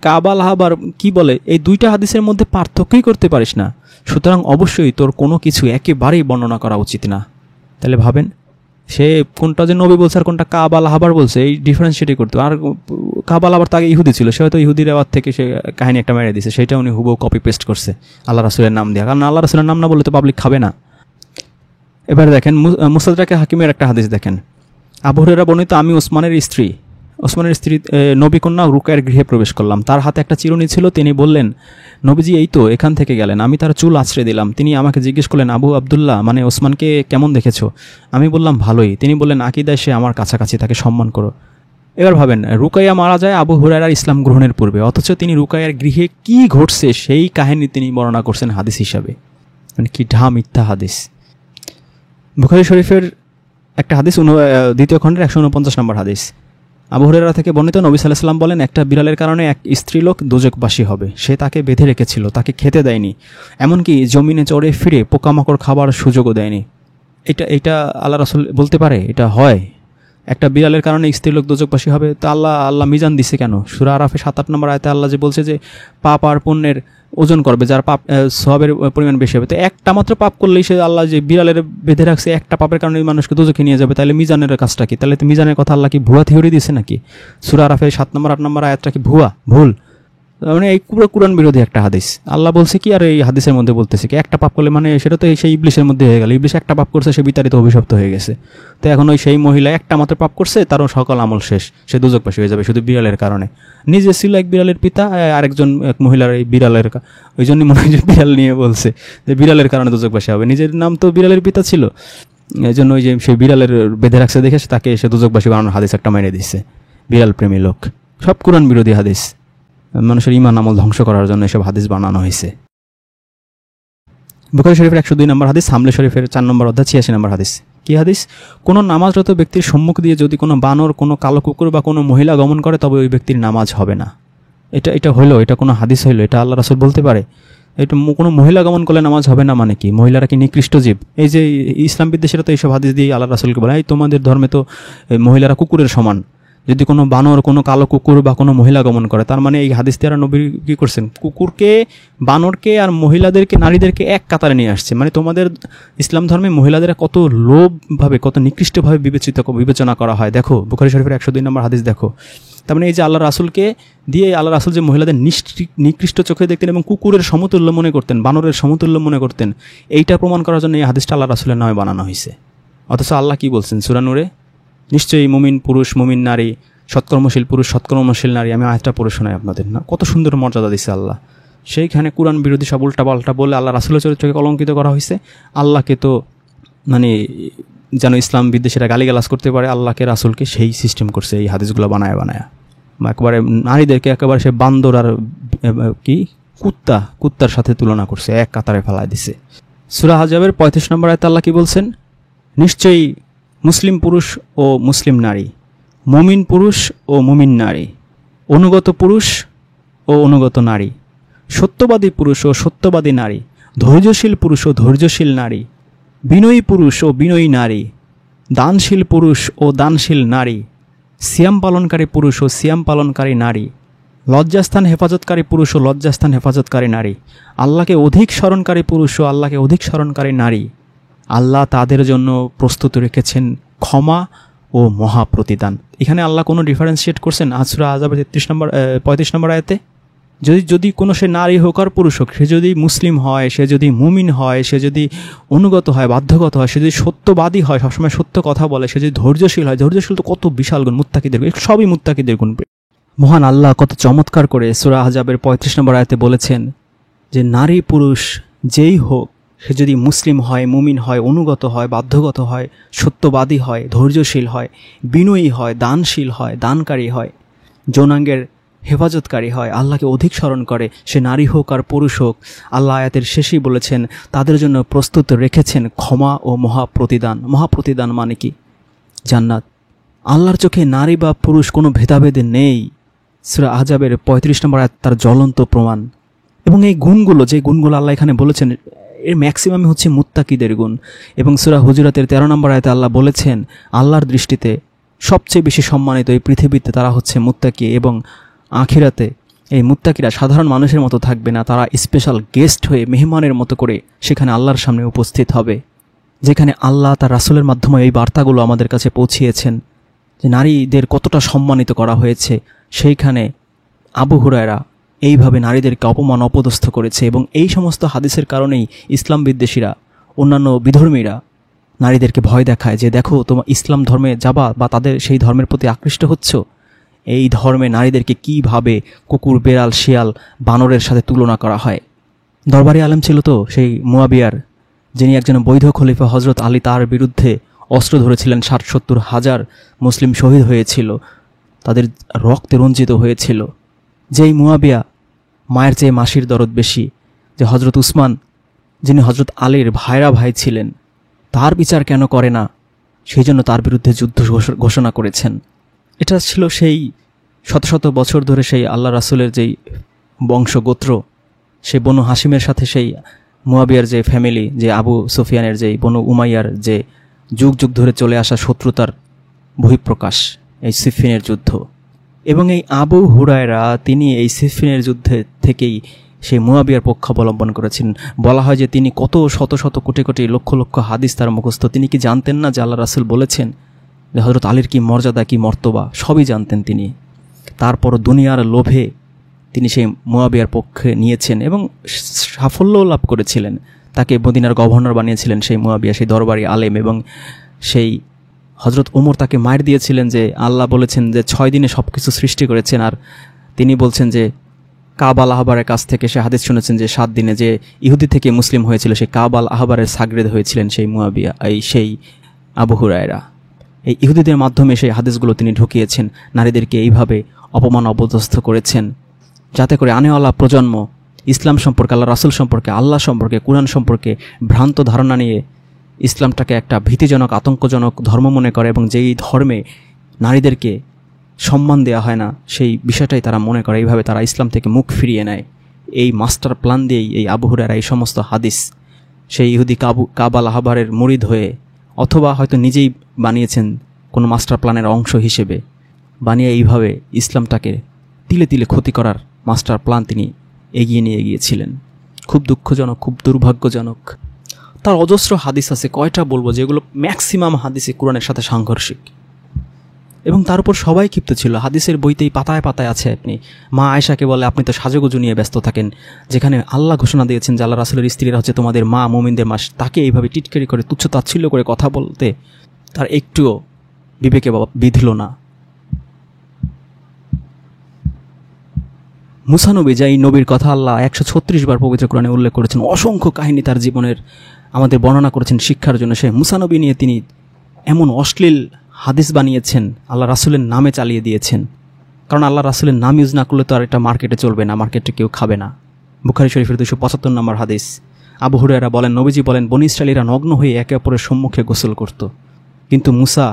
কাব আল আহবার কি বলে এই 2টা হাদিসের মধ্যে পার্থক্যই করতে পারিস না, সুতরাং অবশ্যই তোর কোনো কিছু একেবারেই বর্ণনা করা উচিত না। তাহলে ভাবেন সে কোনটা যে নবী বলছে আর কোনটা কাব আল আহবার বলছে, এই ডিফারেন্সিয়েটই করতো। আর কাব আল আহবার তো আগে ইহুদি ছিল, সে হয়তো ইহুদির আওয়াজ থেকে সে কাহিনী একটা মেরে দিয়েছে, সেটা উনি হুবহু কপি পেস্ট করছে আল্লাহ রাসূলের নাম দিয়ে, কারণ আল্লাহ রাসূলের নাম না বললে তো পাবলিক খাবে না। এবারে দেখেন মুস্তাদরাকে হাকিমের একটা হাদিস দেখেন। আবু হুরায়রা বর্ণিত, আমি ওসমানের স্ত্রী নবী কন্যা রুকায়ের গৃহে প্রবেশ করলাম। তার হাতে একটা চিরুনি ছিল। তিনি বললেন, নবীজি এই তো এখান থেকে গেলেন। আমি তার চুল আঁচড়ে দিলাম। তিনি আমাকে জিজ্ঞেস করলেন, আবু আবদুল্লাহ মানে ওসমানকে কেমন দেখেছো? আমি বললাম, ভালোই। তিনি বললেন, আকীদায় সে আমার কাছাকাছি, তাকে সম্মান করো। এবার ভাবেন, রুকাইয়া মারা যায় আবু হুরায়রার ইসলাম গ্রহণের পূর্বে, অথচ তিনি রুকাইয়ার গৃহে কি ঘটছে সেই কাহিনী তিনি বর্ণনা করছেন হাদিস হিসাবে। মানে কি মিথ্যা হাদিস। বুখারী শরীফের একটা হাদিস 2য় খণ্ডের 149 নম্বর হাদিস। আবু হুরায়রা থেকে বর্ণিত, নবী সাল্লাল্লাহু আলাইহি ওয়াসাল্লাম বলেন, একটা বিড়ালের কারণে এক স্ত্রীলোক দোজখবাসী হবে। সে তাকে বেঁধে রেখেছিল, তাকে খেতে দেয়নি, এমনকি জমিনে চড়ে ফিরে পোকামাকড় খাবার সুযোগও দেয়নি। এটা আল্লাহ রাসূল বলতে পারে? এটা হয়? একটা বিড়ালের কারণে স্ত্রীলোক দোজখবাসী হবে? তা আল্লাহ মিজান দিছে কেন? সূরা আরাফে 7-8 নম্বর আয়াতে আল্লাহ যে বলছে যে পাপ আর পুণ্যের ওজন করবে, যার পাপ সওয়াবের পরিমাণ বেশি হবে। তো একটা মাত্র পাপ করলেই সে আল্লাহ যে বিড়ালের বেঁধে রাখছে, একটা পাপের কারণে মানুষকে দোজখে নিয়ে যাবে, তাহলে মিজানের কাজটা কি? তাহলে তো মিজানের কথা আল্লাহ কি ভুয়া থিওরি দিছে নাকি? সূরা আরাফের 7 নম্বর 8 নম্বর আয়াতটা কি ভুল? মানে এই পুরো কোরআন বিরোধী একটা হাদিস। আল্লাহ বলছে কি আর এই হাদিসের মধ্যে বলতেছে কি? একটা পাপ করলে মানে সেটা তো সেই ইবলিসের মধ্যে হয়ে গেল। ইবলিস একটা পাপ করছে, সে বিতাড়িত অভিশপ্ত হয়ে গেছে। তো এখন ওই সেই মহিলা একটা মাত্র পাপ করছে, তারও সকল আমল শেষ, সে দোজখবাসী হয়ে যাবে শুধু বিড়ালের কারণে। নিজে ছিল এক বিড়ালের পিতা, আরেকজন এক মহিলার এই বিড়ালের, ওই জন্যই মনে হয় যে বিড়াল নিয়ে বলছে যে বিড়ালের কারণে দোজখবাসী হবে। নিজের নাম তো বিড়ালের পিতা ছিল, এই জন্য ওই যে সেই বিড়ালের বেঁধে রাখছে দেখে তাকে সে দোজখবাসী বানানোর হাদিস একটা মেরে দিচ্ছে। বিড়াল প্রেমী লোক। সব কোরআন বিরোধী হাদিস। মানুষের ঈমান আমল ধ্বংস করার জন্য এসব হাদিস বানানো হয়েছে। বুখারী শরীফের 102 নম্বর হাদিস, হামলে শরীফের 4 নম্বর অধ্যায় 86 নম্বর হাদিস। কি হাদিস? কোনো নামাজরত ব্যক্তির সম্মুখ দিয়ে যদি কোনো বানর, কোনো কালো কুকুর বা কোনো মহিলা গমন করে তবে ওই ব্যক্তির নামাজ হবে না। এটা হইলো? এটা কোনো হাদিস হইলো? এটা আল্লাহ রাসূল বলতে পারে? এটা কোনো মহিলা গমন করলে নামাজ হবে না মানে কি? মহিলারা কি নিকৃষ্ট জীব? এই যে ইসলাম বিদ্বেষীরা তো এইসব হাদিস দিয়ে আল্লাহ রাসূলকে বলে, এই তোমাদের ধর্মে তো মহিলারা কুকুরের সমান। যদি কোনো বানর, কোনো কালো কুকুর বা কোনো মহিলা গমন করে, তার মানে এই হাদিস দ্বারা নবী কী করছেন? কুকুরকে, বানরকে আর মহিলাদেরকে, নারীদেরকে এক কাতারে নিয়ে আসছে। মানে তোমাদের ইসলাম ধর্মে মহিলাদের কত লোভভাবে, কত নিকৃষ্টভাবে বিবেচনা করা হয়। দেখো বুখারী শরীফের 102 নম্বর হাদিস দেখো। তার মানে এই যে আল্লাহ রাসূলকে দিয়ে আল্লাহ রাসূল যে মহিলাদের নিকৃষ্ট চোখে দেখতেন এবং কুকুরের সমতুল্য মনে করতেন, বানরের সমতুল্য মনে করতেন, এইটা প্রমাণ করার জন্য এই হাদিসটা আল্লাহ রাসূলের নামে বানানো হয়েছে। অথচ আল্লাহ কি বলছেন সূরা নূরে, নিশ্চয়ই মুমিন পুরুষ মুমিন নারী, সৎকর্মশীল পুরুষ সৎকর্মশীল নারী, আমি আয়াতটা পড়ে শোনাই আপনাদের, না কত সুন্দর মর্যাদা দিচ্ছে আল্লাহ। সেইখানে কোরআন বিরোধী সব উল্টাপাল্টা বলে আল্লাহ রাসূলের চরিত্রকে কলঙ্কিত করা হয়েছে। আল্লাহকে তো মানে যেন ইসলাম বিদ্বেষীরা গালিগালাজ করতে পারে আল্লাহকে রাসূলকে, সেই সিস্টেম করছে এই হাদিসগুলো বানায় একেবারে নারীদেরকে একেবারে সে বান্দর আর কি কুত্তার সাথে তুলনা করছে, এক কাতারে ফেলায় দিছে। সূরা আহজাবের 35 নম্বর আয়াতে আল্লাহ কি বলছেন, নিশ্চয়ই মুসলিম পুরুষ ও মুসলিম নারী, মুমিন পুরুষ ও মুমিন নারী, অনুগত পুরুষ ও অনুগত নারী, সত্যবাদী পুরুষ ও সত্যবাদী নারী, ধৈর্যশীল পুরুষ ও ধৈর্যশীল নারী, বিনয়ী পুরুষ ও বিনয়ী নারী, দানশীল পুরুষ ও দানশীল নারী, সিয়াম পালনকারী পুরুষ ও সিয়াম পালনকারী নারী, লজ্জাস্থান হেফাজতকারী পুরুষ ও লজ্জাস্থান হেফাজতকারী নারী, আল্লাহকে অধিক স্মরণকারী পুরুষ ও আল্লাহকে অধিক স্মরণকারী নারী। আল্লাহ তাদের জন্য প্রস্তুত রেখেছেন ক্ষমা ও মহা প্রতিদান। এখানে আল্লাহ কোনো ডিফারেন্সিয়েট করছেন সূরা আহজাবের 35 নম্বর আয়াতে? যদি কোনো সে নারী হোক আর পুরুষ হোক, সে যদি মুসলিম হয়, সে যদি মুমিন হয়, সে যদি অনুগত হয়, বাধ্যগত হয়, সে যদি সত্যবাদী হয়, সবসময় সত্য কথা বলে, সে যদি ধৈর্যশীল হয়, ধৈর্যশীল তো কত বিশাল গুণ, মুত্তাকিদের গুণ, সবই মুত্তাকিদের গুণ। মহান আল্লাহ কত চমৎকার করে সূরা আহজাবের 35 নম্বর আয়াতে বলেছেন যে নারী পুরুষ যেই হোক, সে যদি মুসলিম হয়, মুমিন হয়, অনুগত হয়, বাধ্যগত হয়, সত্যবাদী হয়, ধৈর্যশীল হয়, বিনয়ী হয়, দানশীল হয়, দানকারী হয়, যৌনাঙ্গের হেফাজতকারী হয়, আল্লাহকে অধিক স্মরণ করে, সে নারী হোক আর পুরুষ হোক, আল্লাহ আয়াতের শেষেই বলেছেন তাদের জন্য প্রস্তুত রেখেছেন ক্ষমা ও মহাপ্রতিদান। মহাপ্রতিদান মানে কি? জান্নাত। আল্লাহর চোখে নারী বা পুরুষ কোনো ভেদাভেদে নেই। সূরা আহজাবের 35 নম্বর আয়াত তার জ্বলন্ত প্রমাণ। এবং এই গুণগুলো, যে গুণগুলো আল্লাহ এখানে বলেছেন, এর ম্যাক্সিমামই হচ্ছে মুত্তাকিদের গুণ। এবং সূরা হুজুরাতের 13 নম্বর আয়াতে আল্লাহ বলেছেন আল্লাহর দৃষ্টিতে সবচেয়ে বেশি সম্মানিত এই পৃথিবীতে তারা হচ্ছে মুত্তাকি, এবং আখিরাতে এই মুত্তাকিরা সাধারণ মানুষের মতো থাকবে না, তারা স্পেশাল গেস্ট হয়ে মেহমানের মতো করে সেখানে আল্লাহর সামনে উপস্থিত হবে, যেখানে আল্লাহ তার রাসূলের মাধ্যমে এই বার্তাগুলো আমাদের কাছে পৌঁছিয়েছেন যে নারীদের কতটা সম্মানিত করা হয়েছে। সেইখানে আবু হুরায়রা এইভাবে নারীদেরকে অপমান অপদস্থ করেছে, এবং এই সমস্ত হাদিসের কারণেই ইসলাম বিদ্বেষীরা, অন্যান্য বিধর্মীরা নারীদেরকে ভয় দেখায় যে দেখো তোমার ইসলাম ধর্মে যাবা বা তাদের সেই ধর্মের প্রতি আকৃষ্ট হচ্ছ, এই ধর্মে নারীদেরকে কিভাবে কুকুর, বেড়াল, শিয়াল, বানরের সাথে তুলনা করা হয়। দরবারি আলেম ছিল তো সেই মুয়াবিয়ার, যিনি একজন বৈধ খলিফা হজরত আলী, তার বিরুদ্ধে অস্ত্র ধরেছিলেন, 60-70 হাজার মুসলিম শহীদ হয়েছিল, তাদের রক্তে রঞ্জিত হয়েছিল। যেই মুয়াবিয়া মায়ের চেয়ে মাসির দরদ বেশি, যে হজরত উসমান, যিনি হজরত আলীর ভাইরা ভাই ছিলেন, তার বিচার কেন করে না, সেই জন্য তার বিরুদ্ধে যুদ্ধ ঘোষণা করেছেন। এটা ছিল সেই শত শত বছর ধরে সেই আল্লাহ রাসূলের যেই বংশগোত্র, সেই বনু হাসিমের সাথে সেই মুয়াবিয়ার যে ফ্যামিলি, যে আবু সুফিয়ানের যে বনু উমাইয়ার যে যুগ যুগ ধরে চলে আসা শত্রুতার বহিঃপ্রকাশ এই সিফিনের যুদ্ধ। এবং এই আবু হুরায়রা তিনি এই সিফিনের যুদ্ধে থেকেই সেই মুয়াবিয়ার পক্ষ অবলম্বন করেছেন। বলা হয় যে তিনি কত শত শত কোটি কোটি লক্ষ লক্ষ হাদিস তার মুখস্থ। তিনি কি জানতেন না যে আল্লাহ রাসূল বলেছেন যে হযরত আলীর কি মর্যাদা, কি মর্তবা, সবই জানতেন তিনি। তারপর দুনিয়ার লোভে তিনি সেই মুয়াবিয়ার পক্ষে নিয়েছেন এবং সাফল্যও লাভ করেছিলেন। তাকে মদিনার গভর্নর বানিয়েছিলেন সেই মুয়াবিয়া, সেই দরবারি আলেম। এবং সেই হজরত ওমর তাকে মার দিয়েছিলেন যে আল্লাহ বলেছেন যে 6 দিনে সব কিছু সৃষ্টি করেছেন, আর তিনি বলছেন যে কাবাল আহবারের কাছ থেকে সে হাদিস শুনেছেন যে 7 দিনে যে ইহুদি থেকে মুসলিম হয়েছিল, সেই কাবাল আহবারের সাগরেদ হয়েছিলেন সেই মুয়াবিয়া, সেই আবু হুরায়রা। এই ইহুদিদের মাধ্যমে সেই হাদিসগুলো তিনি ঢুকিয়েছেন, নারীদেরকে এইভাবে অপমান অপদস্থ করেছেন, যাতে করে আনেওয়ালা প্রজন্ম ইসলাম সম্পর্কে, আল্লাহ রাসূল সম্পর্কে, আল্লাহ সম্পর্কে, কুরআন সম্পর্কে ভ্রান্ত ধারণা নিয়ে ইসলামটাকে একটা ভীতিজনক, আতঙ্কজনক ধর্ম মনে করে, এবং যেই ধর্মে নারীদেরকে সম্মান দেওয়া হয় না সেই বিষয়টাই তারা মনে করে, এইভাবে তারা ইসলাম থেকে মুখ ফিরিয়ে নেয়। এই মাস্টার প্ল্যান দিয়েই এই আবু হুরায়রা এই সমস্ত হাদিস সেই ইহুদি কাবাল আহবারের মুরিদ হয়ে, অথবা হয়তো নিজেই বানিয়েছেন কোনো মাস্টার প্ল্যানের অংশ হিসেবে, বানিয়ে এইভাবে ইসলামটাকে তিলে তিলে ক্ষতি করার মাস্টার প্ল্যান তিনি এগিয়ে নিয়ে গিয়েছিলেন। খুব দুঃখজনক, খুব দুর্ভাগ্যজনক। তার অজস্র হাদিস আছে, কয়টা বলবো, যেগুলো ম্যাক্সিমাম হাদিসে কোরআনের সাথে সাংঘর্ষিক। এবং তার উপর সবাই ক্ষিপ্ত ছিল। হাদিসের বইতেই পাতায় পাতায় আছে। আপনি মা আয়েশাকে বলে আপনি তো সাজুগুজু নিয়ে ব্যস্ত থাকেন, যেখানে আল্লাহ ঘোষণা দিয়েছেন যে আল্লাহ রাসূলের স্ত্রীরা হচ্ছে তোমাদের মা, মুমিনদের মা, তাকে এইভাবে টিটকারি করে তুচ্ছ তাচ্ছিল্য করে কথা বলতে তার একটুও বিবেকে বিধল না। মুসা নবী, যাই নবীর কথা আল্লাহ 136 বার পবিত্র কোরআনে উল্লেখ করেছেন, অসংখ্য কাহিনী তার জীবনের আমাদের বর্ণনা করেছেন শিক্ষার জন্য, সে মুসা নবী নিয়ে তিনি এমন অশ্লীল হাদিস বানিয়েছেন, আল্লাহ রাসূলের নামে চালিয়ে দিয়েছেন। কারণ আল্লাহ রাসূলের নাম ইউজ না করলে তো আর এটা মার্কেটে চলবে না, মার্কেটে কেউ খাবে না। বুখারী শরীফের 275 নম্বর হাদিস। আবু হুরায়রা বলেন, নবীজি বলেন, বনী ইসরাঈলীরা নগ্ন হয়ে একে অপরের সম্মুখে গোসল করত, কিন্তু মুসা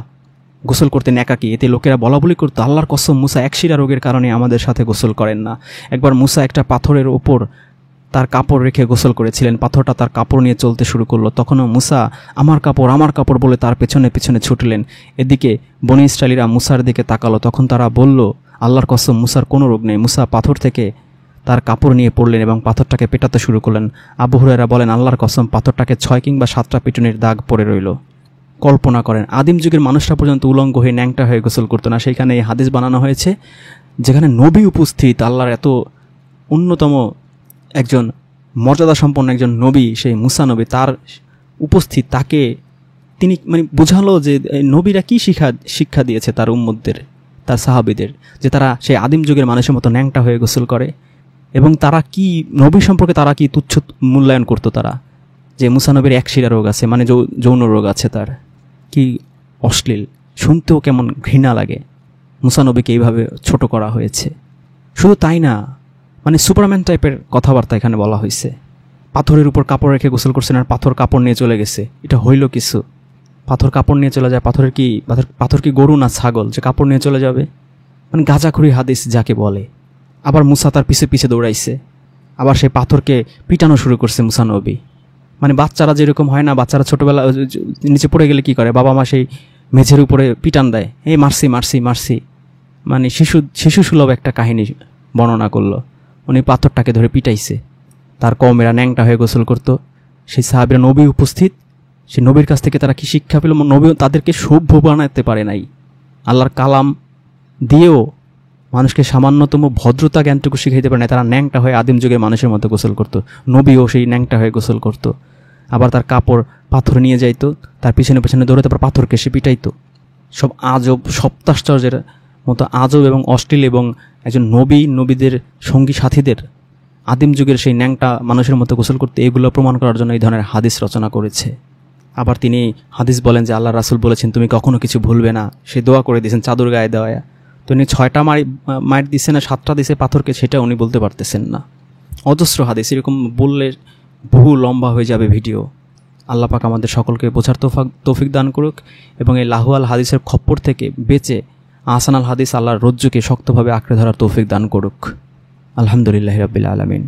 গোসল করতেন একাকী। এতে লোকেরা বলাবলি করতো, আল্লাহর কসম মুসা একশিরা রোগের কারণে আমাদের সাথে গোসল করেন না। একবার মুসা একটা পাথরের ওপর তার কাপড় রেখে গোসল করেছিলেন, পাথরটা তার কাপড় নিয়ে চলতে শুরু করলো। তখনও মুসা আমার কাপড় বলে তার পেছনে পেছনে ছুটলেন। এদিকে বনী ইসরাঈলীরা মুসার দিকে তাকালো, তখন তারা বলল, আল্লাহর কসম মুসার কোনো রোগ নেই। মুসা পাথর থেকে তার কাপড় নিয়ে পড়লেন এবং পাথরটাকে পেটাতে শুরু করলেন। আবু হুরায়রা বলেন, আল্লাহর কসম পাথরটাকে 6 কিংবা 7টা পিটুনির দাগ পড়ে রইল। কল্পনা করেন, আদিম যুগের মানুষরা পর্যন্ত উলঙ্গ হয়ে ন্যাংটা হয়ে গোসল করতো না, সেইখানে এই হাদিস বানানো হয়েছে, যেখানে নবী উপস্থিত, আল্লাহর এত অন্যতম একজন মর্যাদা সম্পন্ন একজন নবী, সেই মুসা নবী, তার উপস্থিত, তাকে তিনি বোঝালো যে নবীরা কি শিক্ষা দিয়েছে তার উম্মতদের, তার সাহাবীদের, যে তারা সেই আদিম যুগের মানুষের মতো ন্যাংটা হয়ে গোসল করে, এবং তারা কি নবী সম্পর্কে তারা কি তুচ্ছ মূল্যায়ন করতো, তারা যে মুসা নবীর একশিরা রোগ আছে, যৌন রোগ আছে, তার কি অশ্লীল, শুনতেও কেমন ঘৃণা লাগে। মুসা নবীকে এইভাবে ছোট করা হয়েছে। শুধু তাই না, সুপারম্যান টাইপের কথাবার্তা এখানে বলা হয়েছে। পাথরের উপর কাপড় রেখে গোসল করছেন আর পাথর কাপড় নিয়ে চলে গেছে, এটা হইল কিছু? পাথর কাপড় নিয়ে চলে যায়, পাথর কি গরু না ছাগল যে কাপড় নিয়ে চলে যাবে? গাঁজাখুরি হাদিস যাকে বলে। আবার মুসা তার পিছে পিছে দৌড়াইছে, আবার সেই পাথরকে পিটানো শুরু করছে মুসা নবী। বাচ্চারা যেরকম হয় না, বাচ্চারা ছোটবেলা নিচে পড়ে গেলে কি করে, বাবা মা সেই মেঝের উপরে পিটান দেয়, এই মারছি মারছি মারছি, শিশু সুলভ একটা কাহিনী বর্ণনা করলো। উনি পাথরটাকে ধরে পিটাইছে, তার কওমেরা ন্যাংটা হয়ে গোসল করতো, সেই সাহাবীরা নবী উপস্থিত, সেই নবীর কাছ থেকে তারা কি শিক্ষা পেল? নবী তাদেরকে সভ্য বানাতে পারে নাই, আল্লাহর কালাম দিয়েও মানুষকে সামান্যতম ভদ্রতা জ্ঞানটুকু শিখাইতে পারে না, তারা ন্যাংটা হয়ে আদিম যুগের মানুষের মতো গোসল করতো। নবীও সেই ন্যাংটা হয়ে গোসল করতো, আবার তার কাপড় পাথর নিয়ে যাইতো, তার পিছনে পেছনে দৌড়ে তারপর পাথরকে সে পিটাইতো। সব আজব, সপ্তাশ্চর্যের মতো আজব এবং অশ্লীল, এবং একজন নবীদের সঙ্গী সাথীদের আদিম যুগের সেই ন্যাংটা মানুষের মতো গোসল করতে, এগুলো প্রমাণ করার জন্য এই ধরনের হাদিস রচনা করেছে। আবার তিনি হাদিস বলেন যে আল্লাহ রাসূল বলেছেন তুমি কখনো কিছু ভুলবে না, সে দোয়া করে দিয়েছেন চাদর গায়ে দেওয়া। তো উনি 6টা মাইট দিচ্ছে না 7টা দিছে পাথরকে, সেটা উনি বলতে পারতেছেন না। অজস্র হাদিস, এরকম বললে বহু লম্বা হয়ে যাবে ভিডিও। আল্লাহ পাক আমাদের সকলকে বোঝার তৌফিক দান করুক, এবং এই লাহুয়াল হাদিসের খপ্পর থেকে বেঁচে আহসানাল হাদিস আল্লাহর রজ্জুকে শক্তভাবে আঁকড়ে ধরার তৌফিক দান করুক। আলহামদুলিল্লাহি রাব্বিল আলামিন।